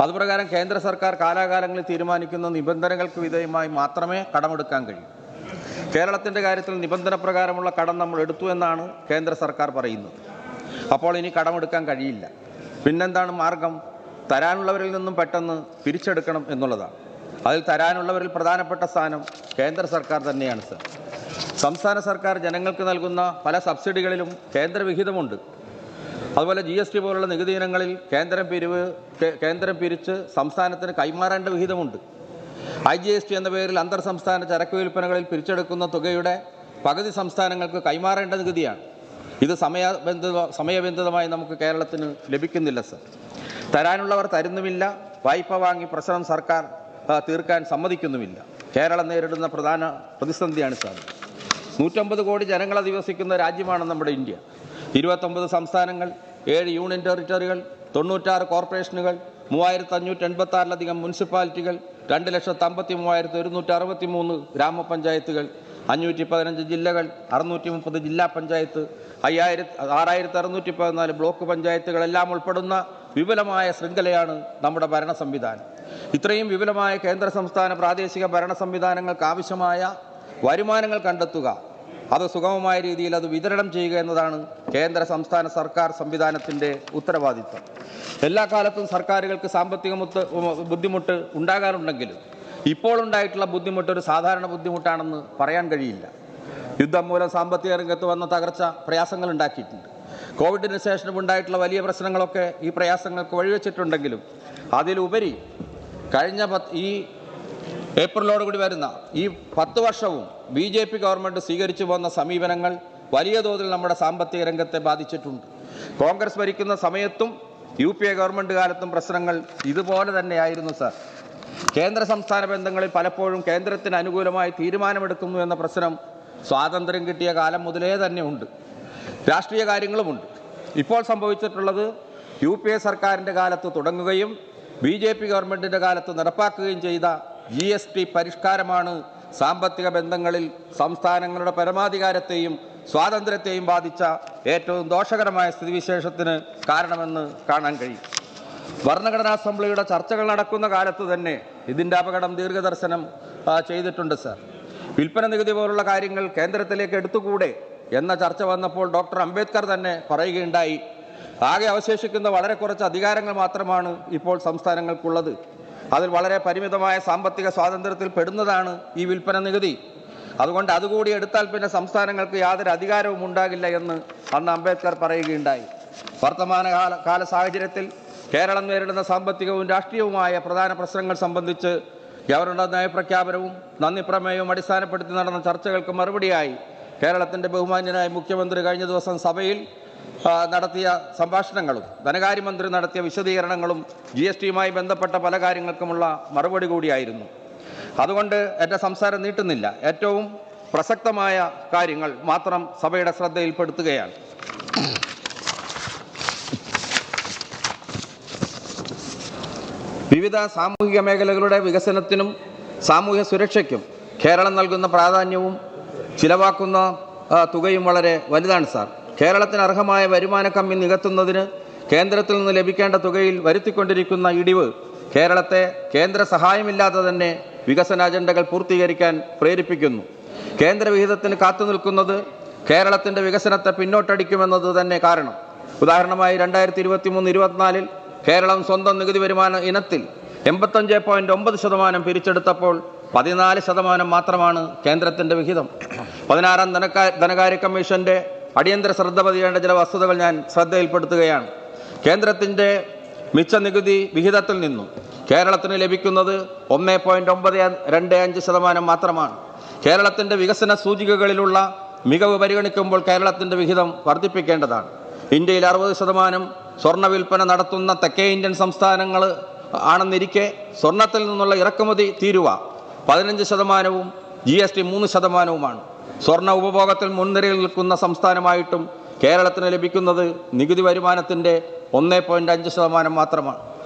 അതുപ്രകാരം കേന്ദ്ര സർക്കാർ കാലാകാലങ്ങളിൽ തീരുമാനിക്കുന്ന നിബന്ധനകൾക്ക് വിധേയമായി മാത്രമേ കടമെടുക്കാൻ കഴിയൂ. കേരളത്തിൻ്റെ കാര്യത്തിൽ നിബന്ധന പ്രകാരമുള്ള കടം നമ്മൾ എടുത്തു എന്നാണ് കേന്ദ്ര സർക്കാർ പറയുന്നത്. അപ്പോൾ ഇനി കടമെടുക്കാൻ കഴിയില്ല. പിന്നെന്താണ് മാർഗം? തരാനുള്ളവരിൽ നിന്നും പെട്ടെന്ന് പിരിച്ചെടുക്കണം എന്നുള്ളതാണ്. അതിൽ തരാനുള്ളവരിൽ പ്രധാനപ്പെട്ട സ്ഥാനം കേന്ദ്ര സർക്കാർ തന്നെയാണ് സർ. സംസ്ഥാന സർക്കാർ ജനങ്ങൾക്ക് നൽകുന്ന പല സബ്സിഡികളിലും കേന്ദ്ര വിഹിതമുണ്ട്. അതുപോലെ GST പോലുള്ള നികുതി ഇനങ്ങളിൽ കേന്ദ്രം പിരിച്ച് സംസ്ഥാനത്തിന് കൈമാറേണ്ട വിഹിതമുണ്ട്. IGST എന്ന പേരിൽ അന്തർ സംസ്ഥാന ചരക്ക് വിൽപ്പനകളിൽ പിരിച്ചെടുക്കുന്ന തുകയുടെ പകുതി സംസ്ഥാനങ്ങൾക്ക് കൈമാറേണ്ട നികുതിയാണ്. ഇത് സമയബന്ധിതമായി നമുക്ക് കേരളത്തിന് ലഭിക്കുന്നില്ല സർ. തരാനുള്ളവർ തരുന്നുമില്ല, വായ്പ വാങ്ങി പ്രശ്നം സർക്കാർ തീർക്കാൻ സമ്മതിക്കുന്നുമില്ല. കേരളം നേരിടുന്ന പ്രധാന പ്രതിസന്ധിയാണ് സാർ. 150 കോടി ജനങ്ങൾ അധിവസിക്കുന്ന രാജ്യമാണ് നമ്മുടെ ഇന്ത്യ. 29 സംസ്ഥാനങ്ങൾ, 7 യൂണിയൻ ടെറിട്ടറികൾ, 96 കോർപ്പറേഷനുകൾ, 3586 മുനിസിപ്പാലിറ്റികൾ, 2,53,163 ഗ്രാമപഞ്ചായത്തുകൾ, 515 ജില്ലകൾ, 630 ജില്ലാ പഞ്ചായത്ത്, 6,614 ബ്ലോക്ക് പഞ്ചായത്തുകളെല്ലാം ഉൾപ്പെടുന്ന വിപുലമായ ശൃംഖലയാണ് നമ്മുടെ ഭരണ സംവിധാനം. ഇത്രയും വിപുലമായ കേന്ദ്ര സംസ്ഥാന പ്രാദേശിക ഭരണ സംവിധാനങ്ങൾക്ക് ആവശ്യമായ വരുമാനങ്ങൾ കണ്ടെത്തുക, അത് സുഗമമായ രീതിയിൽ അത് വിതരണം ചെയ്യുക എന്നതാണ് കേന്ദ്ര സംസ്ഥാന സർക്കാർ സംവിധാനത്തിൻ്റെ ഉത്തരവാദിത്വം. എല്ലാ കാലത്തും സർക്കാരുകൾക്ക് സാമ്പത്തിക ബുദ്ധിമുട്ട് ഉണ്ടാകാറുണ്ടെങ്കിലും ഇപ്പോൾ ഉണ്ടായിട്ടുള്ള ബുദ്ധിമുട്ട് ഒരു സാധാരണ ബുദ്ധിമുട്ടാണെന്ന് പറയാൻ കഴിയില്ല. യുദ്ധം മൂലം സാമ്പത്തിക രംഗത്ത് വന്ന തകർച്ച പ്രയാസങ്ങൾ ഉണ്ടാക്കിയിട്ടുണ്ട്. കോവിഡിന് ശേഷം ഉണ്ടായിട്ടുള്ള വലിയ പ്രശ്നങ്ങളൊക്കെ ഈ പ്രയാസങ്ങൾക്ക് വഴിവെച്ചിട്ടുണ്ടെങ്കിലും അതിലുപരി കഴിഞ്ഞ ഈ ഏപ്രിലോടുകൂടി വരുന്ന ഈ 10 വർഷവും BJP ഗവൺമെൻറ് സ്വീകരിച്ചു പോന്ന സമീപനങ്ങൾ വലിയ തോതിൽ നമ്മുടെ സാമ്പത്തിക രംഗത്തെ ബാധിച്ചിട്ടുണ്ട്. കോൺഗ്രസ് ഭരിക്കുന്ന സമയത്തും UPA ഗവൺമെൻറ് കാലത്തും പ്രശ്നങ്ങൾ ഇതുപോലെ തന്നെയായിരുന്നു സാർ. കേന്ദ്ര സംസ്ഥാന ബന്ധങ്ങളിൽ പലപ്പോഴും കേന്ദ്രത്തിന് അനുകൂലമായി തീരുമാനമെടുക്കുന്നു എന്ന പ്രശ്നം സ്വാതന്ത്ര്യം കിട്ടിയ കാലം മുതലേ തന്നെ ഉണ്ട്. രാഷ്ട്രീയ കാര്യങ്ങളുമുണ്ട്. ഇപ്പോൾ സംഭവിച്ചിട്ടുള്ളത് UPA സർക്കാരിൻ്റെ കാലത്ത് തുടങ്ങുകയും BJP ഗവൺമെൻറ്റിൻ്റെ കാലത്ത് നടപ്പാക്കുകയും ചെയ്ത GST പരിഷ്കാരമാണ് സാമ്പത്തിക ബന്ധങ്ങളിൽ സംസ്ഥാനങ്ങളുടെ പരമാധികാരത്തെയും സ്വാതന്ത്ര്യത്തെയും ബാധിച്ച ഏറ്റവും ദോഷകരമായ സ്ഥിതിവിശേഷത്തിന് കാരണമെന്ന് കാണാൻ കഴിയും. ഭരണഘടനാ അസംബ്ലിയുടെ ചർച്ചകൾ നടക്കുന്ന കാലത്ത് തന്നെ ഇതിൻ്റെ അപകടം ദീർഘദർശനം ചെയ്തിട്ടുണ്ട് സർ. വിൽപ്പന നികുതി പോലുള്ള കാര്യങ്ങൾ കേന്ദ്രത്തിലേക്ക് എടുത്തുകൂടെ എന്ന ചർച്ച വന്നപ്പോൾ ഡോക്ടർ അംബേദ്കർ തന്നെ പറയുകയുണ്ടായി, ആകെ അവശേഷിക്കുന്ന വളരെ കുറച്ച് അധികാരങ്ങൾ മാത്രമാണ് ഇപ്പോൾ സംസ്ഥാനങ്ങൾക്കുള്ളത്. അതിൽ വളരെ പരിമിതമായ സാമ്പത്തിക സ്വാതന്ത്ര്യത്തിൽ പെടുന്നതാണ് ഈ വിൽപ്പന നികുതി. അതുകൊണ്ട് അതുകൂടി എടുത്താൽ പിന്നെ സംസ്ഥാനങ്ങൾക്ക് യാതൊരു അധികാരവും ഉണ്ടാകില്ല എന്ന് അന്ന് അംബേദ്കർ പറയുകയുണ്ടായി. വർത്തമാനകാല സാഹചര്യത്തിൽ കേരളം നേരിടുന്ന സാമ്പത്തികവും രാഷ്ട്രീയവുമായ പ്രധാന പ്രശ്നങ്ങൾ സംബന്ധിച്ച് ഗവർണറുടെ നയപ്രഖ്യാപനവും നന്ദി പ്രമേയവും അടിസ്ഥാനപ്പെടുത്തി നടന്ന ചർച്ചകൾക്ക് മറുപടിയായി കേരളത്തിൻ്റെ ബഹുമാന്യനായ മുഖ്യമന്ത്രി കഴിഞ്ഞ ദിവസം സഭയിൽ നടത്തിയ സംഭാഷണങ്ങളും ധനകാര്യമന്ത്രി നടത്തിയ വിശദീകരണങ്ങളും GSTയുമായി ബന്ധപ്പെട്ട പല കാര്യങ്ങൾക്കുമുള്ള മറുപടി കൂടിയായിരുന്നു. അതുകൊണ്ട് എൻ്റെ സംസാരം നീട്ടുന്നില്ല. ഏറ്റവും പ്രസക്തമായ കാര്യങ്ങൾ മാത്രം സഭയുടെ ശ്രദ്ധയിൽപ്പെടുത്തുകയാണ്. വിവിധ സാമൂഹിക മേഖലകളുടെ വികസനത്തിനും സാമൂഹ്യ സുരക്ഷയ്ക്കും കേരളം നൽകുന്ന പ്രാധാന്യവും ചിലവാക്കുന്ന തുകയും വളരെ വലുതാണ് സാർ. കേരളത്തിന് അർഹമായ വരുമാന കമ്മി നികത്തുന്നതിന് കേന്ദ്രത്തിൽ നിന്ന് ലഭിക്കേണ്ട തുകയിൽ വരുത്തിക്കൊണ്ടിരിക്കുന്ന ഇടിവ് കേരളത്തെ കേന്ദ്ര സഹായമില്ലാതെ തന്നെ വികസന അജണ്ടകൾ പൂർത്തീകരിക്കാൻ പ്രേരിപ്പിക്കുന്നു. കേന്ദ്ര വിഹിതത്തിന് കാത്തുനിൽക്കുന്നത് കേരളത്തിൻ്റെ വികസനത്തെ പിന്നോട്ടടിക്കുമെന്നത് തന്നെ കാരണം. ഉദാഹരണമായി 2023-24 കേരളം സ്വന്തം നികുതി വരുമാന ഇനത്തിൽ 85.9% പിരിച്ചെടുത്തപ്പോൾ 14% മാത്രമാണ് കേന്ദ്രത്തിൻ്റെ വിഹിതം. 16ാം ധനകാര്യ കമ്മീഷൻ്റെ അടിയന്തര ശ്രദ്ധ പതിയേണ്ട ചില വസ്തുതകൾ ഞാൻ ശ്രദ്ധയിൽപ്പെടുത്തുകയാണ്. കേന്ദ്രത്തിൻ്റെ മിച്ച നികുതി വിഹിതത്തിൽ നിന്നും കേരളത്തിന് ലഭിക്കുന്നത് 1.925% മാത്രമാണ്. കേരളത്തിൻ്റെ വികസന സൂചികകളിലുള്ള മികവ് പരിഗണിക്കുമ്പോൾ കേരളത്തിൻ്റെ വിഹിതം വർദ്ധിപ്പിക്കേണ്ടതാണ്. ഇന്ത്യയിൽ 60% സ്വർണ്ണ വിൽപ്പന നടത്തുന്ന തെക്കേ ഇന്ത്യൻ സംസ്ഥാനങ്ങൾ ആണെന്നിരിക്കെ സ്വർണ്ണത്തിൽ നിന്നുള്ള ഇറക്കുമതി തീരുവ 15%, GST 3%. സ്വർണ്ണ ഉപഭോഗത്തിൽ മുൻനിരയിൽ നിൽക്കുന്ന സംസ്ഥാനമായിട്ടും കേരളത്തിന് ലഭിക്കുന്നത് നികുതി വരുമാനത്തിൻ്റെ 1.5% മാത്രമാണ്.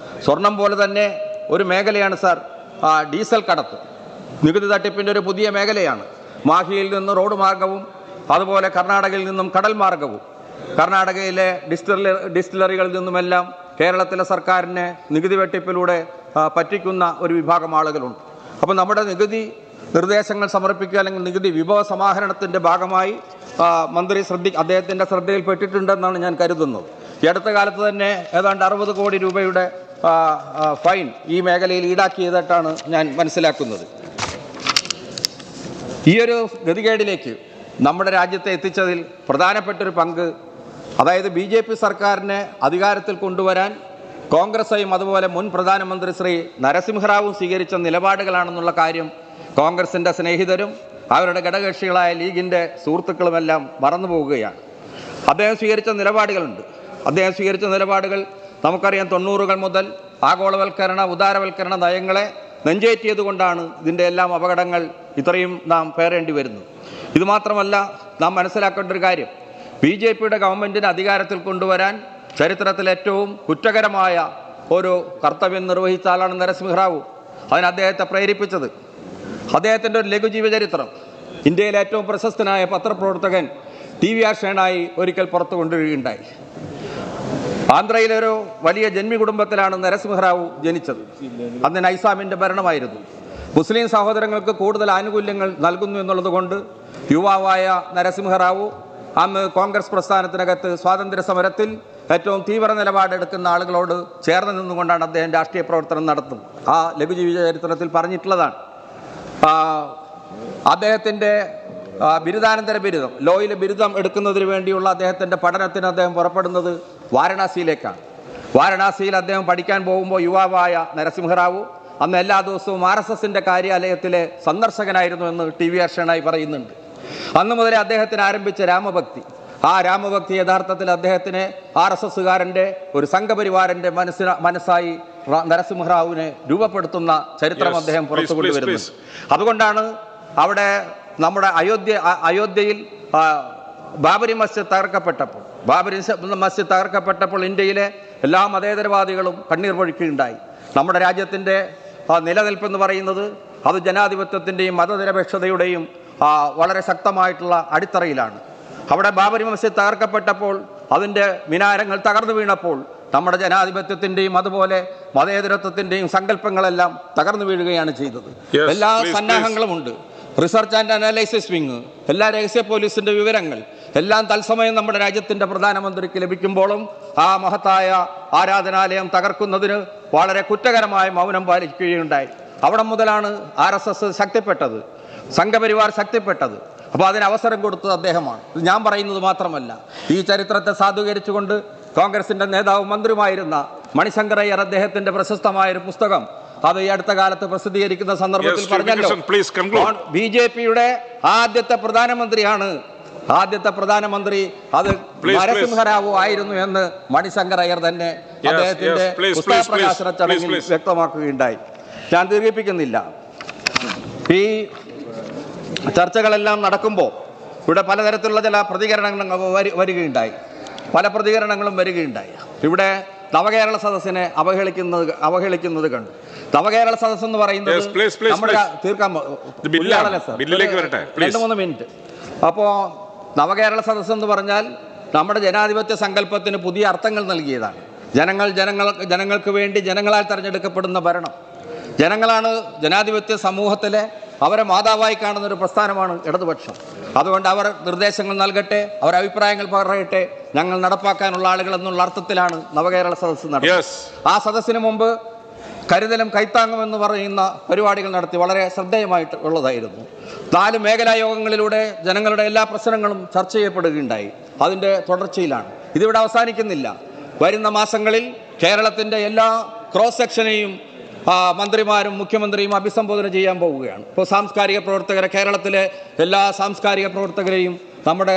സ്വർണം പോലെ തന്നെ ഒരു മേഖലയാണ് സാർ ഡീസൽ കടത്ത്. നികുതി തട്ടിപ്പിൻ്റെ ഒരു പുതിയ മേഖലയാണ്. മാഹിയിൽ നിന്ന് റോഡ് മാർഗവും അതുപോലെ കർണാടകയിൽ നിന്നും കടൽ മാർഗവും കർണാടകയിലെ ഡിസ്റ്റിലറികളിൽ നിന്നുമെല്ലാം കേരളത്തിലെ സർക്കാരിനെ നികുതി വെട്ടിപ്പിലൂടെ പറ്റിക്കുന്ന ഒരു വിഭാഗം ആളുകളുണ്ട്. അപ്പോൾ നമ്മുടെ നികുതി നിർദ്ദേശങ്ങൾ സമർപ്പിക്കുക അല്ലെങ്കിൽ നികുതി വിഭവ സമാഹരണത്തിൻ്റെ ഭാഗമായി അദ്ദേഹത്തിൻ്റെ ശ്രദ്ധയിൽപ്പെട്ടിട്ടുണ്ടെന്നാണ് ഞാൻ കരുതുന്നത്. ഈ അടുത്ത കാലത്ത് തന്നെ ഏതാണ്ട് 60 കോടി രൂപയുടെ ഫൈൻ ഈ മേഖലയിൽ ഈടാക്കിയതായിട്ടാണ് ഞാൻ മനസ്സിലാക്കുന്നത്. ഈ ഒരു ഗതികേടിലേക്ക് നമ്മുടെ രാജ്യത്തെ എത്തിച്ചതിൽ പ്രധാനപ്പെട്ടൊരു പങ്ക്, അതായത് BJP സർക്കാരിനെ അധികാരത്തിൽ കൊണ്ടുവരാൻ കോൺഗ്രസും അതുപോലെ മുൻ പ്രധാനമന്ത്രി ശ്രീ നരസിംഹറാവും സ്വീകരിച്ച നിലപാടുകളാണെന്നുള്ള കാര്യം കോൺഗ്രസിൻ്റെ സ്നേഹിതരും അവരുടെ ഘടകകക്ഷികളായ ലീഗിൻ്റെ സുഹൃത്തുക്കളുമെല്ലാം മറന്നു പോവുകയാണ്. അദ്ദേഹം സ്വീകരിച്ച നിലപാടുകൾ നമുക്കറിയാം. 90കൾ മുതൽ ആഗോളവൽക്കരണ ഉദാരവൽക്കരണ നയങ്ങളെ നെഞ്ചേറ്റിയത് കൊണ്ടാണ് ഇതിൻ്റെ എല്ലാം അപകടങ്ങൾ ഇത്രയും നാം പേറേണ്ടി വരുന്നത്. ഇതുമാത്രമല്ല, നാം മനസ്സിലാക്കേണ്ട ഒരു കാര്യം, BJPയുടെ ഗവൺമെൻറ്റിനെ അധികാരത്തിൽ കൊണ്ടുവരാൻ ചരിത്രത്തിൽ ഏറ്റവും കുറ്റകരമായ ഒരു കർത്തവ്യം നിർവഹിച്ച ആളാണ് നരസിംഹറാവു. അതിന് അദ്ദേഹത്തെ പ്രേരിപ്പിച്ചത് അദ്ദേഹത്തിൻ്റെ ഒരു ലഘുജീവചരിത്രം ഇന്ത്യയിലെ ഏറ്റവും പ്രശസ്തനായ പത്രപ്രവർത്തകൻ TVR ഷേണായി ഒരിക്കൽ പുറത്തു കൊണ്ടുവരികയുണ്ടായി. ആന്ധ്രയിലെ ഒരു വലിയ ജന്മി കുടുംബത്തിലാണ് നരസിംഹറാവു ജനിച്ചത്. അന്ന് നൈസാമിൻ്റെ ഭരണമായിരുന്നു. മുസ്ലിം സഹോദരങ്ങൾക്ക് കൂടുതൽ ആനുകൂല്യങ്ങൾ നൽകുന്നു എന്നുള്ളത് കൊണ്ട് യുവാവായ നരസിംഹറാവു അന്ന് കോൺഗ്രസ് പ്രസ്ഥാനത്തിനകത്ത് സ്വാതന്ത്ര്യ സമരത്തിൽ ഏറ്റവും തീവ്ര നിലപാടെടുക്കുന്ന ആളുകളോട് ചേർന്ന് നിന്നുകൊണ്ടാണ് അദ്ദേഹം രാഷ്ട്രീയ പ്രവർത്തനം നടത്തുന്നത്. ആ ലഘുജീവിത ചരിത്രത്തിൽ പറഞ്ഞിട്ടുള്ളതാണ്. അദ്ദേഹത്തിൻ്റെ ബിരുദാനന്തര ബിരുദം, ലോയിൽ ബിരുദം എടുക്കുന്നതിന് വേണ്ടിയുള്ള അദ്ദേഹത്തിൻ്റെ പഠനത്തിന് അദ്ദേഹം പുറപ്പെടുന്നത് വാരണാസിയിലേക്കാണ്. വാരണാസിയിൽ അദ്ദേഹം പഠിക്കാൻ പോകുമ്പോൾ യുവാവായ നരസിംഹറാവു അന്ന് എല്ലാ ദിവസവും RSSൻ്റെ കാര്യാലയത്തിലെ സന്ദർശകനായിരുന്നു എന്ന് TVR ഷേണായി പറയുന്നുണ്ട്. അന്ന് മുതലേ അദ്ദേഹത്തിന് ആരംഭിച്ച രാമഭക്തി, ആ രാമഭക്തി യഥാർത്ഥത്തിൽ അദ്ദേഹത്തിന് RSSകാരൻ്റെ ഒരു സംഘപരിവാരൻ്റെ മനസ്സായി നരസിംഹറാവുവിനെ രൂപപ്പെടുത്തുന്ന ചരിത്രം അദ്ദേഹം പുറത്തു കൊണ്ടുവരുന്നത്. അതുകൊണ്ടാണ് അവിടെ നമ്മുടെ അയോധ്യയിൽ ബാബരി മസ്ജിദ് തകർക്കപ്പെട്ടപ്പോൾ ഇന്ത്യയിലെ എല്ലാ മതേതരവാദികളും കണ്ണീർ പൊഴിക്കുകയുണ്ടായി. നമ്മുടെ രാജ്യത്തിൻ്റെ നിലനിൽപ്പെന്ന് പറയുന്നത് അത് ജനാധിപത്യത്തിൻ്റെയും മതനിരപേക്ഷതയുടെയും വളരെ ശക്തമായിട്ടുള്ള അടിത്തറയിലാണ്. അവിടെ ബാബരി മസ്ജിദ് തകർക്കപ്പെട്ടപ്പോൾ, അതിൻ്റെ മിനാരങ്ങൾ തകർന്നു വീണപ്പോൾ നമ്മുടെ ജനാധിപത്യത്തിൻ്റെയും അതുപോലെ മതേതരത്വത്തിൻ്റെയും സങ്കല്പങ്ങളെല്ലാം തകർന്നു വീഴുകയാണ് ചെയ്തത്. എല്ലാ സന്നാഹങ്ങളുമുണ്ട്. റിസർച്ച് ആൻഡ് അനലൈസിസ് വിങ്, എല്ലാ രഹസ്യ പോലീസിൻ്റെ വിവരങ്ങൾ എല്ലാം തത്സമയം നമ്മുടെ രാജ്യത്തിൻ്റെ പ്രധാനമന്ത്രിക്ക് ലഭിക്കുമ്പോഴും ആ മഹത്തായ ആരാധനാലയം തകർക്കുന്നതിന് വളരെ കുറ്റകരമായ മൗനം പാലിക്കുകയുണ്ടായി. അവിടെ മുതലാണ് RSS ശക്തിപ്പെട്ടത്, സംഘപരിവാർ ശക്തിപ്പെട്ടത്. അപ്പോൾ അതിന് അവസരം കൊടുത്തത് അദ്ദേഹമാണ്. ഇത് ഞാൻ പറയുന്നത് മാത്രമല്ല, ഈ ചരിത്രത്തെ സാധൂകരിച്ചുകൊണ്ട് കോൺഗ്രസിൻ്റെ നേതാവും മന്ത്രിയുമായിരുന്ന മണിശങ്കർ അയ്യർ അദ്ദേഹത്തിൻ്റെ പ്രശസ്തമായൊരു പുസ്തകം അത് ഈ അടുത്ത കാലത്ത് പ്രസിദ്ധീകരിക്കുന്ന സന്ദർഭത്തിൽ പറഞ്ഞല്ലോ, BJPയുടെ ആദ്യത്തെ പ്രധാനമന്ത്രി അത് നരസിംഹറാവു ആയിരുന്നു എന്ന് മണിശങ്കർ അയ്യർ തന്നെ അദ്ദേഹത്തിന്റെ പുസ്തക പ്രകാശന ചടങ്ങിൽ വ്യക്തമാക്കുകയുണ്ടായി. ഞാൻ ദീർഘിപ്പിക്കുന്നില്ല. ഈ ചർച്ചകളെല്ലാം നടക്കുമ്പോൾ ഇവിടെ പലതരത്തിലുള്ള ചില പ്രതികരണങ്ങൾ വരികയുണ്ടായി. ഇവിടെ നവകേരള സദസ്സിനെ അവഹേളിക്കുന്നത് കണ്ടു. നവകേരള സദസ് എന്ന് പറയുന്നത് നമ്മുടെ തീർക്കാൻ 2-3 മിനിറ്റ്. അപ്പോൾ നവകേരള സദസ് എന്ന് പറഞ്ഞാൽ നമ്മുടെ ജനാധിപത്യ സങ്കല്പത്തിന് പുതിയ അർത്ഥങ്ങൾ നൽകിയതാണ്. ജനങ്ങൾക്ക് വേണ്ടി ജനങ്ങളാൽ തിരഞ്ഞെടുക്കപ്പെടുന്ന ഭരണം. ജനങ്ങളാണ് ജനാധിപത്യ സമൂഹത്തിലെ അവരെ മാതാവായി കാണുന്ന ഒരു പ്രസ്ഥാനമാണ് ഇടതുപക്ഷം. അതുകൊണ്ട് അവർ നിർദ്ദേശങ്ങൾ നൽകട്ടെ, അവർ അഭിപ്രായങ്ങൾ പറയട്ടെ, ഞങ്ങൾ നടപ്പാക്കാനുള്ള ആളുകൾ എന്നുള്ള അർത്ഥത്തിലാണ് നവകേരള സദസ്സ് നടന്നത്. ആ സദസ്സിന് മുമ്പ് കരുതലും കൈത്താങ്ങും എന്ന് പറയുന്ന പരിപാടികൾ നടത്തി വളരെ ശ്രദ്ധേയമായിട്ട് ഉള്ളതായിരുന്നു. 4 മേഖലാ യോഗങ്ങളിലൂടെ ജനങ്ങളുടെ എല്ലാ പ്രശ്നങ്ങളും ചർച്ച ചെയ്യപ്പെടുകയുണ്ടായി. അതിൻ്റെ തുടർച്ചയിലാണ്. ഇതിവിടെ അവസാനിക്കുന്നില്ല. വരുന്ന മാസങ്ങളിൽ കേരളത്തിൻ്റെ എല്ലാ ക്രോസ് സെക്ഷനെയും മന്ത്രിമാരും മുഖ്യമന്ത്രിയും അഭിസംബോധന ചെയ്യാൻ പോവുകയാണ്. ഇപ്പോൾ സാംസ്കാരിക പ്രവർത്തകരെ, കേരളത്തിലെ എല്ലാ സാംസ്കാരിക പ്രവർത്തകരെയും നമ്മുടെ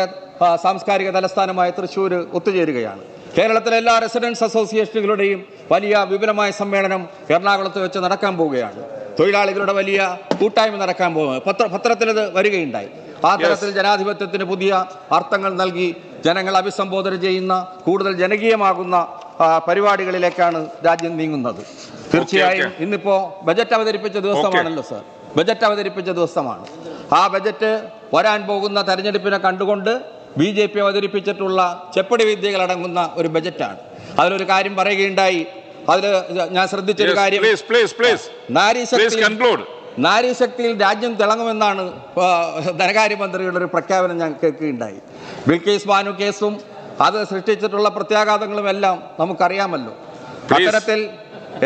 സാംസ്കാരിക തലസ്ഥാനമായ തൃശ്ശൂർ ഒത്തുചേരുകയാണ്. കേരളത്തിലെ എല്ലാ റെസിഡൻസ് അസോസിയേഷനുകളുടെയും വലിയ വിപുലമായ സമ്മേളനം എറണാകുളത്ത് വെച്ച് നടക്കാൻ പോവുകയാണ്. തൊഴിലാളികളുടെ വലിയ കൂട്ടായ്മ നടക്കാൻ പോകുന്നത് പത്രത്തിലത് വരികയുണ്ടായി. ആ തരത്തിൽ ജനാധിപത്യത്തിന് പുതിയ അർത്ഥങ്ങൾ നൽകി ജനങ്ങൾ അഭിസംബോധന ചെയ്യുന്ന കൂടുതൽ ജനകീയമാകുന്ന പരിപാടികളിലേക്കാണ് രാജ്യം നീങ്ങുന്നത്. തീർച്ചയായും ഇന്നിപ്പോൾ ബജറ്റ് അവതരിപ്പിച്ച ദിവസമാണല്ലോ സർ. ബജറ്റ് അവതരിപ്പിച്ച ദിവസമാണ്. ആ ബജറ്റ് വരാൻ പോകുന്ന തെരഞ്ഞെടുപ്പിനെ കണ്ടുകൊണ്ട് BJP അവതരിപ്പിച്ചിട്ടുള്ള ചെപ്പടി വിദ്യകളടങ്ങുന്ന ഒരു ബജറ്റാണ്. അതിലൊരു കാര്യം പറയുകയുണ്ടായി. അതിൽ ഞാൻ ശ്രദ്ധിച്ചൊരു കാര്യം, നാരീശക്തിയിൽ രാജ്യം തിളങ്ങുമെന്നാണ് ധനകാര്യമന്ത്രിയുടെ ഒരു പ്രഖ്യാപനം ഞാൻ കേൾക്കുകയുണ്ടായി. ബിൽക്കീസ് ബാനു കേസും അത് സൃഷ്ടിച്ചിട്ടുള്ള പ്രത്യാഘാതങ്ങളും എല്ലാം നമുക്കറിയാമല്ലോ. അത്തരത്തിൽ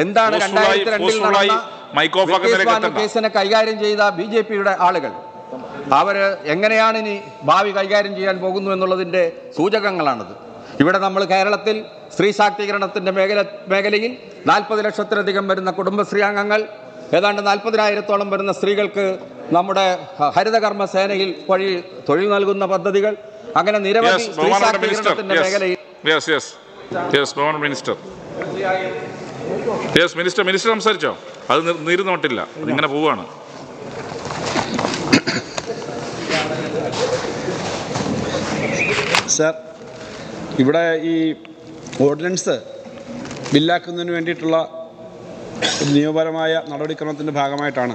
എന്താണ് 2002 നടന്ന ബിൽക്കീസ് ബാനു കേസിനെ കൈകാര്യം ചെയ്ത BJPയുടെ ആളുകൾ അവർ എങ്ങനെയാണ് ഇനി ഭാവി കൈകാര്യം ചെയ്യാൻ പോകുന്നു എന്നുള്ളതിൻ്റെ സൂചകങ്ങളാണിത്. ഇവിടെ നമ്മൾ കേരളത്തിൽ സ്ത്രീ ശാക്തീകരണത്തിൻ്റെ മേഖലയിൽ 40 ലക്ഷത്തിലധികം വരുന്ന കുടുംബശ്രീ അംഗങ്ങൾ, ഏതാണ്ട് 40,000-ഓളം വരുന്ന സ്ത്രീകൾക്ക് നമ്മുടെ ഹരിതകർമ്മ സേനയിൽ വഴി തൊഴിൽ നൽകുന്ന പദ്ധതികൾ, അങ്ങനെ നിരവധി സ്ത്രീ ശാക്തീകരണത്തിൻ്റെ മേഖലയിൽ. മിനിസ്റ്റർ സംസാരിച്ചോ? അത് നീരുന്നോട്ടില്ല, ഇങ്ങനെ പോവുകയാണ്. സർ, ഇവിടെ ഈ ഓർഡിനൻസ് ബില്ലാക്കുന്നതിന് വേണ്ടിയിട്ടുള്ള നിയമപരമായ നടപടിക്രമത്തിൻ്റെ ഭാഗമായിട്ടാണ്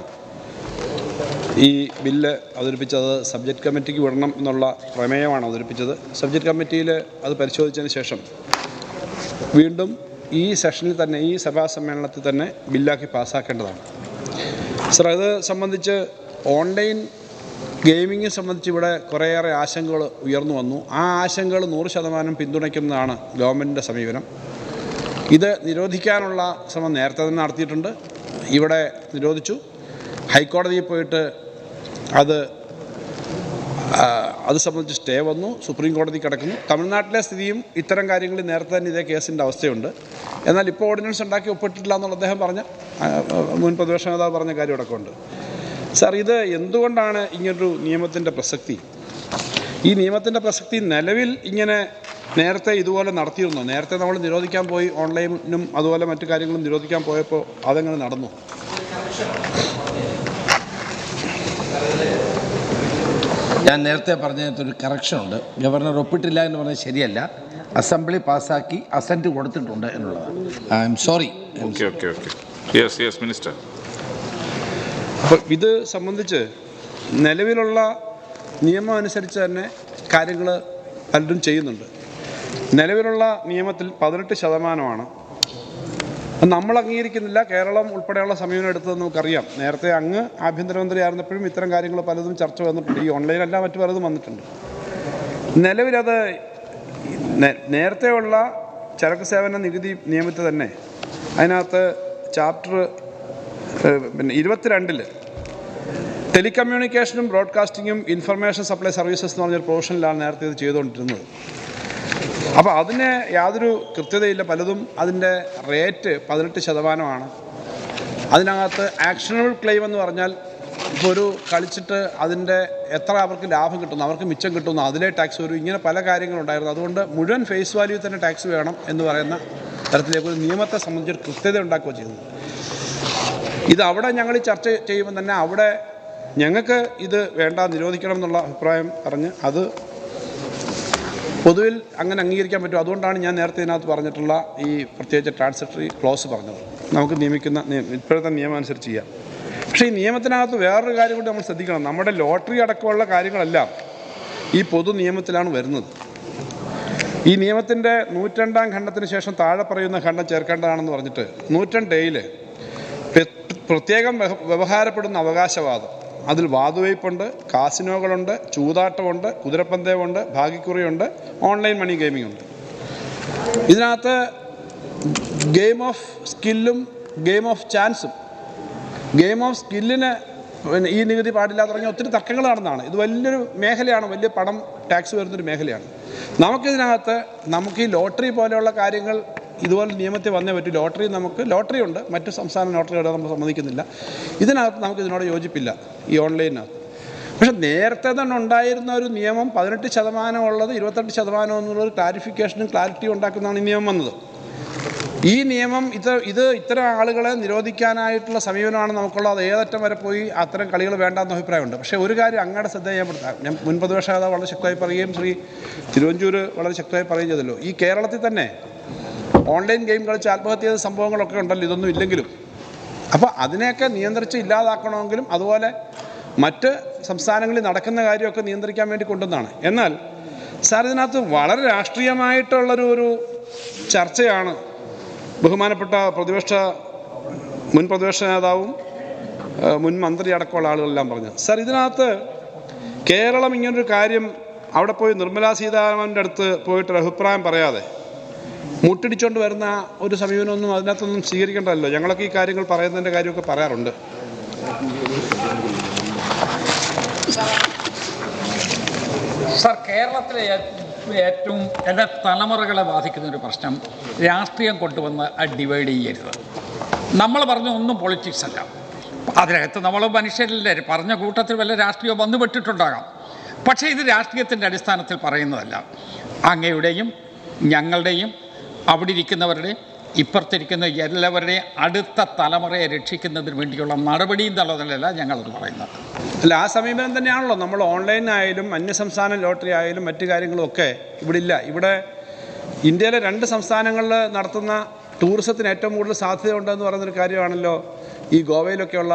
ഈ ബില്ല് അവതരിപ്പിച്ചത്. സബ്ജക്റ്റ് കമ്മിറ്റിക്ക് വിടണം എന്നുള്ള പ്രമേയമാണ് അവതരിപ്പിച്ചത്. സബ്ജക്റ്റ് കമ്മിറ്റിയിൽ അത് പരിശോധിച്ചതിന് ശേഷം വീണ്ടും ഈ സെഷനിൽ തന്നെ, ഈ സഭാ സമ്മേളനത്തിൽ തന്നെ ബില്ലാക്കി പാസ്സാക്കേണ്ടതാണ്. സർ, അത് സംബന്ധിച്ച് ഓൺലൈൻ ഗെയിമിംഗ് സംബന്ധിച്ച് ഇവിടെ കുറേയേറെ ആശങ്കകൾ ഉയർന്നു വന്നു. ആ ആശങ്കകൾ 100% പിന്തുണയ്ക്കുന്നതാണ് ഗവൺമെൻറ്റിൻ്റെ സമീപനം. ഇത് നിരോധിക്കാനുള്ള ശ്രമം നേരത്തെ തന്നെ നടത്തിയിട്ടുണ്ട്. ഇവിടെ നിരോധിച്ചു. ഹൈക്കോടതിയിൽ പോയിട്ട് അത് സംബന്ധിച്ച് സ്റ്റേ വന്നു. സുപ്രീം കോടതി കിടക്കുന്നു. തമിഴ്നാട്ടിലെ സ്ഥിതിയും ഇത്തരം കാര്യങ്ങളിൽ നേരത്തെ തന്നെ ഇതേ കേസിൻ്റെ അവസ്ഥയുണ്ട്. എന്നാൽ ഇപ്പോൾ ഓർഡിനൻസ് ഉണ്ടാക്കി ഒപ്പിട്ടില്ല എന്നുള്ള അദ്ദേഹം പറഞ്ഞ മുൻ പ്രതിപക്ഷ നേതാവ് പറഞ്ഞ കാര്യം അടക്കമുണ്ട്. സാർ, ഇത് എന്തുകൊണ്ടാണ് ഇങ്ങനൊരു നിയമത്തിൻ്റെ പ്രസക്തി? ഈ നിയമത്തിൻ്റെ പ്രസക്തി നിലവിൽ ഇങ്ങനെ നേരത്തെ ഇതുപോലെ നടത്തിയിരുന്നു. നേരത്തെ നമ്മൾ നിരോധിക്കാൻ പോയി, ഓൺലൈനും അതുപോലെ മറ്റു കാര്യങ്ങളും നിരോധിക്കാൻ പോയപ്പോൾ അതെങ്ങനെ നടന്നു? ഞാൻ നേരത്തെ പറഞ്ഞതിനകത്തൊരു കറക്ഷനുണ്ട്. ഗവർണർ ഒപ്പിട്ടില്ല എന്ന് പറഞ്ഞാൽ ശരിയല്ല. അസംബ്ലി പാസ്സാക്കി അസന്റ് കൊടുത്തിട്ടുണ്ട് എന്നുള്ളതാണ്. I am sorry. മിനിസ്റ്റർ, അപ്പോൾ ഇത് സംബന്ധിച്ച് നിലവിലുള്ള നിയമം അനുസരിച്ച് തന്നെ കാര്യങ്ങൾ പലരും ചെയ്യുന്നുണ്ട്. നിലവിലുള്ള നിയമത്തിൽ 18%. നമ്മൾ അംഗീകരിക്കുന്നില്ല. കേരളം ഉൾപ്പെടെയുള്ള സമീപനം എടുത്തത് നമുക്കറിയാം. നേരത്തെ അങ്ങ് ആഭ്യന്തരമന്ത്രി ആയിരുന്നപ്പോഴും ഇത്തരം കാര്യങ്ങൾ പലതും ചർച്ച വന്നിട്ടുണ്ട്. ഈ ഓൺലൈനല്ല, മറ്റു പലതും വന്നിട്ടുണ്ട്. നിലവിലത് നേരത്തെയുള്ള ചരക്ക് സേവന നികുതി നിയമത്തിൽ തന്നെ അതിനകത്ത് ചാപ്റ്റർ 22 ടെലികമ്മ്യൂണിക്കേഷനും ബ്രോഡ്കാസ്റ്റിങ്ങും ഇൻഫർമേഷൻ സപ്ലൈ സർവീസസ് എന്ന് പറഞ്ഞൊരു പ്രൊഫഷനിലാണ് നേരത്തെ ഇത് ചെയ്തുകൊണ്ടിരുന്നത്. അപ്പോൾ അതിന് യാതൊരു കൃത്യതയില്ല. പലതും അതിൻ്റെ റേറ്റ് 18%. അതിനകത്ത് ആക്ഷണബിൾ ക്ലെയിം എന്ന് പറഞ്ഞാൽ ഇപ്പോൾ ഒരു കളിച്ചിട്ട് അതിൻ്റെ എത്ര അവർക്ക് ലാഭം കിട്ടുന്നു, അവർക്ക് മിച്ചം കിട്ടുന്നു, അതിലെ ടാക്സ് വരും. ഇങ്ങനെ പല കാര്യങ്ങളുണ്ടായിരുന്നു. അതുകൊണ്ട് മുഴുവൻ ഫേസ് വാല്യൂ തന്നെ ടാക്സ് വേണം എന്ന് പറയുന്ന തരത്തിലേക്ക് ഒരു നിയമത്തെ സംബന്ധിച്ചൊരു കൃത്യത ഉണ്ടാക്കുക ചെയ്യുന്നത്. ഇത് അവിടെ ഞങ്ങൾ ചർച്ച ചെയ്യുമ്പോൾ തന്നെ അവിടെ ഞങ്ങൾക്ക് ഇത് വേണ്ട, നിരോധിക്കണം എന്നുള്ള അഭിപ്രായം പറഞ്ഞ് അത് പൊതുവിൽ അങ്ങനെ അംഗീകരിക്കാൻ പറ്റും. അതുകൊണ്ടാണ് ഞാൻ നേരത്തെ ഇതിനകത്ത് പറഞ്ഞിട്ടുള്ള ഈ പ്രത്യേകിച്ച് ട്രാൻസിറ്ററി ക്ലോസ് പറഞ്ഞത്. നമുക്ക് നിയമിക്കുന്ന ഇപ്പോഴത്തെ നിയമം അനുസരിച്ച് ചെയ്യാം. പക്ഷേ ഈ നിയമത്തിനകത്ത് വേറൊരു കാര്യം കൂടി നമ്മൾ ശ്രദ്ധിക്കണം. നമ്മുടെ ലോട്ടറി അടക്കമുള്ള കാര്യങ്ങളെല്ലാം ഈ പൊതു നിയമത്തിലാണ് വരുന്നത്. ഈ നിയമത്തിൻ്റെ 102-ാം ഖണ്ഡത്തിന് ശേഷം താഴെ പറയുന്ന ഖണ്ഡം ചേർക്കേണ്ടതാണെന്ന് പറഞ്ഞിട്ട് 102A പ്രത്യേകം വ്യവഹാരപ്പെടുന്ന അവകാശവാദം, അതിൽ വാതുവയ്പുണ്ട്, കാസിനോകളുണ്ട്, ചൂതാട്ടമുണ്ട്, കുതിരപ്പന്തയമുണ്ട്, ഭാഗ്യക്കുറിയുണ്ട്, ഓൺലൈൻ മണി ഗെയിമിംഗ് ഉണ്ട്. ഇതിനകത്ത് ഗെയിം ഓഫ് സ്കില്ലും ഗെയിം ഓഫ് ചാൻസും, ഗെയിം ഓഫ് സ്കില്ലിന് ഈ നികുതി പാടില്ല തുടങ്ങിയ ഒത്തിരി തർക്കങ്ങൾ നടന്നതാണ്. ഇത് വലിയൊരു മേഖലയാണ്, വലിയ പണം ടാക്സ് വരുന്നൊരു മേഖലയാണ്. നമുക്കിതിനകത്ത് നമുക്ക് ഈ ലോട്ടറി പോലെയുള്ള കാര്യങ്ങൾ ഇതുപോലെ നിയമത്തിൽ വന്നേ പറ്റും. ലോട്ടറി ഉണ്ട്, മറ്റു സംസ്ഥാന ലോട്ടറികളെ നമ്മൾ സമ്മതിക്കുന്നില്ല. ഇതിനകത്ത് നമുക്ക് ഇതിനോട് യോജിപ്പില്ല, ഈ ഓൺലൈനകത്ത്. പക്ഷെ നേരത്തെ തന്നെ ഉണ്ടായിരുന്ന ഒരു നിയമം 18% ഉള്ളത് 28% എന്നുള്ളൊരു ക്ലാരിഫിക്കേഷനും ക്ലാരിറ്റിയും ഉണ്ടാക്കുന്നതാണ് ഈ നിയമം വന്നത്. ഈ നിയമം ഇത്തരം ആളുകളെ നിരോധിക്കാനായിട്ടുള്ള സമീപനമാണ് നമുക്കുള്ളത്. അത് ഏതറ്റം വരെ പോയി അത്തരം കളികൾ വേണ്ടെന്ന അഭിപ്രായമുണ്ട്. പക്ഷേ ഒരു കാര്യം അങ്ങയുടെ ശ്രദ്ധയപ്പെടുത്താം. ഞാൻ മുൻ പ്രതിപക്ഷ നേതാവ് വളരെ ശക്തമായി പറയുകയും ശ്രീ തിരുവഞ്ചൂർ വളരെ ശക്തമായി പറയുകയും ചെയ്തല്ലോ. ഈ കേരളത്തിൽ തന്നെ ഓൺലൈൻ ഗെയിം കളിച്ച് ആത്മഹത്യ ചെയ്ത സംഭവങ്ങളൊക്കെ ഉണ്ടല്ലോ, ഇതൊന്നും ഇല്ലെങ്കിലും. അപ്പോൾ അതിനെയൊക്കെ നിയന്ത്രിച്ച് ഇല്ലാതാക്കണമെങ്കിലും അതുപോലെ മറ്റ് സംസ്ഥാനങ്ങളിൽ നടക്കുന്ന കാര്യമൊക്കെ നിയന്ത്രിക്കാൻ വേണ്ടി കൊണ്ടുവന്നതാണ്. എന്നാൽ സാർ, ഇതിനകത്ത് വളരെ രാഷ്ട്രീയമായിട്ടുള്ളൊരു ചർച്ചയാണ് ബഹുമാനപ്പെട്ട മുൻ പ്രതിപക്ഷ നേതാവും മുൻ മന്ത്രി അടക്കമുള്ള ആളുകളെല്ലാം പറഞ്ഞത്. സാർ, ഇതിനകത്ത് കേരളം ഇങ്ങനൊരു കാര്യം അവിടെ പോയി നിർമ്മലാ സീതാരാമൻ്റെ അടുത്ത് പോയിട്ടൊരു അഭിപ്രായം പറയാതെ മുട്ടിടിച്ചുകൊണ്ട് വരുന്ന ഒരു സമീപനമൊന്നും അതിനകത്തൊന്നും സ്വീകരിക്കേണ്ടതല്ലോ. ഞങ്ങളൊക്കെ ഈ കാര്യങ്ങൾ പറയുന്നതിൻ്റെ കാര്യമൊക്കെ പറയാറുണ്ട്. സർ, കേരളത്തിലെ ഏറ്റവും എല്ലാ തലമുറകളെ ബാധിക്കുന്ന ഒരു പ്രശ്നം രാഷ്ട്രീയം കൊണ്ടുവന്ന് ഡിവൈഡ് ചെയ്യരുത്. നമ്മൾ പറഞ്ഞ ഒന്നും പൊളിറ്റിക്സ് അല്ല. അതിനകത്ത് നമ്മൾ മനുഷ്യരിലെ പറഞ്ഞ കൂട്ടത്തിൽ വല്ല രാഷ്ട്രീയം വന്നുപെട്ടിട്ടുണ്ടാകാം. പക്ഷേ ഇത് രാഷ്ട്രീയത്തിൻ്റെ അടിസ്ഥാനത്തിൽ പറയുന്നതല്ല. അങ്ങയുടെയും ഞങ്ങളുടെയും അവിടെ ഇരിക്കുന്നവരുടെയും ഇപ്പുറത്തിരിക്കുന്ന എല്ലാവരുടെയും അടുത്ത തലമുറയെ രക്ഷിക്കുന്നതിന് വേണ്ടിയുള്ള നടപടിയും തള്ളതല്ല ഞങ്ങളത് പറയുന്നത്. അല്ല, ആ സമീപനം തന്നെയാണല്ലോ നമ്മൾ ഓൺലൈനായാലും അന്യസംസ്ഥാന ലോട്ടറി ആയാലും മറ്റു കാര്യങ്ങളുമൊക്കെ ഇവിടെ ഇല്ല. ഇവിടെ ഇന്ത്യയിലെ 2 സംസ്ഥാനങ്ങളിൽ നടത്തുന്ന ടൂറിസത്തിന് ഏറ്റവും കൂടുതൽ സാധ്യതയുണ്ടെന്ന് പറയുന്നൊരു കാര്യമാണല്ലോ ഈ ഗോവയിലൊക്കെയുള്ള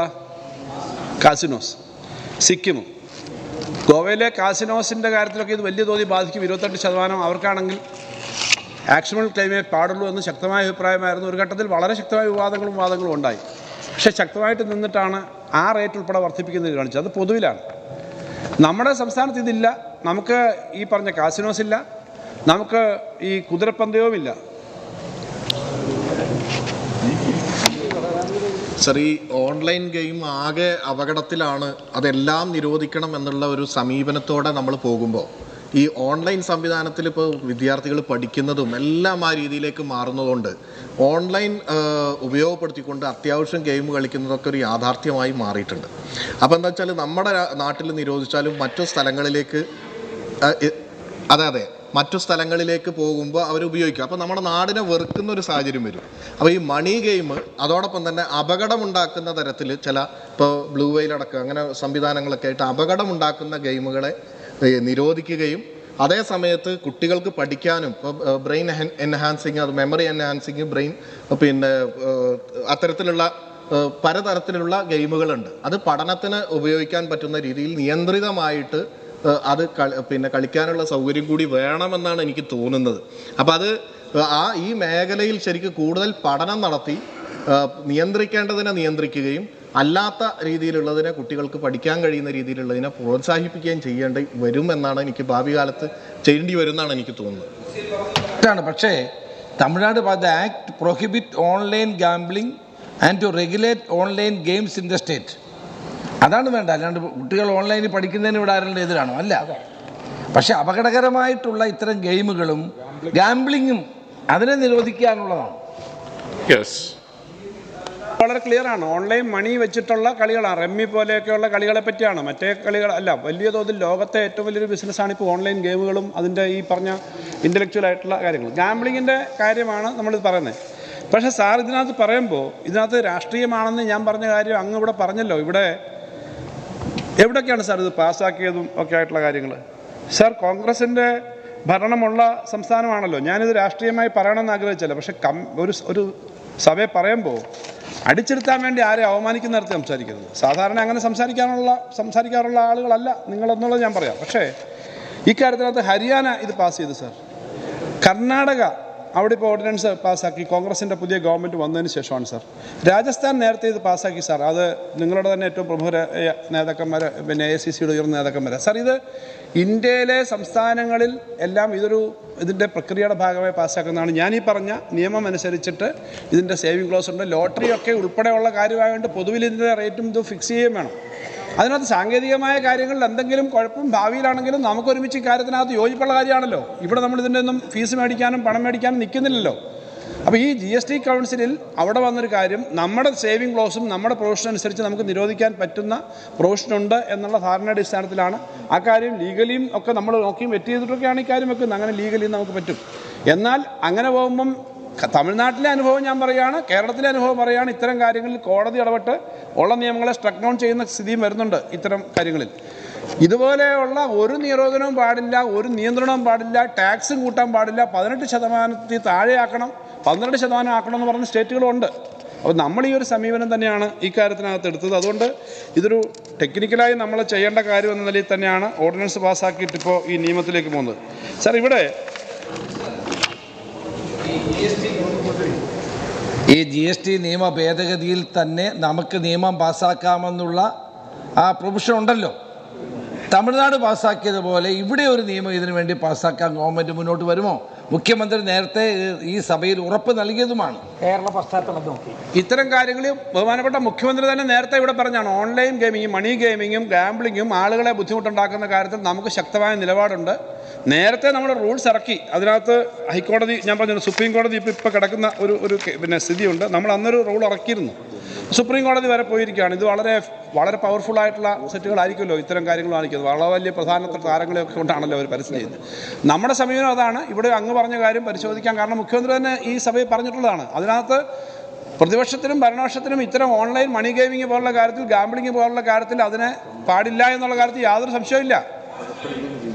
കാസിനോസ്. സിക്കിമും ഗോവയിലെ കാസിനോസിൻ്റെ കാര്യത്തിലൊക്കെ ഇത് വലിയ തോതിൽ ബാധിക്കും. 28% അവർക്കാണെങ്കിൽ ആക്ഷണൽ ക്ലെയിമേ പാടുള്ളൂ എന്ന് ശക്തമായ അഭിപ്രായമായിരുന്നു. ഒരു ഘട്ടത്തിൽ വളരെ ശക്തമായ വാദങ്ങളും ഉണ്ടായി. പക്ഷേ ശക്തമായിട്ട് നിന്നിട്ടാണ് ആ റേറ്റ് ഉൾപ്പെടെ വർദ്ധിപ്പിക്കുന്നത് കാണിച്ചത്. അത് പൊതുവിലാണ്. നമ്മുടെ സംസ്ഥാനത്ത് ഇതില്ല. നമുക്ക് ഈ പറഞ്ഞ കാസിനോസ് ഇല്ല, നമുക്ക് ഈ കുതിരപ്പന്തയവും ഇല്ല. സർ, ഈ ഓൺലൈൻ ഗെയിം ആകെ അപകടത്തിലാണ്, അതെല്ലാം നിരോധിക്കണം എന്നുള്ള ഒരു സമീപനത്തോടെ നമ്മൾ പോകുമ്പോൾ ഈ ഓൺലൈൻ സംവിധാനത്തിൽ ഇപ്പോൾ വിദ്യാർത്ഥികൾ പഠിക്കുന്നതും എല്ലാം ആ രീതിയിലേക്ക് മാറുന്നതുകൊണ്ട് ഓൺലൈൻ ഉപയോഗപ്പെടുത്തിക്കൊണ്ട് അത്യാവശ്യം ഗെയിം കളിക്കുന്നതൊക്കെ ഒരു യാഥാർത്ഥ്യമായി മാറിയിട്ടുണ്ട്. അപ്പോൾ എന്താ വെച്ചാൽ നമ്മുടെ നാട്ടിൽ നിരോധിച്ചാലും മറ്റു സ്ഥലങ്ങളിലേക്ക് മറ്റു സ്ഥലങ്ങളിലേക്ക് പോകുമ്പോൾ അവർ ഉപയോഗിക്കും. അപ്പോൾ നമ്മുടെ നാടിനെ വെറുക്കുന്ന ഒരു സാഹചര്യം വരും. അപ്പോൾ ഈ മണി ഗെയിം അതോടൊപ്പം തന്നെ അപകടമുണ്ടാക്കുന്ന തരത്തിൽ ചില ഇപ്പോൾ ബ്ലൂ വെയിൽ അടക്കം അങ്ങനെ സംവിധാനങ്ങളൊക്കെ ആയിട്ട് അപകടമുണ്ടാക്കുന്ന ഗെയിമുകളെ നിരോധിക്കുകയും അതേ സമയത്ത് കുട്ടികൾക്ക് പഠിക്കാനും ഇപ്പോൾ ബ്രെയിൻ എൻഹാൻസിങ്, അത് മെമ്മറി എൻഹാൻസിങ്, ബ്രെയിൻ പിന്നെ അത്തരത്തിലുള്ള പലതരത്തിലുള്ള ഗെയിമുകളുണ്ട്. അത് പഠനത്തിന് ഉപയോഗിക്കാൻ പറ്റുന്ന രീതിയിൽ നിയന്ത്രിതമായിട്ട് അത് കളിക്കാനുള്ള സൗകര്യം കൂടി വേണമെന്നാണ് എനിക്ക് തോന്നുന്നത്. അപ്പോൾ അത് ഈ മേഖലയിൽ ശരിക്കും കൂടുതൽ പഠനം നടത്തി നിയന്ത്രിക്കേണ്ടതിനെ നിയന്ത്രിക്കുകയും അല്ലാത്ത രീതിയിലുള്ളതിനെ കുട്ടികൾക്ക് പഠിക്കാൻ കഴിയുന്ന രീതിയിലുള്ളതിനെ പ്രോത്സാഹിപ്പിക്കുകയും ചെയ്യേണ്ടി വരുമെന്നാണ് എനിക്ക് ഭാവി കാലത്ത് ചെയ്യേണ്ടി വരുമെന്നാണ് എനിക്ക് തോന്നുന്നത്. പക്ഷേ Tamil Nadu act prohibit online gambling and to regulate online games in the state. അതാണ് വേണ്ട. അല്ലാണ്ട് കുട്ടികൾ ഓൺലൈനിൽ പഠിക്കുന്നതിന് ഇവിടെ ആരുടെ എതിരാണോ? അല്ല. പക്ഷെ അപകടകരമായിട്ടുള്ള ഇത്തരം ഗെയിമുകളും ഗാംബ്ലിങ്ങും അതിനെ നിരോധിക്കാനുള്ളതാണ്. വളരെ ക്ലിയറാണ്. ഓൺലൈൻ മണി വെച്ചിട്ടുള്ള കളികളാണ്. റമ്മി പോലെയൊക്കെയുള്ള കളികളെ പറ്റിയാണ്. മറ്റേ കളികൾ അല്ല. വലിയ തോതിൽ ലോകത്തെ ഏറ്റവും വലിയൊരു ബിസിനസ്സാണ് ഇപ്പോൾ ഓൺലൈൻ ഗെയിമുകളും അതിൻ്റെ ഈ പറഞ്ഞ ഇൻ്റലക്ച്വൽ ആയിട്ടുള്ള കാര്യങ്ങൾ. ഗാംബ്ലിങ്ങിൻ്റെ കാര്യമാണ് നമ്മളിത് പറയുന്നത്. പക്ഷേ സാർ ഇതിനകത്ത് പറയുമ്പോൾ ഇതിനകത്ത് രാഷ്ട്രീയമാണെന്ന് ഞാൻ പറഞ്ഞ കാര്യം അങ്ങ് ഇവിടെ പറഞ്ഞല്ലോ. ഇവിടെ എവിടെയൊക്കെയാണ് സാർ ഇത് പാസ്സാക്കിയതും ഒക്കെ ആയിട്ടുള്ള കാര്യങ്ങൾ? സാർ, കോൺഗ്രസിൻ്റെ ഭരണമുള്ള സംസ്ഥാനമാണല്ലോ. ഞാനിത് രാഷ്ട്രീയമായി പറയണമെന്ന് ആഗ്രഹിച്ചല്ല. പക്ഷേ ഒരു സഭയെ പറയുമ്പോൾ അടിച്ചിരുത്താൻ വേണ്ടി ആരെ അവമാനിക്കുന്ന നേരത്തെ സംസാരിക്കരുത്. സാധാരണ അങ്ങനെ സംസാരിക്കാറുള്ള ആളുകളല്ല നിങ്ങളെന്നുള്ളത് ഞാൻ പറയാം. പക്ഷേ ഇക്കാര്യത്തിനകത്ത് ഹരിയാന ഇത് പാസ് ചെയ്തു സാർ. കർണാടക അവിടെ ഇപ്പോൾ ഓർഡിനൻസ് പാസ്സാക്കി. കോൺഗ്രസിൻ്റെ പുതിയ ഗവൺമെൻറ് വന്നതിന് ശേഷമാണ് സാർ. രാജസ്ഥാൻ നേരത്തെ ഇത് പാസ്സാക്കി സാർ. അത് നിങ്ങളുടെ തന്നെ ഏറ്റവും പ്രമുഖ നേതാക്കന്മാർ, പിന്നെ AICCയുടെ ഉയർന്ന നേതാക്കന്മാർ സാർ. ഇത് ഇന്ത്യയിലെ സംസ്ഥാനങ്ങളിൽ എല്ലാം ഇതിൻ്റെ പ്രക്രിയയുടെ ഭാഗമായി പാസ്സാക്കുന്നതാണ്. ഞാനീ പറഞ്ഞ നിയമം അനുസരിച്ചിട്ട് ഇതിൻ്റെ സേവിങ് ക്ലോസ് ഉണ്ട്. ലോട്ടറിയൊക്കെ ഉൾപ്പെടെയുള്ള കാര്യമായതുകൊണ്ട് പൊതുവിൽ ഇതിൻ്റെ റേറ്റും ഇത് ഫിക്സ് ചെയ്യുകയും വേണം. അതിനകത്ത് സാങ്കേതികമായ കാര്യങ്ങളിൽ എന്തെങ്കിലും കുഴപ്പം ഭാവിയിലാണെങ്കിലും നമുക്കൊരുമിച്ച് കാര്യത്തിനകത്ത് യോജിപ്പുള്ള കാര്യമാണല്ലോ. ഇവിടെ നമ്മൾ ഇതിൻ്റെ ഒന്നും ഫീസ് മേടിക്കാനും പണം മേടിക്കാനും നിൽക്കുന്നില്ലല്ലോ. അപ്പോൾ ഈ GST കൗൺസിലിൽ അവിടെ വന്നൊരു കാര്യം, നമ്മുടെ സേവിങ് ക്ലോസും നമ്മുടെ പ്രൊവിഷൻ അനുസരിച്ച് നമുക്ക് നിരോധിക്കാൻ പറ്റുന്ന പ്രൊവിഷനുണ്ട് എന്നുള്ള ധാരണയുടെ അടിസ്ഥാനത്തിലാണ് ആ കാര്യം ലീഗലിയും ഒക്കെ നമ്മൾ നോക്കിയും വെറ്റ് ചെയ്തിട്ടൊക്കെയാണ് ഈ കാര്യം വെക്കുന്നത്. അങ്ങനെ ലീഗലിയും നമുക്ക് പറ്റും. എന്നാൽ അങ്ങനെ പോകുമ്പം തമിഴ്നാട്ടിലെ അനുഭവം ഞാൻ പറയുകയാണ്, കേരളത്തിലെ അനുഭവം പറയുകയാണ്. ഇത്തരം കാര്യങ്ങളിൽ കോടതി ഇടപെട്ട് ഉള്ള നിയമങ്ങളെ സ്ട്രക്ക് ഡൗൺ ചെയ്യുന്ന സ്ഥിതിയും വരുന്നുണ്ട് ഇത്തരം കാര്യങ്ങളിൽ. ഇതുപോലെയുള്ള ഒരു നിരോധനവും പാടില്ല, ഒരു നിയന്ത്രണവും പാടില്ല, ടാക്സും കൂട്ടാൻ പാടില്ല. 18% താഴെയാക്കണം, 12% ആക്കണമെന്ന് പറഞ്ഞ സ്റ്റേറ്റുകളുണ്ട്. അപ്പോൾ നമ്മൾ ഈ ഒരു സമീപനം തന്നെയാണ് ഈ കാര്യത്തിനകത്ത് എടുത്തത്. അതുകൊണ്ട് ഇതൊരു ടെക്നിക്കലായി നമ്മൾ ചെയ്യേണ്ട കാര്യം എന്ന നിലയിൽ തന്നെയാണ് ഓർഡിനൻസ് പാസ്സാക്കിയിട്ട് ഇപ്പോൾ ഈ നിയമത്തിലേക്ക് പോകുന്നത്. സാർ, ഇവിടെ ഈ GST നിയമ ഭേദഗതിയിൽ തന്നെ നമുക്ക് നിയമം പാസ്സാക്കാമെന്നുള്ള ആ പ്രൊവിഷൻ ഉണ്ടല്ലോ. തമിഴ്നാട് പാസ്സാക്കിയതുപോലെ ഇവിടെ ഒരു നിയമം ഇതിനു വേണ്ടി പാസ്സാക്കാൻ ഗവൺമെൻറ് മുന്നോട്ട് വരുമോ? മുഖ്യമന്ത്രി നേരത്തെ ഈ സഭയിൽ ഉറപ്പ് നൽകിയതുമാണ്. കേരള പശ്ചാത്തലം നോക്കി ഇത്തരം കാര്യങ്ങളിൽ ബഹുമാനപ്പെട്ട മുഖ്യമന്ത്രി തന്നെ നേരത്തെ ഇവിടെ പറഞ്ഞാണ്, ഓൺലൈൻ ഗെയിമിങ്ങും മണി ഗെയിമിങ്ങും ഗാംബ്ലിങ്ങും ആളുകളെ ബുദ്ധിമുട്ടുണ്ടാക്കുന്ന കാര്യത്തിൽ നമുക്ക് ശക്തമായ നിലപാടുണ്ട്. നേരത്തെ നമ്മുടെ റൂൾസ് ഇറക്കി. അതിനകത്ത് ഹൈക്കോടതി, ഞാൻ പറഞ്ഞു സുപ്രീം കോടതി ഇപ്പോൾ കിടക്കുന്ന ഒരു സ്ഥിതിയുണ്ട്. നമ്മൾ അന്നൊരു റൂൾ ഇറക്കിയിരുന്നു. സുപ്രീം കോടതി വരെ പോയിരിക്കുകയാണ്. ഇത് വളരെ പവർഫുള്ളായിട്ടുള്ള സെറ്റുകളായിരിക്കുമല്ലോ ഇത്തരം കാര്യങ്ങൾ കാണിക്കുന്നത്. വളരെ വലിയ പ്രധാനപ്പെട്ട താരങ്ങളെയൊക്കെ കൊണ്ടാണല്ലോ അവർ പരസ്യം ചെയ്യുന്നത്. നമ്മുടെ സമീപനം അതാണ്. ഇവിടെ അങ്ങ് പറഞ്ഞ കാര്യം പരിശോധിക്കാം. കാരണം മുഖ്യമന്ത്രി തന്നെ ഈ സഭയിൽ പറഞ്ഞിട്ടുള്ളതാണ്. അതിനകത്ത് പ്രതിപക്ഷത്തിനും ഭരണപക്ഷത്തിനും ഇത്തരം ഓൺലൈൻ മണി ഗെയിമിങ് പോലുള്ള കാര്യത്തിൽ, ഗാംബ്ലിങ് പോലുള്ള കാര്യത്തിൽ അതിനെ പാടില്ല എന്നുള്ള കാര്യത്തിൽ യാതൊരു സംശയമില്ല.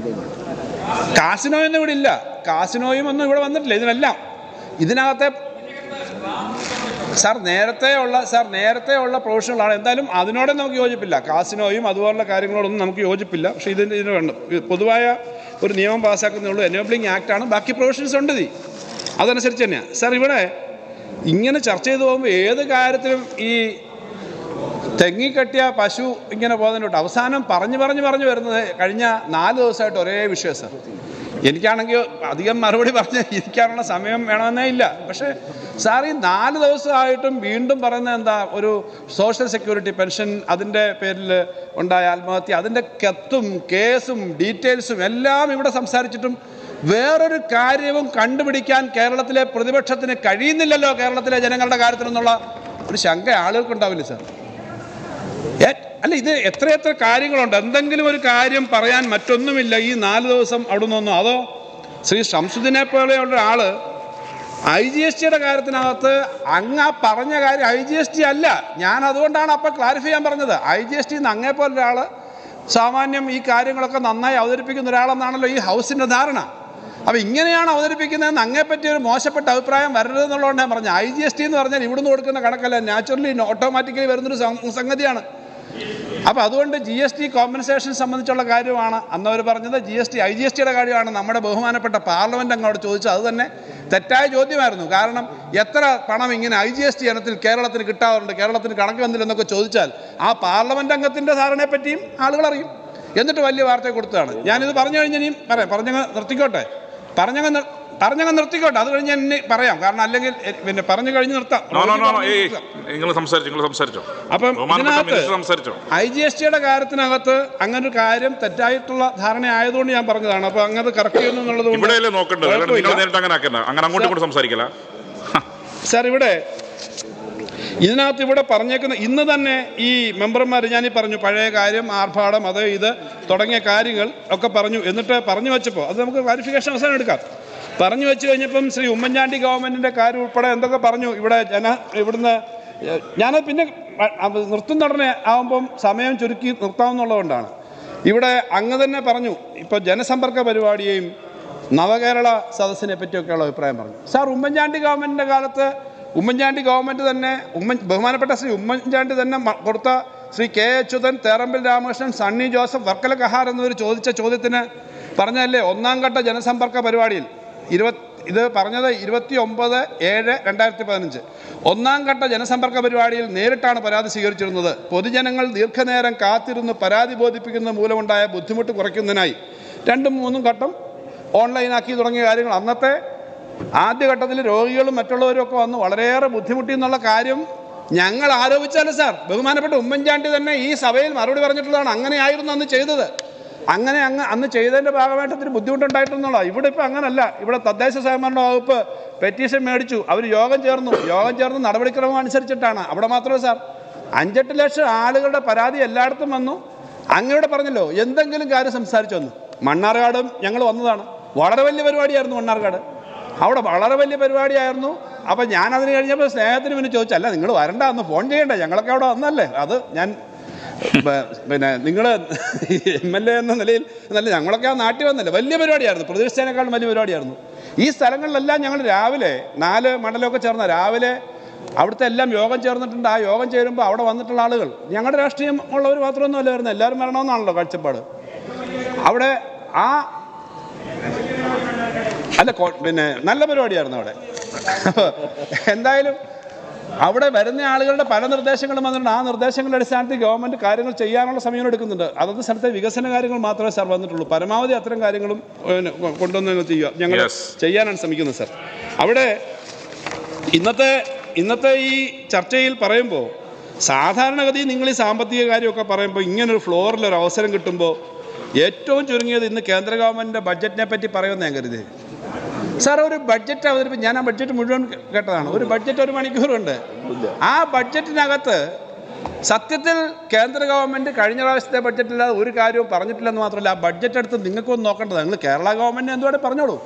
കാസിനോ ഒന്നും ഇവിടെ ഇല്ല. കാസിനോയും ഒന്നും ഇവിടെ വന്നിട്ടില്ല. ഇതിനകത്തെ നേരത്തെയുള്ള പ്രൊഫഷണലാണ്. എന്തായാലും അതിനോടെ നമുക്ക് യോജിപ്പില്ല. കാസിനോയും അതുപോലുള്ള കാര്യങ്ങളോടൊന്നും നമുക്ക് യോജിപ്പില്ല. പക്ഷേ ഇതിന് വേണം പൊതുവായ ഒരു നിയമം പാസ്സാക്കുന്നേ എനേബിളിംഗ് ആക്റ്റാണ്. ബാക്കി പ്രൊവിഷൻസ് ഉണ്ട് അതനുസരിച്ച് തന്നെയാണ്. സാർ, ഇവിടെ ഇങ്ങനെ ചർച്ച ചെയ്തു പോകുമ്പോൾ ഏത് കാര്യത്തിലും ഈ തെങ്ങിക്കെട്ടിയ പശു ഇങ്ങനെ പോകുന്നതിനോട്ട് അവസാനം പറഞ്ഞു വരുന്നത് കഴിഞ്ഞ 4 ദിവസമായിട്ട് ഒരേ വിഷയം. സാർ, എനിക്കാണെങ്കിൽ അധികം മറുപടി പറഞ്ഞ് ഇരിക്കാനുള്ള സമയം വേണമെന്നേ ഇല്ല. പക്ഷേ സാർ, ഈ 4 ദിവസമായിട്ടും വീണ്ടും പറയുന്നത് എന്താ, ഒരു സോഷ്യൽ സെക്യൂരിറ്റി പെൻഷൻ, അതിൻ്റെ പേരിൽ ഉണ്ടായ ആത്മഹത്യ, അതിൻ്റെ കത്തും കേസും ഡീറ്റെയിൽസും എല്ലാം ഇവിടെ സംസാരിച്ചിട്ടും വേറൊരു കാര്യവും കണ്ടുപിടിക്കാൻ കേരളത്തിലെ പ്രതിപക്ഷത്തിന് കഴിയുന്നില്ലല്ലോ കേരളത്തിലെ ജനങ്ങളുടെ കാര്യത്തിലെന്നുള്ള ഒരു ശങ്ക ആളുകൾക്കുണ്ടാവില്ല സാർ. അല്ല, ഇത് എത്രയെത്ര കാര്യങ്ങളുണ്ട്. എന്തെങ്കിലും ഒരു കാര്യം പറയാൻ മറ്റൊന്നുമില്ല ഈ 4 ദിവസം അവിടെ നിന്നൊന്നും. അതോ ശ്രീ ഷംസുദ്ദീനെ പോലെയുള്ള ഒരാൾ IGSTയുടെ കാര്യത്തിനകത്ത് അങ്ങ് ആ പറഞ്ഞ കാര്യം IGST അല്ല. ഞാൻ അതുകൊണ്ടാണ് അപ്പോൾ ക്ലാരിഫൈ ചെയ്യാൻ പറഞ്ഞത്. IGST അങ്ങേപ്പോലെ ഒരാൾ സാമാന്യം ഈ കാര്യങ്ങളൊക്കെ നന്നായി അവതരിപ്പിക്കുന്ന ഒരാളെന്നാണല്ലോ ഈ ഹൗസിൻ്റെ ധാരണ. അപ്പോൾ ഇങ്ങനെയാണ് അവതരിപ്പിക്കുന്നതെന്ന് അങ്ങേപ്പറ്റി ഒരു മോശപ്പെട്ട അഭിപ്രായം വരരുതെന്നുള്ളതുകൊണ്ട് ഞാൻ പറഞ്ഞു. IGST എന്ന് പറഞ്ഞാൽ ഇവിടുന്ന് കൊടുക്കുന്ന കണക്കല്ല, നാച്ചുറലി ഓട്ടോമാറ്റിക്കലി വരുന്നൊരു സംഗതിയാണ്. അപ്പോൾ അതുകൊണ്ട് GST കോമ്പൻസേഷൻ സംബന്ധിച്ചുള്ള കാര്യമാണ് അന്നവർ പറഞ്ഞത്. IGSTയുടെ കാര്യമാണ് നമ്മുടെ ബഹുമാനപ്പെട്ട പാർലമെൻറ്റ് അങ്ങോട്ട് ചോദിച്ചത്. അത് തന്നെ തെറ്റായ ചോദ്യമായിരുന്നു. കാരണം എത്ര പണം ഇങ്ങനെ IGST ഇനത്തിൽ കേരളത്തിന് കിട്ടാറുണ്ട്, കേരളത്തിന് കണക്ക് വന്നില്ലെന്നൊക്കെ ചോദിച്ചാൽ ആ പാർലമെൻറ്റ് അംഗത്തിൻ്റെ ധാരണയെപ്പറ്റിയും ആളുകൾ അറിയും. എന്നിട്ട് വലിയ വാർത്ത കൊടുത്തതാണ്. ഞാനിത് പറഞ്ഞു കഴിഞ്ഞാൽ ഇനിയും പറയാം. പറഞ്ഞങ്ങ് നിർത്തിക്കോട്ടെ. അത് കഴിഞ്ഞ് എന്നെ പറയാം. കാരണം അല്ലെങ്കിൽ പറഞ്ഞു കഴിഞ്ഞ് നിർത്താം. അപ്പം ഇതിനകത്ത് IGSTയുടെ കാര്യത്തിനകത്ത് അങ്ങനൊരു കാര്യം തെറ്റായിട്ടുള്ള ധാരണ ആയതുകൊണ്ട് ഞാൻ പറഞ്ഞതാണ്. അപ്പൊ അങ്ങനെ കറക്റ്റ് ചെയ്യുന്നു എന്നുള്ളത് സാർ, ഇതിനകത്ത് ഇവിടെ പറഞ്ഞേക്കുന്ന ഇന്ന് തന്നെ ഈ മെമ്പർമാർ ഞാനീ പറഞ്ഞു പഴയ കാര്യം, ആർഭാടം, അത് ഇത് തുടങ്ങിയ കാര്യങ്ങൾ ഒക്കെ പറഞ്ഞു. എന്നിട്ട് പറഞ്ഞു വെച്ചപ്പോൾ അത് നമുക്ക് ക്ലാരിഫിക്കേഷൻ അവസാനം എടുക്കാം. പറഞ്ഞു വെച്ച് കഴിഞ്ഞപ്പം ശ്രീ ഉമ്മൻചാണ്ടി ഗവൺമെൻറ്റിൻ്റെ കാര്യം ഉൾപ്പെടെ എന്തൊക്കെ പറഞ്ഞു ഇവിടുന്ന് ഞാനത് പിന്നെ നിർത്തുന്ന ഉടനെ ആകുമ്പം സമയം ചുരുക്കി നിർത്താമെന്നുള്ളതുകൊണ്ടാണ്. ഇവിടെ അങ്ങ് തന്നെ പറഞ്ഞു, ഇപ്പോൾ ജനസമ്പർക്ക പരിപാടിയെയും നവകേരള സദസ്സിനെ പറ്റിയൊക്കെയുള്ള അഭിപ്രായം പറഞ്ഞു. സാർ, ഉമ്മൻചാണ്ടി ഗവൺമെൻറ്റിൻ്റെ കാലത്ത് ഉമ്മൻചാണ്ടി ഗവൺമെൻറ് തന്നെ ബഹുമാനപ്പെട്ട ശ്രീ ഉമ്മൻചാണ്ടി തന്നെ കൊടുത്ത ശ്രീ K. അച്യുതൻ, തേറമ്പിൽ രാമകൃഷ്ണൻ, സണ്ണി ജോസഫ്, വർക്കല കഹാർ എന്നിവർ ചോദിച്ച ചോദ്യത്തിന് പറഞ്ഞല്ലേ 1ാം ഘട്ട ജനസമ്പർക്ക പരിപാടിയിൽ ഇത് പറഞ്ഞത് 29/7/2015 1ാം ഘട്ട ജനസമ്പർക്ക പരിപാടിയിൽ നേരിട്ടാണ് പരാതി സ്വീകരിച്ചിരുന്നത്. പൊതുജനങ്ങൾ ദീർഘനേരം കാത്തിരുന്ന് പരാതി ബോധിപ്പിക്കുന്നത് മൂലമുണ്ടായ ബുദ്ധിമുട്ട് കുറയ്ക്കുന്നതിനായി 2ഉം 3ഉം ഘട്ടം ഓൺലൈനാക്കി തുടങ്ങിയ കാര്യങ്ങൾ അന്നത്തെ ആദ്യഘട്ടത്തിൽ രോഗികളും മറ്റുള്ളവരും ഒക്കെ വന്ന് വളരെയേറെ ബുദ്ധിമുട്ടി എന്നുള്ള കാര്യം ഞങ്ങൾ ആരോപിച്ചാലും സാർ, ബഹുമാനപ്പെട്ട ഉമ്മൻചാണ്ടി തന്നെ ഈ സഭയിൽ മറുപടി പറഞ്ഞിട്ടുള്ളതാണ്. അങ്ങനെയായിരുന്നു അന്ന് ചെയ്തത്. അന്ന് ചെയ്തതിൻ്റെ ഭാഗമായിട്ട് ഒത്തിരി ബുദ്ധിമുട്ടുണ്ടായിട്ടുള്ള. ഇവിടെ ഇപ്പോൾ അങ്ങനല്ല. ഇവിടെ തദ്ദേശ സ്വയംഭരണ വകുപ്പ് പെറ്റീഷൻ മേടിച്ചു. അവർ യോഗം ചേർന്ന് നടപടിക്രമം അനുസരിച്ചിട്ടാണ്. അവിടെ മാത്രമേ സാർ 5-8 ലക്ഷം ആളുകളുടെ പരാതി എല്ലായിടത്തും വന്നു. അങ്ങയുടെ പറഞ്ഞല്ലോ എന്തെങ്കിലും കാര്യം സംസാരിച്ചു വന്നു. മണ്ണാർക്കാടും ഞങ്ങൾ വന്നതാണ്. വളരെ വലിയ പരിപാടിയായിരുന്നു മണ്ണാർക്കാട്. അവിടെ വളരെ വലിയ പരിപാടിയായിരുന്നു. അപ്പം ഞാനതിന് കഴിഞ്ഞപ്പോൾ സ്നേഹത്തിന് പിന്നെ ചോദിച്ചല്ല, നിങ്ങൾ വരണ്ട, അന്ന് ഫോൺ ചെയ്യണ്ട, ഞങ്ങളൊക്കെ അവിടെ വന്നല്ലേ. അത് ഞാൻ നിങ്ങൾ MLA എന്ന നിലയിൽ എന്നല്ല, ഞങ്ങളൊക്കെ ആ നാട്ടിൽ വന്നല്ലേ. വലിയ പരിപാടിയായിരുന്നു, പ്രതീക്ഷിച്ചതിനേക്കാളും വലിയ പരിപാടിയായിരുന്നു. ഈ സ്ഥലങ്ങളിലെല്ലാം ഞങ്ങൾ രാവിലെ 4 മണ്ഡലമൊക്കെ ചേർന്ന രാവിലെ അവിടുത്തെ എല്ലാം യോഗം ചേർന്നിട്ടുണ്ട്. ആ യോഗം ചേരുമ്പോൾ അവിടെ വന്നിട്ടുള്ള ആളുകൾ ഞങ്ങളുടെ രാഷ്ട്രീയം ഉള്ളവർ മാത്രമൊന്നും അല്ല വരുന്നത്, എല്ലാവരും വരണമെന്നാണല്ലോ കാഴ്ചപ്പാട്. അവിടെ നല്ല പരിപാടിയായിരുന്നു അവിടെ. എന്തായാലും അവിടെ വരുന്ന ആളുകളുടെ പല നിർദ്ദേശങ്ങളും വന്നിട്ടുണ്ട്. ആ നിർദ്ദേശങ്ങളുടെ അടിസ്ഥാനത്തിൽ ഗവൺമെൻറ് കാര്യങ്ങൾ ചെയ്യാനുള്ള സമയം എടുക്കുന്നുണ്ട്. അതത് സ്ഥലത്തെ വികസന കാര്യങ്ങൾ മാത്രമേ സാർ വന്നിട്ടുള്ളൂ. പരമാവധി അത്തരം കാര്യങ്ങളും കൊണ്ടുവന്ന് ചെയ്യുക, ഞങ്ങൾ ചെയ്യാനാണ് ശ്രമിക്കുന്നത് സാർ. അവിടെ ഇന്നത്തെ ഈ ചർച്ചയിൽ പറയുമ്പോൾ സാധാരണഗതി നിങ്ങൾ ഈ സാമ്പത്തിക കാര്യമൊക്കെ പറയുമ്പോൾ ഇങ്ങനൊരു ഫ്ലോറിൽ ഒരു അവസരം കിട്ടുമ്പോൾ ഏറ്റവും ചുരുങ്ങിയത് ഇന്ന് കേന്ദ്ര ഗവൺമെൻറ്റിൻ്റെ ബഡ്ജറ്റിനെ പറ്റി പറയുമെന്ന് ഞാൻ കരുതി. സാർ ഒരു ബഡ്ജറ്റ് അവതരിപ്പിച്ച് ഞാൻ ആ ബഡ്ജറ്റ് മുഴുവൻ കേട്ടതാണ്. ഒരു ബഡ്ജറ്റ് 1 മണിക്കൂറുണ്ട്. ആ ബഡ്ജറ്റിനകത്ത് സത്യത്തിൽ കേന്ദ്ര ഗവൺമെൻറ് കഴിഞ്ഞ പ്രാവശ്യത്തെ ബഡ്ജറ്റില്ലാതെ ഒരു കാര്യവും പറഞ്ഞിട്ടില്ലെന്ന് മാത്രമല്ല, ആ ബഡ്ജറ്റ് എടുത്ത് നിങ്ങൾക്കൊന്ന് നോക്കേണ്ടത്. നിങ്ങൾ കേരള ഗവൺമെൻറ് എന്തുകൊണ്ട് പറഞ്ഞോളൂ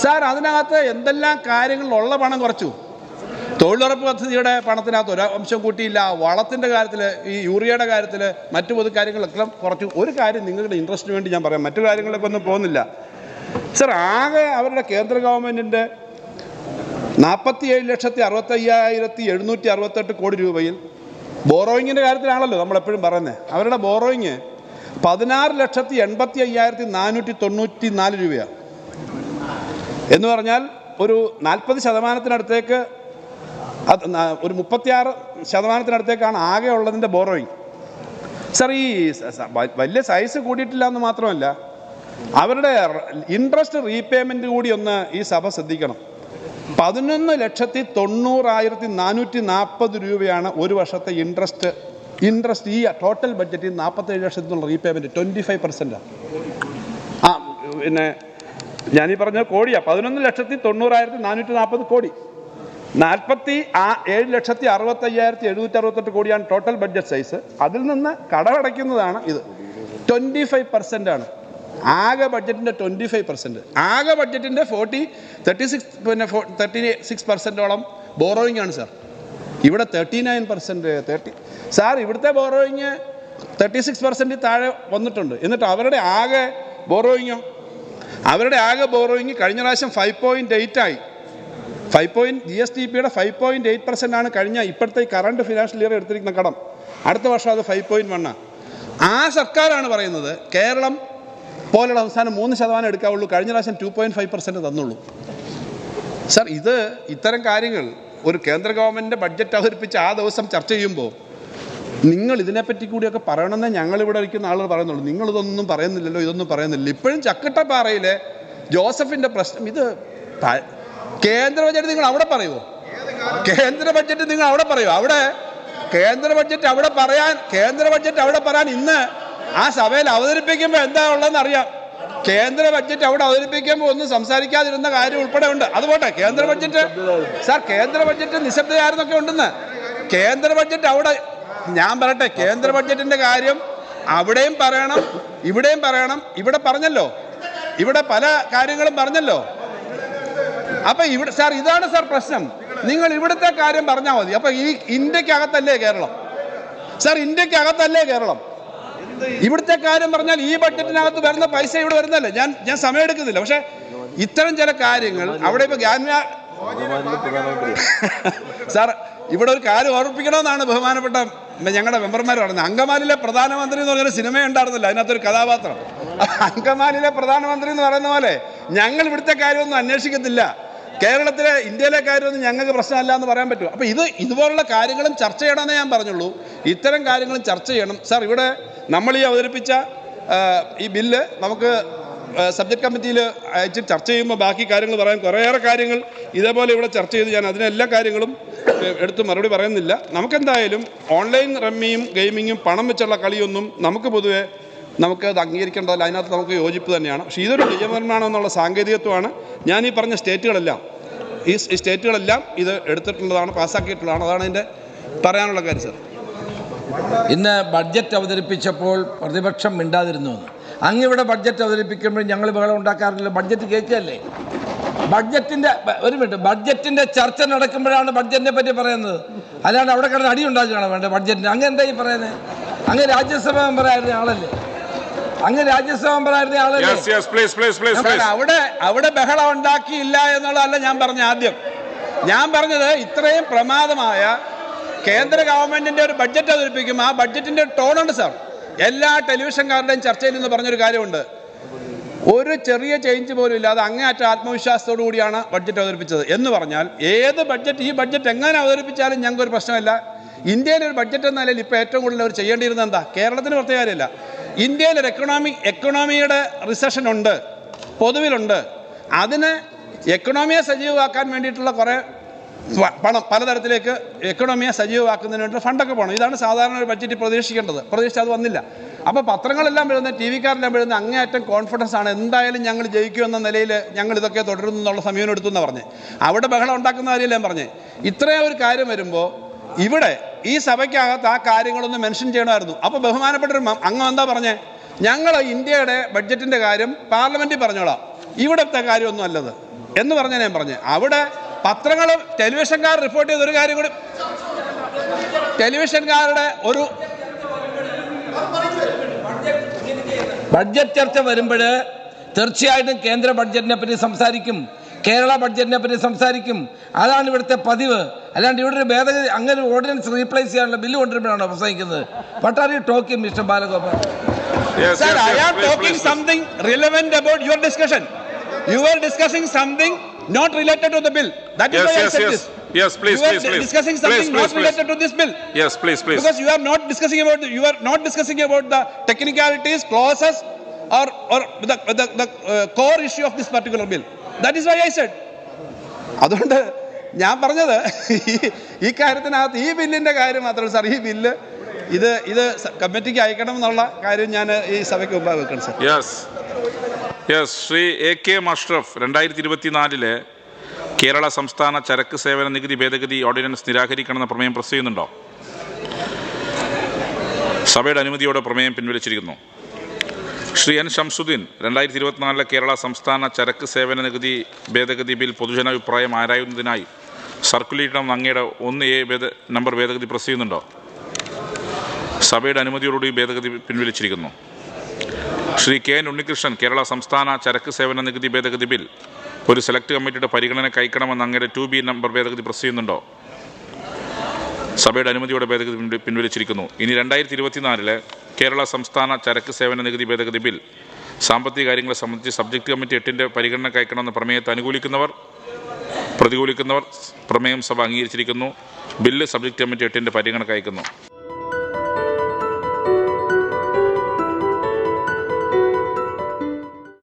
സാർ. അതിനകത്ത് എന്തെല്ലാം കാര്യങ്ങളിലുള്ള പണം കുറച്ചു. തൊഴിലുറപ്പ് പദ്ധതിയുടെ പണത്തിനകത്ത് ഒരു അംശം കൂട്ടിയില്ല. വളത്തിൻ്റെ കാര്യത്തിൽ, ഈ യൂറിയയുടെ കാര്യത്തിൽ, മറ്റു പൊതു കാര്യങ്ങളൊക്കെ കുറച്ചു. ഒരു കാര്യം നിങ്ങളുടെ ഇൻട്രസ്റ്റിന് വേണ്ടി ഞാൻ പറയാം, മറ്റു കാര്യങ്ങളിലൊക്കെ ഒന്നും പോകുന്നില്ല സാർ. ആകെ അവരുടെ കേന്ദ്ര ഗവൺമെൻറ്റിൻ്റെ 47,65,768 കോടി രൂപയിൽ ബോറോയിങ്ങിൻ്റെ കാര്യത്തിലാണല്ലോ നമ്മളെപ്പോഴും പറയുന്നത്. അവരുടെ ബോറോയിങ് 16,85,494 രൂപയാണ്. എന്ന് പറഞ്ഞാൽ ഒരു 40%-ത്തിനടുത്തേക്ക്, ഒരു 36%-ത്തിനടുത്തേക്കാണ് ആകെ ഉള്ളതിൻ്റെ ബോറോയിങ് സാർ. ഈ വലിയ സൈസ് കൂടിയിട്ടില്ല എന്ന് മാത്രമല്ല, അവരുടെ ഇൻട്രസ്റ്റ് റീപേയ്മെൻറ്റ് കൂടി ഒന്ന് ഈ സഭ ശ്രദ്ധിക്കണം. 11,90,440 രൂപയാണ് ഒരു വർഷത്തെ ഇൻട്രസ്റ്റ്. ഈ ടോട്ടൽ ബഡ്ജറ്റിൽ 47 ലക്ഷത്തിനുള്ള റീപേയ്മെൻറ്റ് 25%. പിന്നെ ഞാനീ പറഞ്ഞ കോടിയാണ് 11,90,440 കോടി. 47,65,768 കോടിയാണ് ടോട്ടൽ ബഡ്ജറ്റ് സൈസ്. അതിൽ നിന്ന് കടമടയ്ക്കുന്നതാണ് ഇത്. 25% ആകെ ബഡ്ജറ്റിൻ്റെ 25%. ആകെ ബഡ്ജറ്റിൻ്റെ 36% ബോറോയിങ് ആണ് സാർ. ഇവിടെ 39%. സാർ ഇവിടുത്തെ ബോറോയിങ് 36% താഴെ വന്നിട്ടുണ്ട്. എന്നിട്ട് അവരുടെ ആകെ ബോറോയിങ് കഴിഞ്ഞ പ്രാവശ്യം 5.8 ആയി. GSDPയുടെ 5.8% ആണ് ഇപ്പോഴത്തെ കറണ്ട് ഫിനാൻഷ്യൽ ഇയർ എടുത്തിരിക്കുന്ന കടം. അടുത്ത വർഷം അത് 5.1. ആ സർക്കാരാണ് പറയുന്നത് കേരളം പോലുള്ള സംസ്ഥാനം 3% എടുക്കാവുള്ളൂ. കഴിഞ്ഞ പ്രാവശ്യം 2.5% തന്നുള്ളൂ. സാർ ഇത്തരം കാര്യങ്ങൾ ഒരു കേന്ദ്ര ഗവൺമെൻറ്റിൻ്റെ ബഡ്ജറ്റ് അവതരിപ്പിച്ച് ആ ദിവസം ചർച്ച ചെയ്യുമ്പോൾ നിങ്ങൾ ഇതിനെപ്പറ്റി കൂടിയൊക്കെ പറയണമെന്നേ ഞങ്ങളിവിടെ ഇരിക്കുന്ന ആളുകൾ പറയുന്നുള്ളൂ. നിങ്ങളിതൊന്നും പറയുന്നില്ലല്ലോ, ഇതൊന്നും പറയുന്നില്ല. ഇപ്പോഴും ചക്കിട്ടപ്പാറയിലെ ജോസഫിൻ്റെ പ്രശ്നം, ഇത് കേന്ദ്ര ബഡ്ജറ്റ് നിങ്ങൾ അവിടെ പറയുമോ? കേന്ദ്ര ബഡ്ജറ്റ് നിങ്ങൾ അവിടെ പറയുമോ? കേന്ദ്ര ബഡ്ജറ്റ് അവിടെ പറയാൻ ഇന്ന് ആ സഭയിൽ അവതരിപ്പിക്കുമ്പോൾ എന്താ ഉള്ളതെന്ന് അറിയാം. കേന്ദ്ര ബഡ്ജറ്റ് അവിടെ അവതരിപ്പിക്കുമ്പോൾ ഒന്നും സംസാരിക്കാതിരുന്ന കാര്യം ഉൾപ്പെടെ ഉണ്ട്. അതുപോട്ടെ, കേന്ദ്ര ബഡ്ജറ്റ് നിശബ്ദയായിരുന്നൊക്കെ ഉണ്ടെന്ന്. കേന്ദ്ര ബഡ്ജറ്റ് അവിടെ ഞാൻ പറയട്ടെ, കേന്ദ്ര ബഡ്ജറ്റിൻ്റെ കാര്യം അവിടെയും പറയണം, ഇവിടെയും പറയണം. ഇവിടെ പറഞ്ഞല്ലോ, ഇവിടെ പല കാര്യങ്ങളും പറഞ്ഞല്ലോ. അപ്പം ഇവിടെ സാർ ഇതാണ് സാർ പ്രശ്നം. നിങ്ങൾ ഇവിടുത്തെ കാര്യം പറഞ്ഞാൽ മതി. അപ്പം ഈ ഇന്ത്യക്കകത്തല്ലേ കേരളം സാർ? ഇന്ത്യക്കകത്തല്ലേ കേരളം? ഇവിടുത്തെ കാര്യം പറഞ്ഞാൽ ഈ ബഡ്ജറ്റിനകത്ത് വരുന്ന പൈസ ഇവിടെ വരുന്നല്ലേ. ഞാൻ സമയം എടുക്കുന്നില്ല. പക്ഷെ ഇത്തരം ചില കാര്യങ്ങൾ അവിടെ ഇപ്പോൾ സാർ ഇവിടെ ഒരു കാര്യം ഓർമ്മിപ്പിക്കണമെന്നാണ് ബഹുമാനപ്പെട്ട ഞങ്ങളുടെ മെമ്പർമാർ പറഞ്ഞത്. അങ്കമാലിയിലെ പ്രധാനമന്ത്രി എന്ന് പറഞ്ഞൊരു സിനിമ ഉണ്ടായിരുന്നില്ല, അതിനകത്തൊരു കഥാപാത്രം. അങ്കമാലിയിലെ പ്രധാനമന്ത്രി എന്ന് പറയുന്ന പോലെ ഞങ്ങൾ ഇവിടുത്തെ കാര്യമൊന്നും അന്വേഷിക്കത്തില്ല. കേരളത്തിലെ ഇന്ത്യയിലെ കാര്യമൊന്നും ഞങ്ങൾക്ക് പ്രശ്നമല്ല എന്ന് പറയാൻ പറ്റുമോ? അപ്പോൾ ഇതുപോലുള്ള കാര്യങ്ങളും ചർച്ച ചെയ്യണമെന്നേ ഞാൻ പറഞ്ഞുള്ളൂ. ഇത്തരം കാര്യങ്ങളും ചർച്ച ചെയ്യണം സാർ. ഇവിടെ നമ്മൾ ഈ അവതരിപ്പിച്ച ഈ ബില്ല് നമുക്ക് സബ്ജക്ട് കമ്മിറ്റിയിൽ അയച്ച് ചർച്ച ചെയ്യുമ്പോൾ ബാക്കി കാര്യങ്ങൾ പറയാൻ കുറേയേറെ കാര്യങ്ങൾ ഇതേപോലെ ഇവിടെ ചർച്ച ചെയ്ത് ഞാൻ അതിനെല്ലാ കാര്യങ്ങളും എടുത്ത് മറുപടി പറയുന്നില്ല. നമുക്കെന്തായാലും ഓൺലൈൻ റമ്മിയും ഗെയിമിങ്ങും പണം വെച്ചുള്ള കളിയൊന്നും നമുക്കത് അംഗീകരിക്കേണ്ടതല്ല. അതിനകത്ത് നമുക്ക് യോജിപ്പ് തന്നെയാണ്. പക്ഷേ ഇതൊരു നിയമനിർമ്മാണം എന്നുള്ള സാങ്കേതികത്വമാണ്. ഞാൻ ഈ പറഞ്ഞ സ്റ്റേറ്റുകളെല്ലാം ഇത് എടുത്തിട്ടുള്ളതാണ്, പാസ്സാക്കിയിട്ടുള്ളതാണ്. അതാണ് എൻ്റെ പറയാനുള്ള കാര്യം സാർ. ഇന്ന് ബഡ്ജറ്റ് അവതരിപ്പിച്ചപ്പോൾ പ്രതിപക്ഷം മിണ്ടാതിരുന്നു. അങ്ങിവിടെ ബഡ്ജറ്റ് അവതരിപ്പിക്കുമ്പോൾ ഞങ്ങൾ ബഹളം ഉണ്ടാക്കാറില്ല. ബഡ്ജറ്റ് കേൾക്കുകയല്ലേ. ബഡ്ജറ്റിൻ്റെ ചർച്ച നടക്കുമ്പോഴാണ് ബഡ്ജറ്റിനെ പറ്റി പറയുന്നത്. അല്ലാണ്ട് അവിടെ കിടന്ന് അടി ഉണ്ടാക്കുകയാണ് വേണ്ടത് ബഡ്ജറ്റിന്. അങ്ങ് എന്താ ഈ പറയുന്നത്? അങ്ങ് രാജ്യസഭ മെമ്പറായിരുന്ന ആളല്ലേ? അവിടെ ബഹളം ഉണ്ടാക്കിയില്ല എന്നുള്ളതല്ല ഞാൻ പറഞ്ഞ. ആദ്യം ഞാൻ പറഞ്ഞത് ഇത്രയും പ്രമാദമായ കേന്ദ്ര ഗവൺമെന്റിന്റെ ഒരു ബഡ്ജറ്റ് അവതരിപ്പിക്കും. ആ ബഡ്ജറ്റിന്റെ ടോണുണ്ട് സാർ. എല്ലാ ടെലിവിഷൻകാരുടെയും ചർച്ചയിൽ നിന്ന് പറഞ്ഞൊരു കാര്യമുണ്ട്. ഒരു ചെറിയ ചേഞ്ച് പോലും ഇല്ലാതെ അങ്ങേയറ്റ ആത്മവിശ്വാസത്തോടു കൂടിയാണ് ബഡ്ജറ്റ് അവതരിപ്പിച്ചത്. എന്ന് പറഞ്ഞാൽ ഏത് ബഡ്ജറ്റ്, ഈ ബഡ്ജറ്റ് എങ്ങനെ അവതരിപ്പിച്ചാലും ഞങ്ങൾക്കൊരു പ്രശ്നമില്ല. ഇന്ത്യയിലെ ഒരു ബഡ്ജറ്റ് എന്ന നിലയിൽ ഇപ്പോൾ ഏറ്റവും കൂടുതൽ അവർ ചെയ്യേണ്ടിയിരുന്നത് എന്താ? കേരളത്തിന് പ്രത്യേക കാര്യമില്ല, ഇന്ത്യയിലൊരു എക്കണോമിയുടെ റിസഷൻ ഉണ്ട്, പൊതുവിലുണ്ട്. അതിന് എക്കണോമിയെ സജീവമാക്കാൻ വേണ്ടിയിട്ടുള്ള കുറേ പണം പലതരത്തിലേക്ക് എക്കണോമിയെ സജീവമാക്കുന്നതിന് വേണ്ടി ഫണ്ടൊക്കെ പോകണം. ഇതാണ് സാധാരണ ഒരു ബഡ്ജറ്റ് പ്രതീക്ഷിക്കേണ്ടത്. അത് വന്നില്ല. അപ്പോൾ പത്രങ്ങളെല്ലാം എഴുതുന്ന, ടി വിക്കാരെല്ലാം എഴുതുന്ന അങ്ങേയറ്റം കോൺഫിഡൻസ് ആണ്, എന്തായാലും ഞങ്ങൾ ജയിക്കുമെന്ന നിലയിൽ ഞങ്ങൾ ഇതൊക്കെ തുടരുന്നു എന്നുള്ള സമയം എടുത്തു എന്ന് പറഞ്ഞ് അവിടെ ബഹളം ഉണ്ടാക്കുന്ന കാര്യമല്ല ഞാൻ പറഞ്ഞേ. ഇത്രയും ഒരു കാര്യം വരുമ്പോൾ ഇവിടെ ഈ സഭയ്ക്കകത്ത് ആ കാര്യങ്ങളൊന്ന് മെൻഷൻ ചെയ്യണമായിരുന്നു. അപ്പോൾ ബഹുമാനപ്പെട്ടൊരു അങ്ങ് എന്താ പറഞ്ഞേ? ഞങ്ങൾ ഇന്ത്യയുടെ ബഡ്ജറ്റിൻ്റെ കാര്യം പാർലമെൻറ്റിൽ പറഞ്ഞോളാം, ഇവിടുത്തെ കാര്യമൊന്നും അല്ലത് എന്ന് പറഞ്ഞ ഞാൻ പറഞ്ഞു. അവിടെ പത്രങ്ങളും ടെലിവിഷൻകാർ റിപ്പോർട്ട് ചെയ്തൊരു കാര്യം കൂടി, ടെലിവിഷൻകാരുടെ ഒരു ബഡ്ജറ്റ് ചർച്ച വരുമ്പോൾ തീർച്ചയായിട്ടും കേന്ദ്ര ബഡ്ജറ്റിനെ പറ്റി സംസാരിക്കും, കേരള ബഡ്ജറ്റിനെ പറ്റി സംസാരിക്കും. അതാണ് ഇവിടുത്തെ പതിവ്. അല്ലാണ്ട് ഇവിടെ ഒരു ഭേദഗതി, അങ്ങനെ ഒരു ഓർഡിനൻസ് റീപ്ലേസ് ചെയ്യാനുള്ള ബില്ല് കൊണ്ടുവരുമ്പോഴാണോ പ്രസംഗിക്കുന്നത്? What are you talking, mister Balagopal? Sir, I am talking something relevant about your discussion. You are discussing something not related to the bill. That is why I said this. Yes, please, you are discussing something not related to this bill. Yes, please. Because you are not discussing about the technicalities, clauses, or the core issue of this particular bill. That is why I said. അതുകൊണ്ട് ഞാൻ പറഞ്ഞത് ഈ കാര്യത്തിനകത്ത് ഈ ബില്ലിൻ്റെ കാര്യം മാത്രമല്ല sir. ഈ bill ഇത് കമ്മിറ്റിക്ക് അയക്കണം എന്നുള്ള കാര്യം ഞാൻ ഈ സഭയ്ക്ക് മുമ്പാകെ വെക്കണം sir. Yes Shri AK Ashraf, 2024 Kerala സംസ്ഥാന ചരക്ക് സേവന നികുതി ഭേദഗതി ഓർഡിനൻസ് നിരാകരിക്കണമെന്ന പ്രമേയം പ്രസ് ചെയ്യുന്നുണ്ടോ? സഭയുടെ അനുമതിയോടെ പ്രമേയം പിൻവലിച്ചിരിക്കുന്നു. ശ്രീ N ഷംസുദ്ദീൻ, 2024 കേരള സംസ്ഥാന ചരക്ക് സേവന നികുതി ഭേദഗതി ബിൽ പൊതുജനാഭിപ്രായം ആരായുന്നതിനായി സർക്കുലേറ്റ് ചെയ്യണമെന്ന് അങ്ങയുടെ 1A നമ്പർ ഭേദഗതി പ്രസ് ചെയ്യുന്നുണ്ടോ? സഭയുടെ അനുമതിയോടുകൂടി ഭേദഗതി പിൻവലിച്ചിരിക്കുന്നു. ശ്രീ KN ഉണ്ണികൃഷ്ണൻ, കേരള സംസ്ഥാന ചരക്ക് സേവന നികുതി ഭേദഗതി ബിൽ ഒരു സെലക്ട് കമ്മിറ്റിയുടെ പരിഗണനയ്ക്ക് അയക്കണമെന്ന് അങ്ങയുടെ 2B നമ്പർ ഭേദഗതി പ്രസ് ചെയ്യുന്നുണ്ടോ? സഭയുടെ അനുമതിയോടെ ഭേദഗതി പിൻവലിച്ചിരിക്കുന്നു. ഇനി 2024 കേരള സംസ്ഥാന ചരക്ക് സേവന നികുതി ഭേദഗതി ബിൽ സാമ്പത്തിക കാര്യങ്ങളെ സംബന്ധിച്ച് സബ്ജക്ട് കമ്മിറ്റി 8ന്റെ പരിഗണനയ്ക്ക് അയക്കണമെന്ന പ്രമേയത്തെ പ്രതികൂലിക്കുന്നവർ പ്രമേയം സഭ അംഗീകരിച്ചിരിക്കുന്നു. ബില്ല് സബ്ജക്ട് കമ്മിറ്റി 8ന്റെ പരിഗണനയ്ക്ക് അയക്കുന്നു.